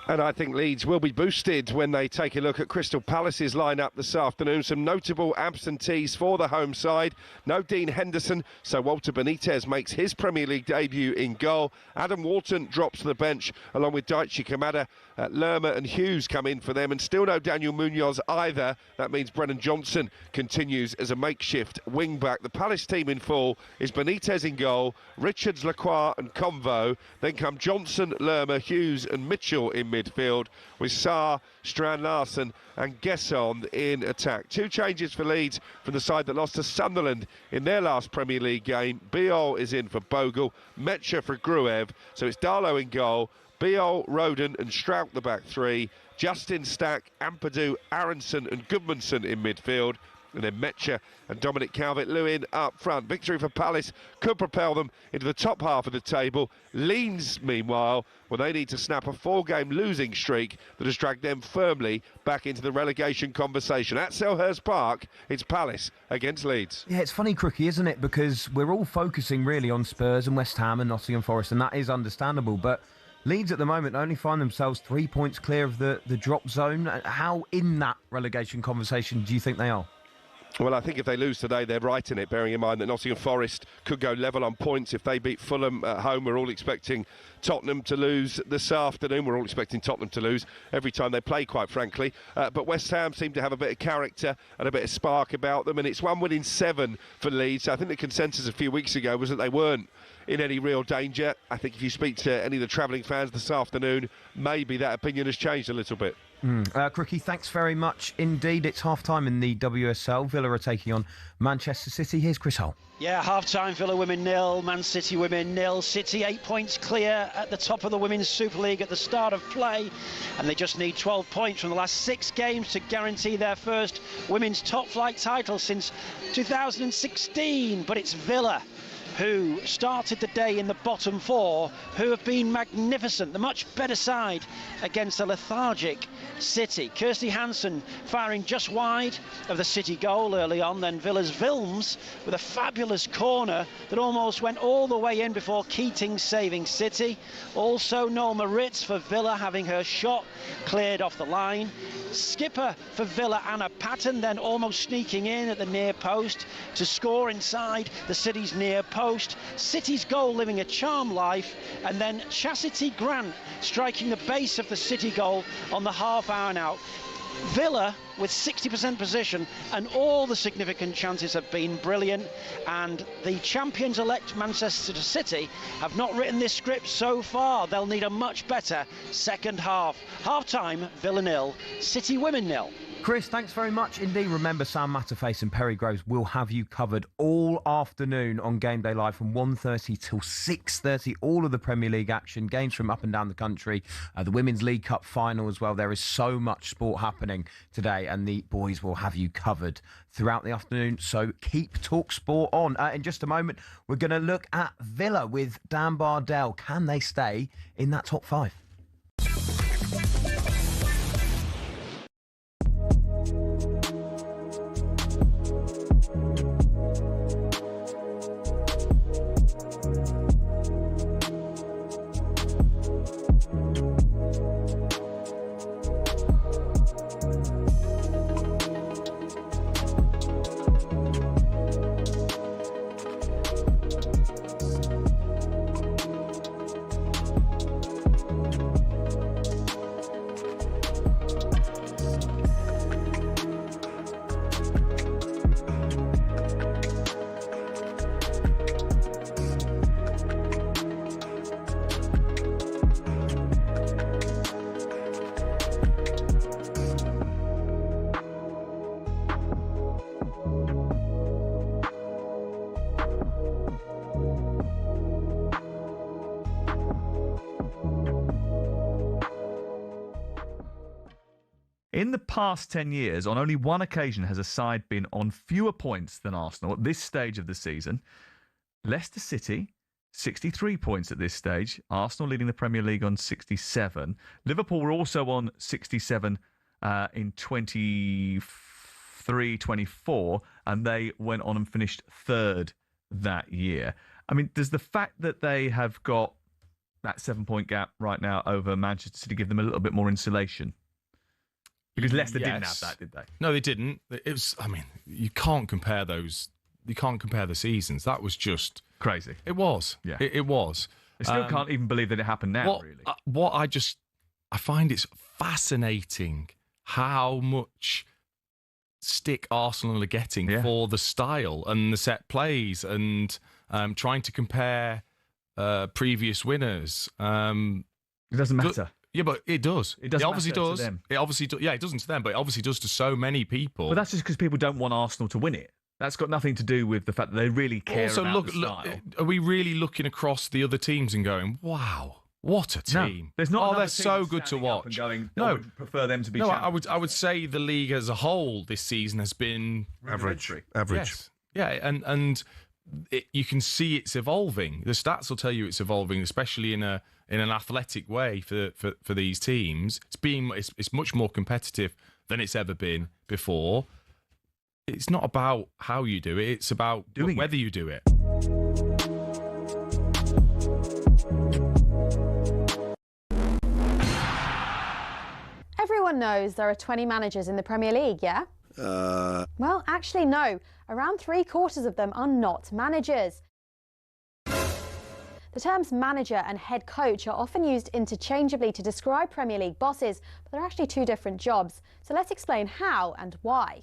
And I think Leeds will be boosted when they take a look at Crystal Palace's lineup this afternoon. Some notable absentees for the home side. No Dean Henderson, so Walter Benitez makes his Premier League debut in goal. Adam Wharton drops to the bench along with Daichi Kamada. Lerma and Hughes come in for them, and still no Daniel Munoz either. That means Brennan Johnson continues as a makeshift wing-back. The Palace team in full is Benitez in goal, Richards, Lacroix and Convo. Then come Johnson, Lerma, Hughes and Mitchell in midfield, with Sarr, Strand Larsen and Gesson in attack. 2 changes for Leeds from the side that lost to Sunderland in their last Premier League game. Biol is in for Bogle, Metcher for Gruev, so it's Darlow in goal, Biol, Roden and Strout the back 3, Justin Stack, Ampadu, Aronson and Goodmanson in midfield, and then Metcher and Dominic Calvert-Lewin up front. Victory for Palace could propel them into the top half of the table. Leeds, meanwhile, well, they need to snap a 4-game losing streak that has dragged them firmly back into the relegation conversation. At Selhurst Park, it's Palace against Leeds. Yeah, it's funny, Crookie, isn't it? Because we're all focusing really on Spurs and West Ham and Nottingham Forest, and that is understandable, but Leeds at the moment only find themselves 3 points clear of the drop zone. How in that relegation conversation do you think they are? Well, I think if they lose today, they're right in it, bearing in mind that Nottingham Forest could go level on points if they beat Fulham at home. We're all expecting Tottenham to lose this afternoon. We're all expecting Tottenham to lose every time they play, quite frankly. But West Ham seem to have a bit of character and a bit of spark about them, and it's 1 win in 7 for Leeds. I think the consensus a few weeks ago was that they weren't in any real danger. I think if you speak to any of the travelling fans this afternoon, maybe that opinion has changed a little bit. Crookie, thanks very much indeed. It's half-time in the WSL. Villa are taking on Manchester City. Here's Chris Hull. Yeah, half-time, Villa women 0, Man City women 0. City 8 points clear at the top of the Women's Super League at the start of play, and they just need 12 points from the last 6 games to guarantee their first women's top-flight title since 2016. But it's Villa who started the day in the bottom 4, who have been magnificent, the much better side against a lethargic City. Kirsty Hansen firing just wide of the City goal early on, then Villa's Vilms with a fabulous corner that almost went all the way in before Keating saving City. Also Norma Ritz for Villa having her shot cleared off the line. Skipper for Villa, Anna Patton, then almost sneaking in at the near post to score inside the City's near post. City's goal living a charm life, and then Chastity Grant striking the base of the City goal on the half-hour now. Villa with 60% possession, and all the significant chances have been brilliant, and the champions-elect Manchester City have not written this script so far. They'll need a much better second half. Half-time, Villa 0, City women 0. Chris, thanks very much indeed. Remember, Sam Matterface and Perry Groves will have you covered all afternoon on Game Day Live from 1:30 till 6:30. All of the Premier League action, games from up and down the country, the Women's League Cup final as well. There is so much sport happening today, and the boys will have you covered throughout the afternoon. So keep talkSPORT on. In just a moment, we're going to look at Villa with Dan Bardell. Can they stay in that top 5? In the past 10 years, on only one occasion has a side been on fewer points than Arsenal at this stage of the season. Leicester City, 63 points at this stage. Arsenal leading the Premier League on 67. Liverpool were also on 67 in 23-24, and they went on and finished third that year. I mean, does the fact that they have got that 7-point gap right now over Manchester City give them a little bit more insulation? Because Leicester didn't have that, did they? No, they didn't. It was. I mean, you can't compare those. You can't compare the seasons. That was just crazy. It was. Yeah, it was. I still can't even believe that it happened now. I find it's fascinating how much stick Arsenal are getting for the style and the set plays and trying to compare previous winners. It doesn't matter. Yeah, but it does. It doesn't obviously matter does. to them. It obviously does. Yeah, it doesn't to them, but it obviously does to so many people. But that's just because people don't want Arsenal to win it. That's got nothing to do with the fact that they really care about the style. Are we really looking across the other teams and going, wow, what a team? No, there's not. Oh, they're so good to watch. And going, I would prefer them to be. No, champions. I would say the league as a whole this season has been average. Yes. Yeah, and you can see it's evolving. The stats will tell you it's evolving, especially in an athletic way for these teams. It's much more competitive than it's ever been before. It's not about how you do it; it's about whether you do it. Everyone knows there are 20 managers in the Premier League, yeah? Well, actually, no. Around 3/4 of them are not managers. The terms manager and head coach are often used interchangeably to describe Premier League bosses, but they're actually two different jobs. So let's explain how and why.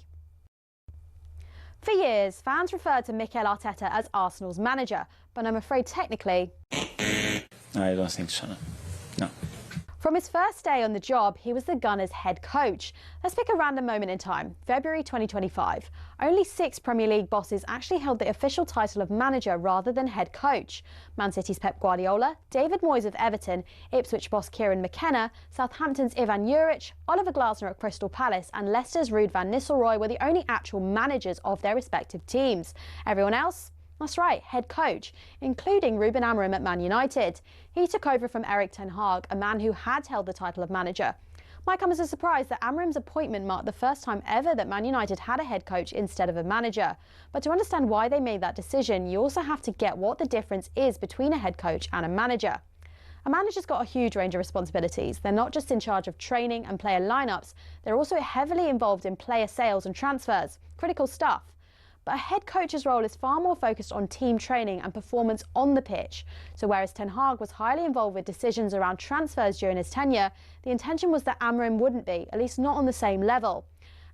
For years, fans referred to Mikel Arteta as Arsenal's manager, but I'm afraid technically... I don't think so, no. From his first day on the job, he was the Gunners' head coach. Let's pick a random moment in time, February 2025. Only 6 Premier League bosses actually held the official title of manager rather than head coach. Man City's Pep Guardiola, David Moyes of Everton, Ipswich boss Kieran McKenna, Southampton's Ivan Juric, Oliver Glasner at Crystal Palace and Leicester's Ruud van Nistelrooy were the only actual managers of their respective teams. Everyone else? That's right, head coach, including Ruben Amorim at Man United. He took over from Erik ten Hag, a man who had held the title of manager. Might come as a surprise that Amorim's appointment marked the first time ever that Man United had a head coach instead of a manager. But to understand why they made that decision, you also have to get what the difference is between a head coach and a manager. A manager's got a huge range of responsibilities. They're not just in charge of training and player lineups, they're also heavily involved in player sales and transfers. Critical stuff. But a head coach's role is far more focused on team training and performance on the pitch. So whereas Ten Hag was highly involved with decisions around transfers during his tenure, the intention was that Amorim wouldn't be, at least not on the same level.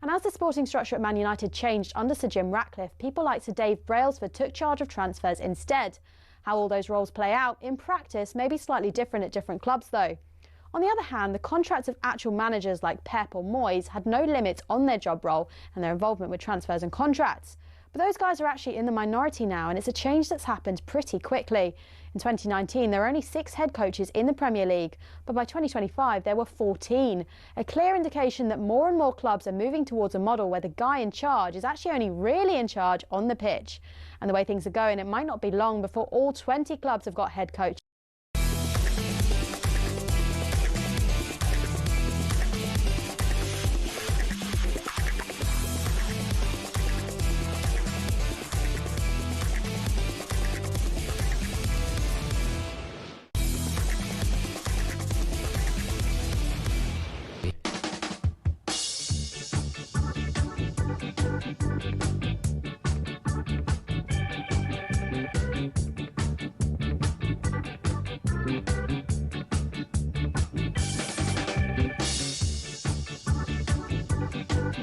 And as the sporting structure at Man United changed under Sir Jim Ratcliffe, people like Sir Dave Brailsford took charge of transfers instead. How all those roles play out in practice may be slightly different at different clubs though. On the other hand, the contracts of actual managers like Pep or Moyes had no limits on their job role and their involvement with transfers and contracts. But those guys are actually in the minority now, and it's a change that's happened pretty quickly. In 2019, there were only 6 head coaches in the Premier League, but by 2025, there were 14. A clear indication that more and more clubs are moving towards a model where the guy in charge is actually only really in charge on the pitch. And the way things are going, it might not be long before all 20 clubs have got head coaches.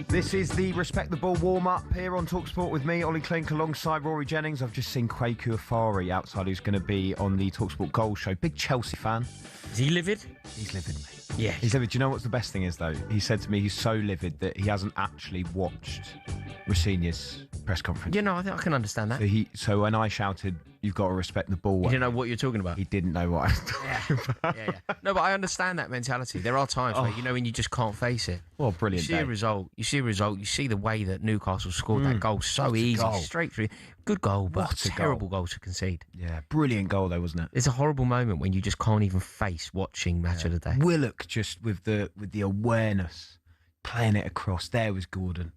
This is the Respect the Ball warm-up here on talkSPORT with me, Olly Clink, alongside Rory Jennings. I've just seen Kwaku Afari outside, who's going to be on the talkSPORT Goal Show. Big Chelsea fan. Is he livid? He's livid, mate. Yeah. He's livid. Do you know what's the best thing is, though? He said to me he's so livid that he hasn't actually watched Rafinha's press conference. You know, I think I can understand that. So when I shouted, "You've got to respect the ball," You didn't know what you're talking about. He didn't know what I was talking about. Yeah. No, but I understand that mentality. There are times where, you know, when you just can't face it. Well, brilliant You see day. a result. You see the way that Newcastle scored that goal so What a easy, goal. straight through. Good goal, but What a terrible goal to concede. Yeah, brilliant goal though, wasn't it? It's a horrible moment when you just can't even face watching Match of the Day. Willock just with the awareness, playing it across. There was Gordon.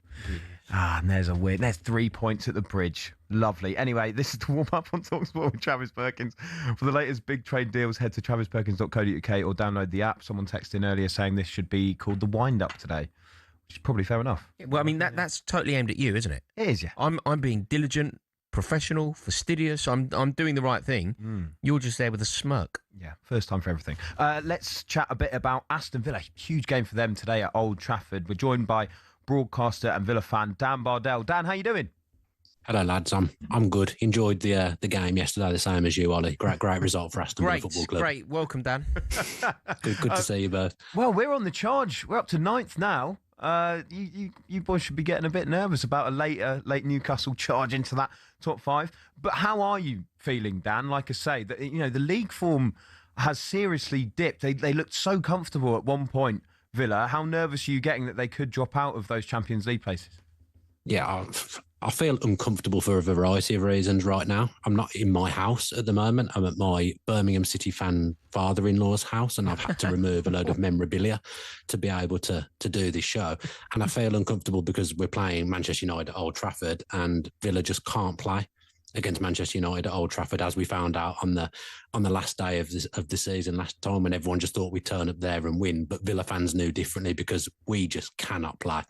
And there's 3 points at the bridge. Lovely. Anyway, this is the warm-up on talkSPORT with Travis Perkins. For the latest big trade deals, head to travisperkins.co.uk or download the app. Someone texted in earlier saying this should be called the wind-up today, which is probably fair enough. Well, I mean, that's totally aimed at you, isn't it? It is, yeah. I'm being diligent, professional, fastidious. I'm doing the right thing. You're just there with a smirk. Yeah, first time for everything. Let's chat a bit about Aston Villa. Huge game for them today at Old Trafford. We're joined by broadcaster and Villa fan Dan Bardell. Dan, how you doing? Hello, lads. I'm good. Enjoyed the game yesterday, the same as you, Ollie. Great result for Aston Villa Football Club. Great. Welcome, Dan. Good to see you both. Well, we're on the charge. We're up to 9th now. You boys should be getting a bit nervous about a late Newcastle charge into that top 5. But how are you feeling, Dan? Like I say, that the league form has seriously dipped. They looked so comfortable at one point, Villa. How nervous are you getting that they could drop out of those Champions League places? Yeah, I feel uncomfortable for a variety of reasons right now. I'm not in my house at the moment. I'm at my Birmingham City fan father-in-law's house, and I've had to remove a load of memorabilia to be able to do this show. And I feel uncomfortable because we're playing Manchester United at Old Trafford, and Villa just can't play against Manchester United at Old Trafford, as we found out on the last day of the season last time, when everyone just thought we'd turn up there and win. But Villa fans knew differently because we just cannot play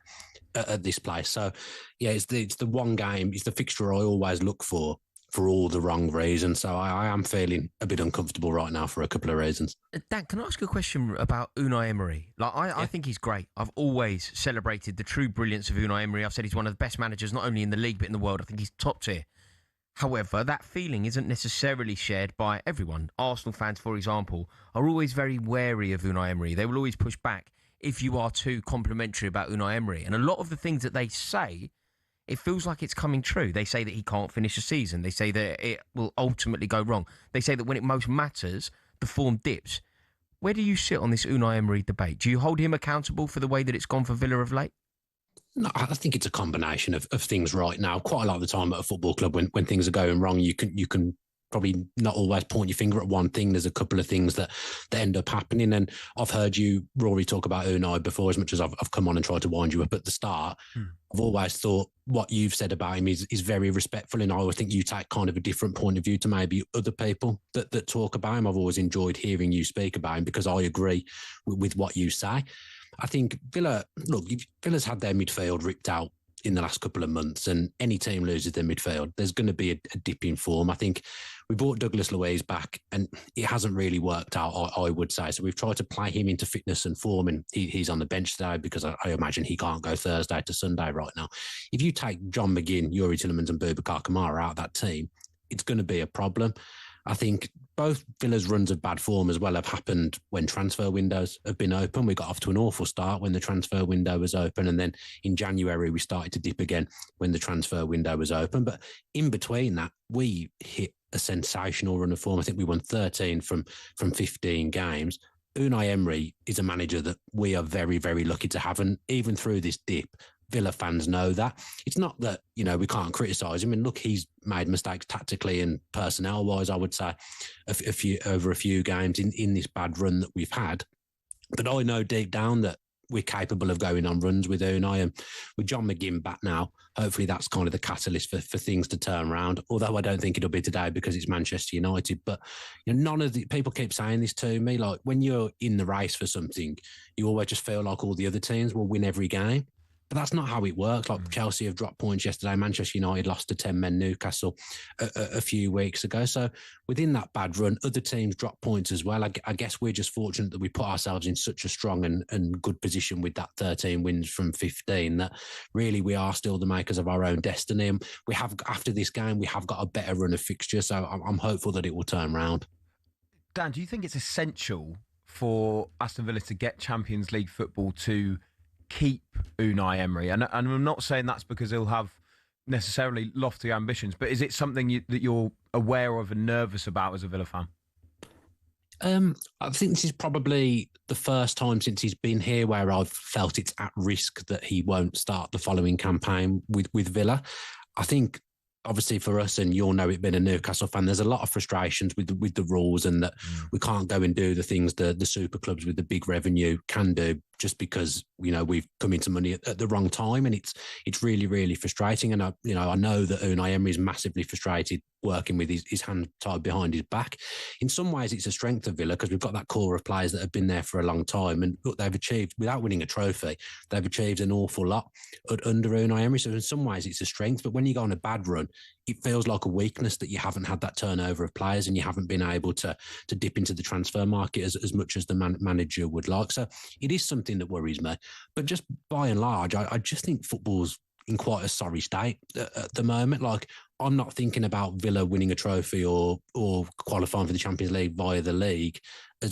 at this place. So, yeah, it's the one game, it's the fixture I always look for all the wrong reasons. So I am feeling a bit uncomfortable right now for a couple of reasons. Dan, can I ask you a question about Unai Emery? I think he's great. I've always celebrated the true brilliance of Unai Emery. I've said he's one of the best managers, not only in the league, but in the world. I think he's top tier. However, that feeling isn't necessarily shared by everyone. Arsenal fans, for example, are always very wary of Unai Emery. They will always push back if you are too complimentary about Unai Emery. And a lot of the things that they say, it feels like it's coming true. They say that he can't finish a season. They say that it will ultimately go wrong. They say that when it most matters, the form dips. Where do you sit on this Unai Emery debate? Do you hold him accountable for the way that it's gone for Villa of late? No, I think it's a combination of things right now. Quite a lot of the time at a football club, when things are going wrong, you can probably not always point your finger at one thing. There's a couple of things that end up happening. And I've heard you, Rory, talk about Unai before, as much as I've come on and tried to wind you up at the start. I've always thought what you've said about him is very respectful. And I think you take kind of a different point of view to maybe other people that talk about him. I've always enjoyed hearing you speak about him because I agree with what you say. I think Villa's had their midfield ripped out in the last couple of months, and any team loses their midfield, there's going to be a dip in form. I think we brought Douglas Luiz back, and it hasn't really worked out, I would say. So we've tried to play him into fitness and form, and he's on the bench today because I imagine he can't go Thursday to Sunday right now. If you take John McGinn, Yuri Tillemans and Boubacar Kamara out of that team, it's going to be a problem. I think both Villa's runs of bad form as well have happened when transfer windows have been open. We got off to an awful start when the transfer window was open, and then in January we started to dip again when the transfer window was open. But in between that, we hit a sensational run of form. I think we won 13 from 15 games. Unai Emery is a manager that we are very, very lucky to have, and even through this dip, Villa fans know that. It's not that, we can't criticise him. And look, he's made mistakes tactically and personnel-wise, I would say, over a few games in this bad run that we've had. But I know deep down that we're capable of going on runs with Unai, and with John McGinn back now, hopefully that's kind of the catalyst for things to turn around. Although I don't think it'll be today because it's Manchester United. But none of the people keep saying this to me. Like, when you're in the race for something, you always just feel like all the other teams will win every game. But that's not how it works. Like, Chelsea have dropped points yesterday. Manchester United lost to 10 men Newcastle a few weeks ago. So within that bad run, other teams drop points as well. I guess we're just fortunate that we put ourselves in such a strong and good position with that 13 wins from 15 that really we are still the makers of our own destiny. And we have, after this game, we have got a better run of fixtures. So I'm hopeful that it will turn around. Dan, do you think it's essential for Aston Villa to get Champions League football to keep Unai Emery? And I'm not saying that's because he'll have necessarily lofty ambitions, but is it something that you're aware of and nervous about as a Villa fan? I think this is probably the first time since he's been here where I've felt it's at risk that he won't start the following campaign with Villa. I think, obviously, for us, and you'll know it being a Newcastle fan, there's a lot of frustrations with the rules, and that we can't go and do the things the super clubs with the big revenue can do, just because we've come into money at the wrong time, and it's really, really frustrating. And I know that Unai Emery is massively frustrated working with his hand tied behind his back. In some ways, it's a strength of Villa because we've got that core of players that have been there for a long time, and look, they've achieved, without winning a trophy, they've achieved an awful lot under Unai Emery. So in some ways, it's a strength. But when you go on a bad run, it feels like a weakness that you haven't had that turnover of players and you haven't been able to dip into the transfer market as much as the manager would like. So it is something that worries me. But just by and large, I just think football's in quite a sorry state at the moment. Like, I'm not thinking about Villa winning a trophy or qualifying for the Champions League via the league.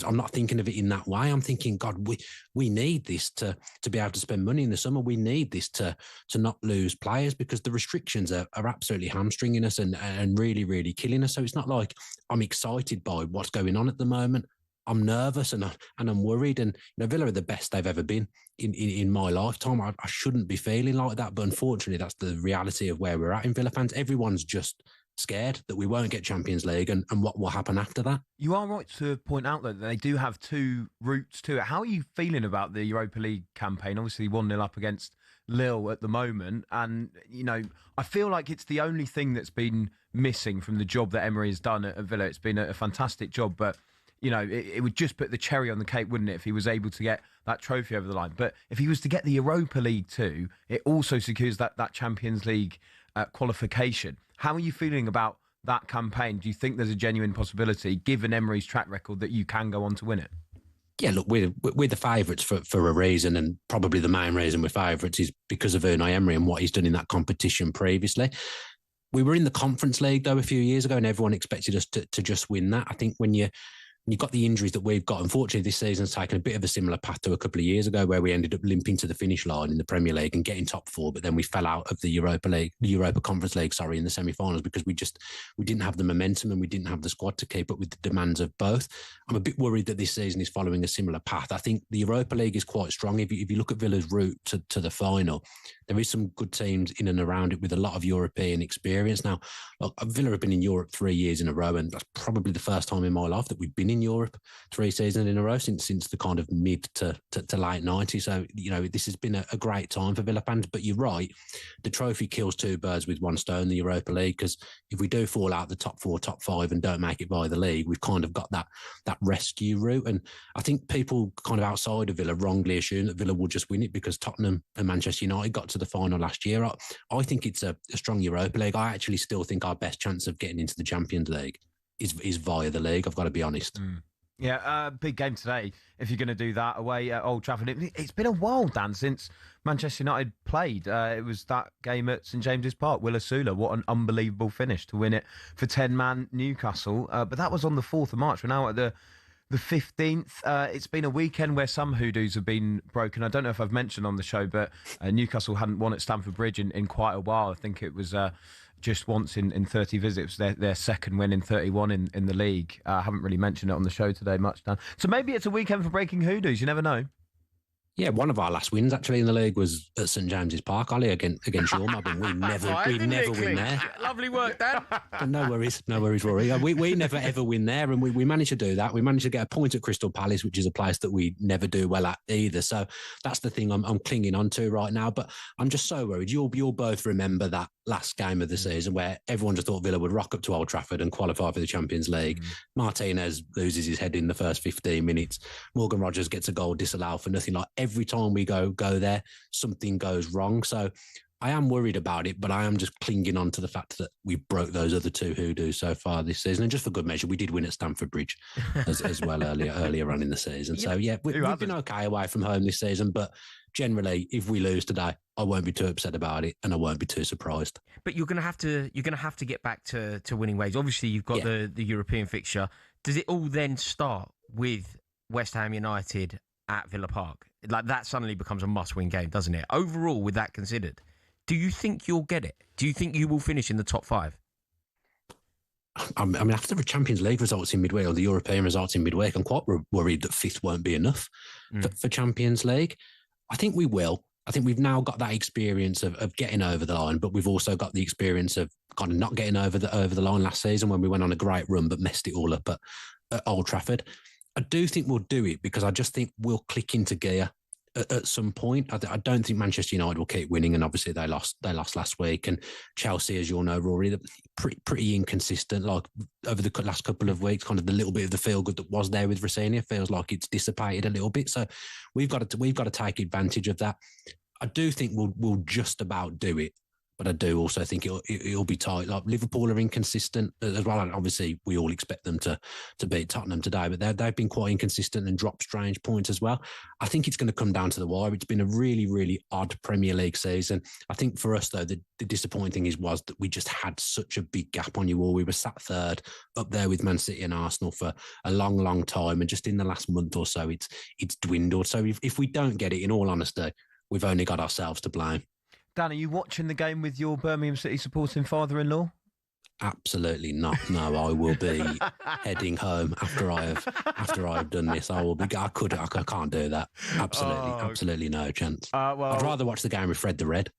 I'm not thinking of it in that way. I'm thinking, God, we need this to be able to spend money in the summer. We need this to not lose players, because the restrictions are absolutely hamstringing us and really, really killing us. So it's not like I'm excited by what's going on at the moment. I'm nervous and I'm worried. And Villa are the best they've ever been in my lifetime. I shouldn't be feeling like that, but unfortunately, that's the reality of where we're at in Villa fans. Everyone's just scared that we won't get Champions League and what will happen after that. You are right to point out that they do have two routes to it. How are you feeling about the Europa League campaign? Obviously 1-0 up against Lille at the moment, and I feel like it's the only thing that's been missing from the job that Emery has done at Villa. It's been a fantastic job, but it would just put the cherry on the cake, wouldn't it, if he was able to get that trophy over the line. But if he was to get the Europa League too, it also secures that Champions League qualification. How are you feeling about that campaign? Do you think there's a genuine possibility, given Emery's track record, that you can go on to win it? Yeah, look, we're the favourites for a reason, and probably the main reason we're favourites is because of Unai Emery and what he's done in that competition previously. We were in the Conference League, though, a few years ago, and everyone expected us to just win that. I think when you've got the injuries that we've got, unfortunately, this season's taken a bit of a similar path to a couple of years ago, where we ended up limping to the finish line in the Premier League and getting top four, but then we fell out of the Europa Conference League, in the semi-finals, because we didn't have the momentum and we didn't have the squad to keep up with the demands of both. I'm a bit worried that this season is following a similar path. I think the Europa League is quite strong. If you look at Villa's route to the final, there is some good teams in and around it with a lot of European experience. Now, look, Villa have been in Europe 3 years in a row, and that's probably the first time in my life that we've been in Europe 3 seasons in a row since the kind of mid to late 90s. So, this has been a great time for Villa fans. But you're right, the trophy kills two birds with one stone, the Europa League, because if we do fall out the top 4, top 5 and don't make it by the league, we've kind of got that rescue route. And I think people kind of outside of Villa wrongly assume that Villa will just win it because Tottenham and Manchester United got to the final last year. I think it's a strong Europa League. I actually still think our best chance of getting into the Champions League is via the league, I've got to be honest. Yeah, big game today if you're going to do that away at Old Trafford. It's been a while, Dan, since Manchester United played. It was that game at St James's Park, Willa Sula. What an unbelievable finish to win it for 10-man Newcastle. But that was on the 4th of March. We're now at the 15th. It's been a weekend where some hoodoos have been broken. I don't know if I've mentioned on the show, but Newcastle hadn't won at Stamford Bridge in quite a while. I think it was just once in 30 visits, their second win in 31 in the league. I haven't really mentioned it on the show today much, Dan. So maybe it's a weekend for breaking hoodoos. You never know. Yeah, one of our last wins actually in the league was at St James's Park, Olly, against your mob, and we never win there. Lovely work, Dan. No worries, Rory. We never ever win there, and we managed to do that. We managed to get a point at Crystal Palace, which is a place that we never do well at either. So that's the thing I'm clinging on to right now. But I'm just so worried. You'll both remember that last game of the season where everyone just thought Villa would rock up to Old Trafford and qualify for the Champions League. Martinez loses his head in the first 15 minutes. Morgan Rogers gets a goal disallowed for nothing. Like, every time we go there, something goes wrong. So I am worried about it, but I am just clinging on to the fact that we broke those other two hoodoos so far this season. And just for good measure, we did win at Stamford Bridge as well earlier on in the season. So yeah, we've been okay away from home this season, but generally, if we lose today, I won't be too upset about it, and I won't be too surprised. But you're going to have to get back to winning ways. Obviously, you've got the European fixture. Does it all then start with West Ham United at Villa Park? Like, that suddenly becomes a must-win game, doesn't it? Overall, with that considered, Do you think you'll get it? Do you think you will finish in the top 5? I mean, after the Champions League results in midweek or the European results in midweek, I'm quite worried that 5th won't be enough for Champions League. I think we will. I think we've now got that experience of getting over the line, but we've also got the experience of kind of not getting over the line last season when we went on a great run but messed it all up at Old Trafford. I do think we'll do it because I just think we'll click into gear at some point. I don't think Manchester United will keep winning, and obviously they lost last week. And Chelsea, as you all know, Rory, they're pretty inconsistent. Like over the last couple of weeks, kind of the little bit of the feel good that was there with Rossini feels like it's dissipated a little bit. So we've got to take advantage of that. I do think we'll just about do it. But I do also think it'll be tight. Like Liverpool are inconsistent as well, and obviously we all expect them to beat Tottenham today. But they've been quite inconsistent and dropped strange points as well. I think it's going to come down to the wire. It's been a really, really odd Premier League season. I think for us though, the disappointing was that we just had such a big gap on you all. We were sat 3rd up there with Man City and Arsenal for a long, long time, and just in the last month or so, it's dwindled. So if we don't get it, in all honesty, we've only got ourselves to blame. Dan, are you watching the game with your Birmingham City supporting father-in-law? Absolutely not. No, I will be heading home after I've done this. I will be. I can't do that. Absolutely no chance. Well, I'd rather watch the game with Fred the Red.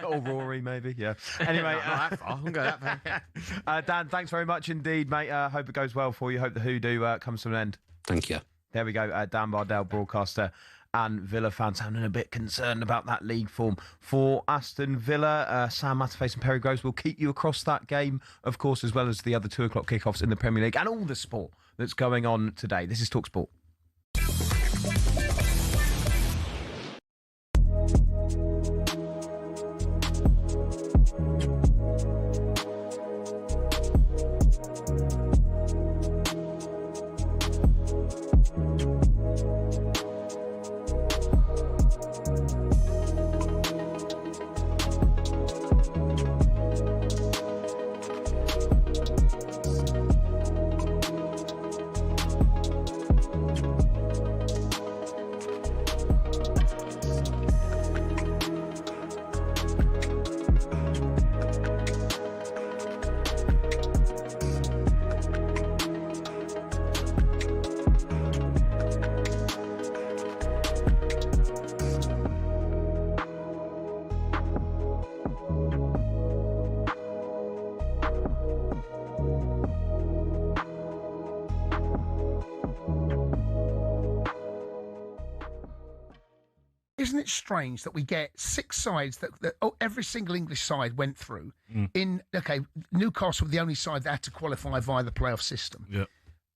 Or Rory, maybe. Yeah. Anyway, I won't go that far. Dan, thanks very much indeed, mate. Hope it goes well for you. Hope the hoodoo comes to an end. Thank you. There we go. Dan Bardell, broadcaster and Villa fans, sounding a bit concerned about that league form for Aston Villa. Sam Matterface and Perry Groves will keep you across that game, of course, as well as the other 2 o'clock kickoffs in the Premier League and all the sport that's going on today. This is talkSPORT. Isn't it strange that we get 6 sides that every single English side went through? Newcastle were the only side that had to qualify via the playoff system. Yeah.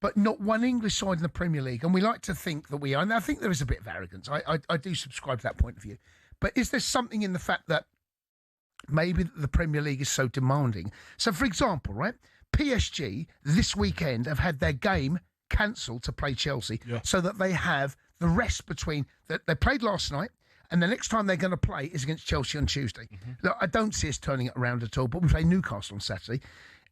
But not one English side in the Premier League. And we like to think that we are. And I think there is a bit of arrogance. I do subscribe to that point of view. But is there something in the fact that maybe the Premier League is so demanding? So, for example, right, PSG this weekend have had their game cancelled to play Chelsea so that they have the rest between that they played last night and the next time they're going to play is against Chelsea on Tuesday. Look, I don't see us turning it around at all, but we play Newcastle on Saturday.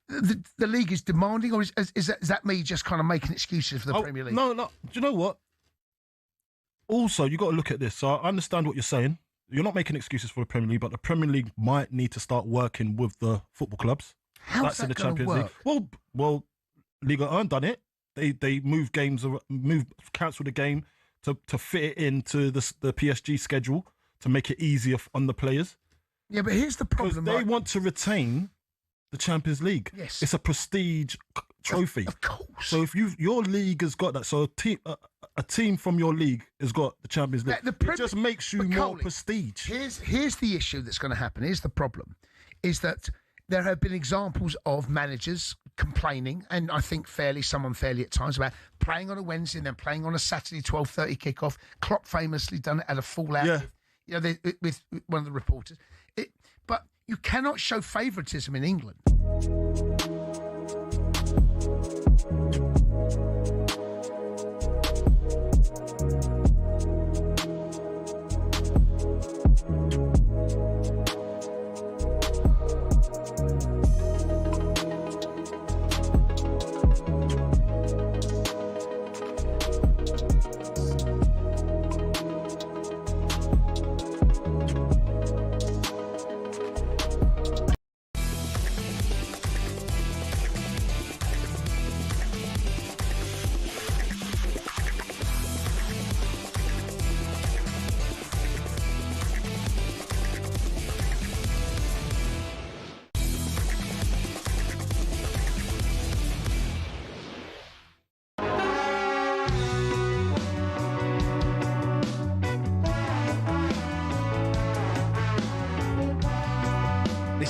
The league is demanding, or is that me just kind of making excuses for the Premier League? No. Do you know what? Also, you got to look at this. So I understand what you're saying. You're not making excuses for the Premier League, but the Premier League might need to start working with the football clubs. How's that going to work? Well, Liga 1 done it. They moved games, cancelled the game to fit it into the PSG schedule to make it easier on the players. Yeah, but here's the problem. Because they want to retain the Champions League. Yes. It's a prestige trophy. Of course. So if your league has got that, so a team from your league has got the Champions League, it just makes you more prestige. Here's the issue that's going to happen. Here's the problem, is that there have been examples of managers complaining, and I think some unfairly at times, about playing on a Wednesday and then playing on a Saturday 12:30 kickoff. Klopp famously done it at a fallout with one of the reporters. But you cannot show favouritism in England.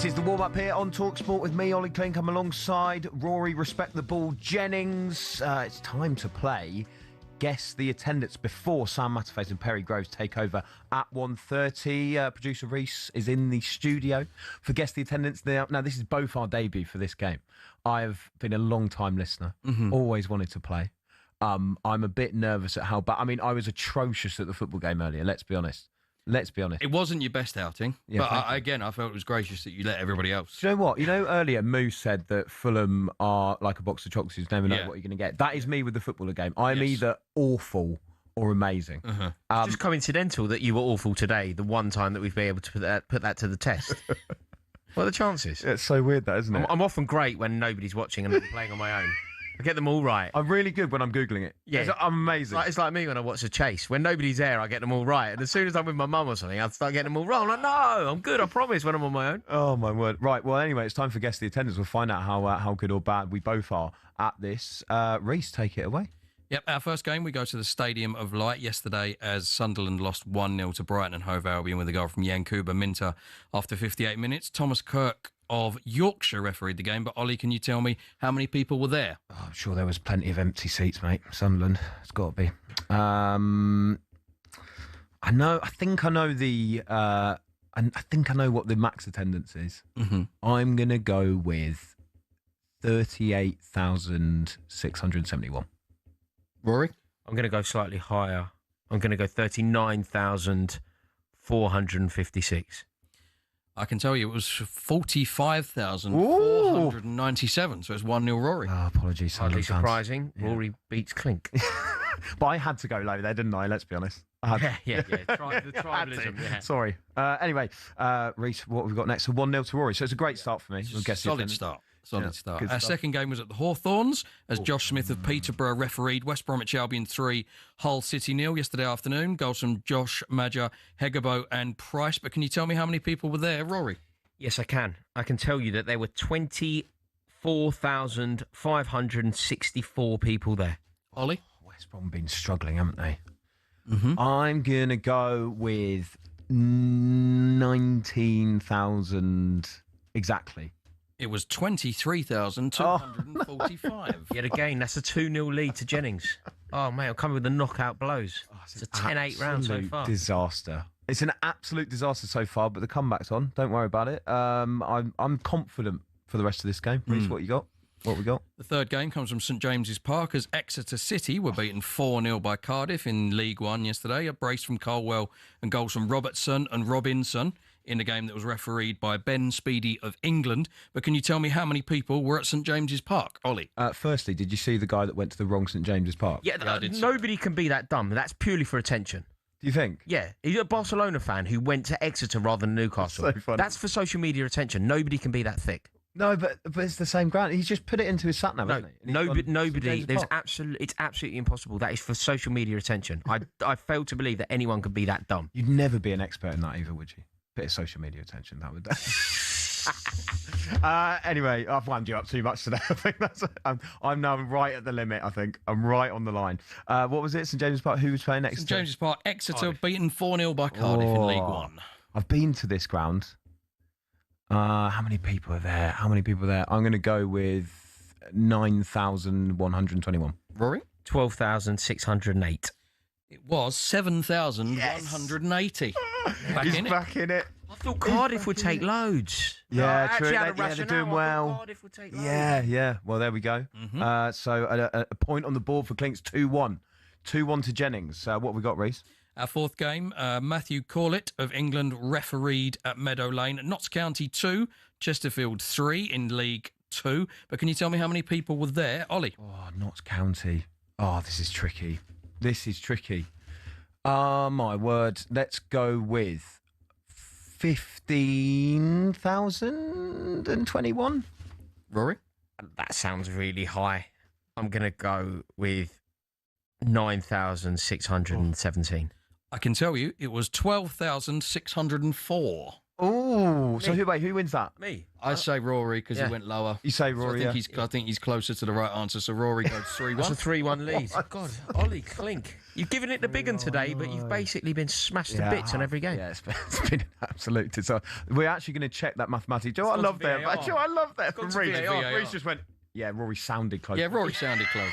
is the warm-up here on talkSPORT with me, Olly Clink. I'm alongside Rory, Respect the Ball, Jennings. It's time to play Guess the Attendance before Sam Matterface and Perry Groves take over at 1:30. Producer Reese is in the studio for Guess the Attendance. Now, this is both our debut for this game. I've been a long-time listener, always wanted to play. I'm a bit nervous at how bad. I mean, I was atrocious at the football game earlier, let's be honest. It wasn't your best outing, Yeah, but thank you. again, I felt it was gracious that you let everybody else. Do you know what? Earlier Moose said that Fulham are like a box of chocolates. You never know Yeah. what you're going to get. That is me with the footballer game. I'm either awful or amazing. It's just coincidental that you were awful today, the one time that we've been able to put that to the test. What are the chances? It's so weird, that, isn't it? I'm often great when nobody's watching and I'm playing on my own. I get them all right. I'm really good when I'm Googling it. Yeah. I'm amazing. It's like me when I watch a chase. When nobody's there, I get them all right. And as soon as I'm with my mum or something, I start getting them all wrong. I'm like, no, I'm good, I promise, when I'm on my own. Oh, my word. Right, well, anyway, it's time for Guess the Attendance. We'll find out how good or bad we both are at this. Reese, take it away. Yep, our first game, we go to the Stadium of Light yesterday as Sunderland lost 1-0 to Brighton and Hove Albion with a goal from Yankuba Minter after 58 minutes. Thomas Kirk of Yorkshire refereed the game, but Ollie, can you tell me how many people were there? Oh, I'm sure there was plenty of empty seats, mate. Sunderland, it's got to be. I think I know what the max attendance is. I'm going to go with 38,671. Rory? I'm going to go slightly higher. I'm going to go 39,456. I can tell you it was 45,497, so it's 1-0 Rory. Oh, apologies. Hardly Sunderland fans. surprising. Yeah. Rory beats Clink. But I had to go low there, didn't I? Let's be honest. I had Yeah. The tribalism. Yeah. Sorry. Anyway, Reese, what have we got next? So 1-0 to Rory. So it's a great start for me. We'll guess the Solid attendance. start. Yeah, Start. good Our stuff. second game was at the Hawthorns as Josh Smith of Peterborough refereed West Bromwich Albion 3, Hull City 0 yesterday afternoon. Goals from Josh, Madger, Hegebo and Price. But can you tell me how many people were there, Rory? Yes, I can. I can tell you that there were 24,564 people there. Ollie? West Brom been struggling, haven't they? I'm going to go with 19,000 exactly. It was 23,245. Yet again, that's a 2-0 lead to Jennings. Oh, mate, I'm coming with the knockout blows. It's a 10-8 round so Absolute far. disaster. It's an absolute disaster so far, but the comeback's on. Don't worry about it. I'm confident for the rest of this game. Reece, what you got? What we got? The third game comes from St James's Park as Exeter City were beaten 4-0 by Cardiff in League One yesterday. A brace from Colwell and goals from Robertson and Robinson in a game that was refereed by Ben Speedy of England. But can you tell me how many people were at St James's Park, Ollie? Firstly, did you see the guy that went to the wrong St James's Park? Yeah, I did see nobody can be that dumb. That's purely for attention. Do you think? Yeah, he's a Barcelona fan who went to Exeter rather than Newcastle. So funny. That's for social media attention. Nobody can be that thick. No, but it's the same ground. He's just put it into his sat nav, hasn't he? And he's gone to Nobody. St There's James's it's absolutely impossible. That is for social media attention. I fail to believe that anyone could be that dumb. You'd never be an expert in that either, would you? Bit of social media attention, that would. Anyway, I've wound you up too much today. I think I'm now right at the limit. I think I'm right on the line. What was it? St James's Park. Who was playing next? St James's Park, Exeter beaten 4-0 by Cardiff in League One. I've been to this ground. How many people are there? I'm going to go with 9,121. Rory? 12,608. It was 7,180. He's back in it. I thought Cardiff would take loads. Yeah, I true. actually had a They're rationale. doing I thought well. Cardiff would take loads. Yeah. Well, there we go. So a point on the board for Clinks, 2-1. 2-1 to Jennings. What we got, Reese? Our fourth game, Matthew Corlett of England refereed at Meadow Lane. Notts County 2, Chesterfield 3 in League 2. But can you tell me how many people were there, Ollie? Oh, Notts County. Oh, this is tricky. My word. Let's go with 15,021. Rory? That sounds really high. I'm going to go with 9,617. I can tell you it was 12,604. Oh, so who wins that? Me. I say Rory because Yeah. he went lower. You say So Rory, I think he's closer to the right answer. So Rory goes 3-1. That's a 3-1 lead. God, Olly, Clink. You've given it the big one today, but you've basically been smashed to bits on every game. Yeah, it's been an absolute disaster. We're actually going to check that mathematics. Do you know what I love there? Do you know what I love there from Reece? Reece just went, yeah, Rory sounded close. Yeah, Rory sounded close.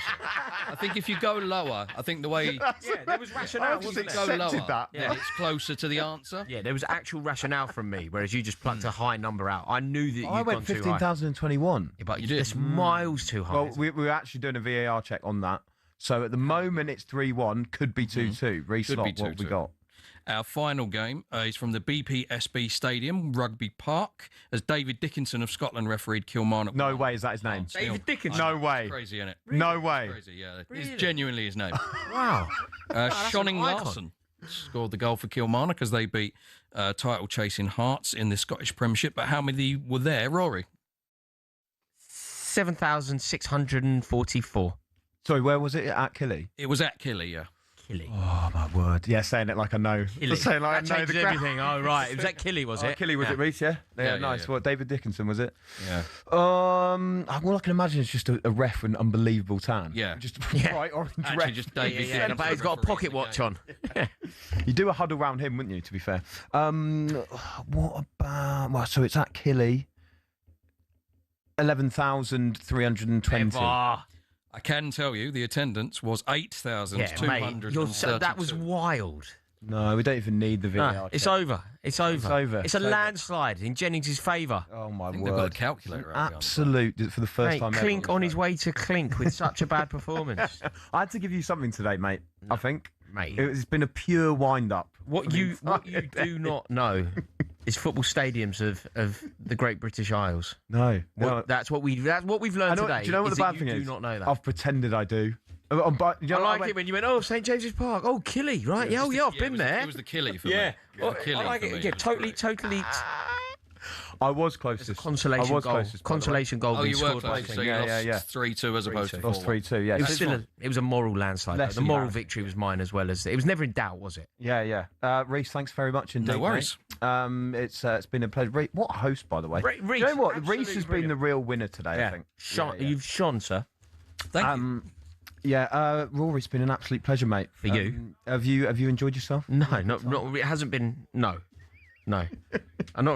I think if you go lower, I think the way there was rationale. if you Wasn't go there? lower, Yeah. it's closer to the answer. Yeah, there was actual rationale from me, whereas you just plucked a high number out. I knew that I you'd went gone too high. 15,021. Yeah, but you did. It's miles too high. Well, we're actually doing a VAR check on that. So at the moment, it's 3-1. Could be 2-2. Reece, Could be what have we 2-2. got? Our final game is from the BPSB Stadium, Rugby Park, as David Dickinson of Scotland refereed Kilmarnock. No way, is that his name? David Dickinson? No way. It's crazy, isn't it? No way. It's crazy, yeah. Really? It's genuinely his name. Wow. Shonning an icon. Larson scored the goal for Kilmarnock as they beat title-chasing Hearts in the Scottish Premiership. But how many were there, Rory? 7,644. Sorry, where was it? At Killy? It was at Killy, yeah. Killy. Oh, my word. Yeah, saying it like I know. Killy. Saying like That I know changes the gra- everything. Oh, right. It was at Killy, was it? Killy, was it, Reece? Yeah? Yeah, Nice. yeah. What, David Dickinson, was it? Yeah. Well, I can imagine it's just a ref with an unbelievable tan. Yeah. Just Yeah. bright orange Actually, ref. just David Dickinson. But he's got a pocket watch on. You do a huddle round him, wouldn't you, to be fair? What about... Well, so it's at Killy. 11,320. I can tell you the attendance was 8,200. That was wild. No, we don't even need the VAR. No, it's check. over. It's over. It's over. It's a It's over. landslide in Jennings' favour. Oh, my I think word. they've got a calculator out behind Absolute, for the first Mate, time Clink ever. on his way to Clink with such a bad performance. I had to give you something today, mate. I think. Mate. It's been a pure wind-up. What you do not know is football stadiums of the Great British Isles. No. That's what we've learned today. Do you know what is the bad that thing you is? do not know that. I've pretended I do. But, you know, I like it when you went, St James's Park. Oh, Killy, right? Yeah, I've been there. It was the Killy for Yeah. me. It was the Killy I like for it. me. Yeah, It was totally. I was closest. Consolation I was goal. closest, by the way. Consolation goal. Oh, being you were scored by close. Clink. So you Yeah. lost 3-2 as opposed to 4-1. Lost 3-2, yeah. It was a moral landslide. Though. Less The moral embarrassing. victory was mine as well as it was never in doubt, was it? Yeah. Reece, thanks very much indeed. No worries. Mate. It's been a pleasure. What a host, by the way. Reece, Do you know what? absolutely Reece has been brilliant. the real winner today, I think. Shone, Yeah. You've shone, sir. Thank you. Yeah, Rory, it's been an absolute pleasure, mate. For you. Have you enjoyed yourself? No, not. It hasn't been. No, not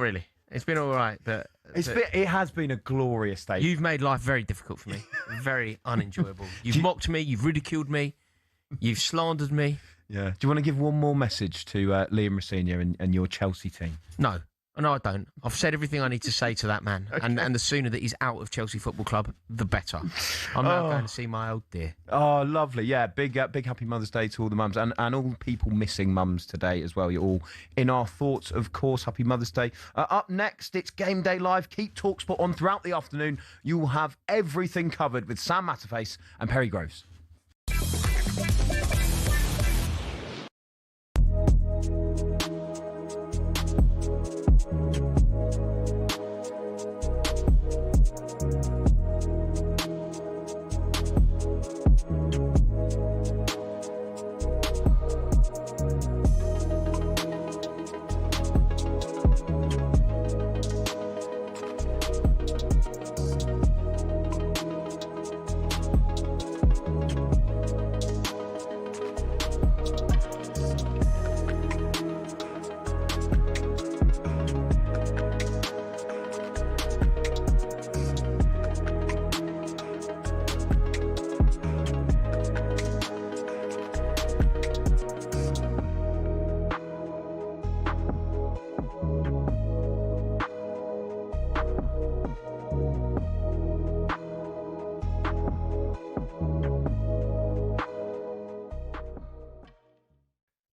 really. It's been all right, but It has been a glorious day. you've made life very difficult for me, very unenjoyable. You've mocked me, you've ridiculed me, you've slandered me. Yeah. Do you want to give one more message to Liam Rosenior and your Chelsea team? No, I don't. I've said everything I need to say to that man, and the sooner that he's out of Chelsea Football Club, the better. I'm now going to see my old dear. Oh, lovely. Yeah, big happy Mother's Day to all the mums and all people missing mums today as well. You're all in our thoughts, of course. Happy Mother's Day. Up next, it's Game Day Live. Keep TalkSport on throughout the afternoon. You will have everything covered with Sam Matterface and Perry Groves.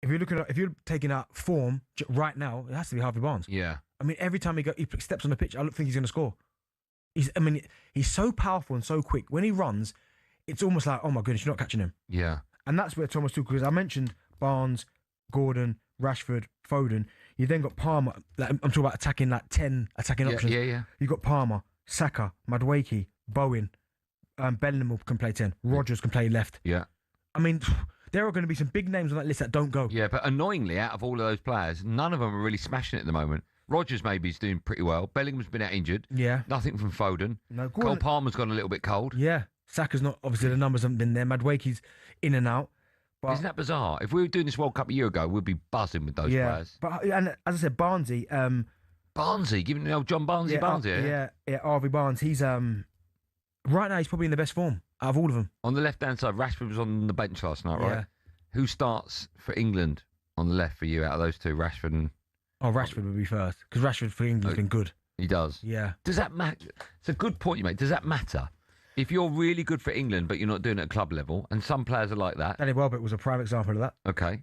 If you're taking out form right now, it has to be Harvey Barnes. Yeah. I mean, every time he steps on the pitch, I don't think he's going to score. He's so powerful and so quick. When he runs, it's almost like, oh my goodness, you're not catching him. Yeah. And that's where Thomas Tuchel, because I mentioned Barnes, Gordon, Rashford, Foden. You then got Palmer. Like, I'm talking about attacking 10 attacking options. Yeah. You've got Palmer, Saka, Madueke, Bowen, Bellingham can play 10. Rodgers can play left. Yeah. I mean, there are going to be some big names on that list that don't go. Yeah, but annoyingly, out of all of those players, none of them are really smashing it at the moment. Rodgers maybe is doing pretty well. Bellingham's been out injured. Yeah. Nothing from Foden. No, Cole Palmer's gone a little bit cold. Yeah. Saka's not, obviously the numbers haven't been there. Madueke's in and out. But, isn't that bizarre? If we were doing this World Cup a year ago, we'd be buzzing with those players. But, and as I said, Barnesy. Barnesy, giving the old John Barnesy Yeah, Harvey Barnes. He's, right now, he's probably in the best form out of all of them. On the left-hand side, Rashford was on the bench last night, right? Yeah. Who starts for England on the left for you out of those two, Rashford and... Oh, Rashford would be first, because Rashford for England's been good. He does? Yeah. Does that matter? It's a good point you make. Does that matter? If you're really good for England, but you're not doing it at club level, and some players are like that. Danny Welbeck was a prime example of that. Okay.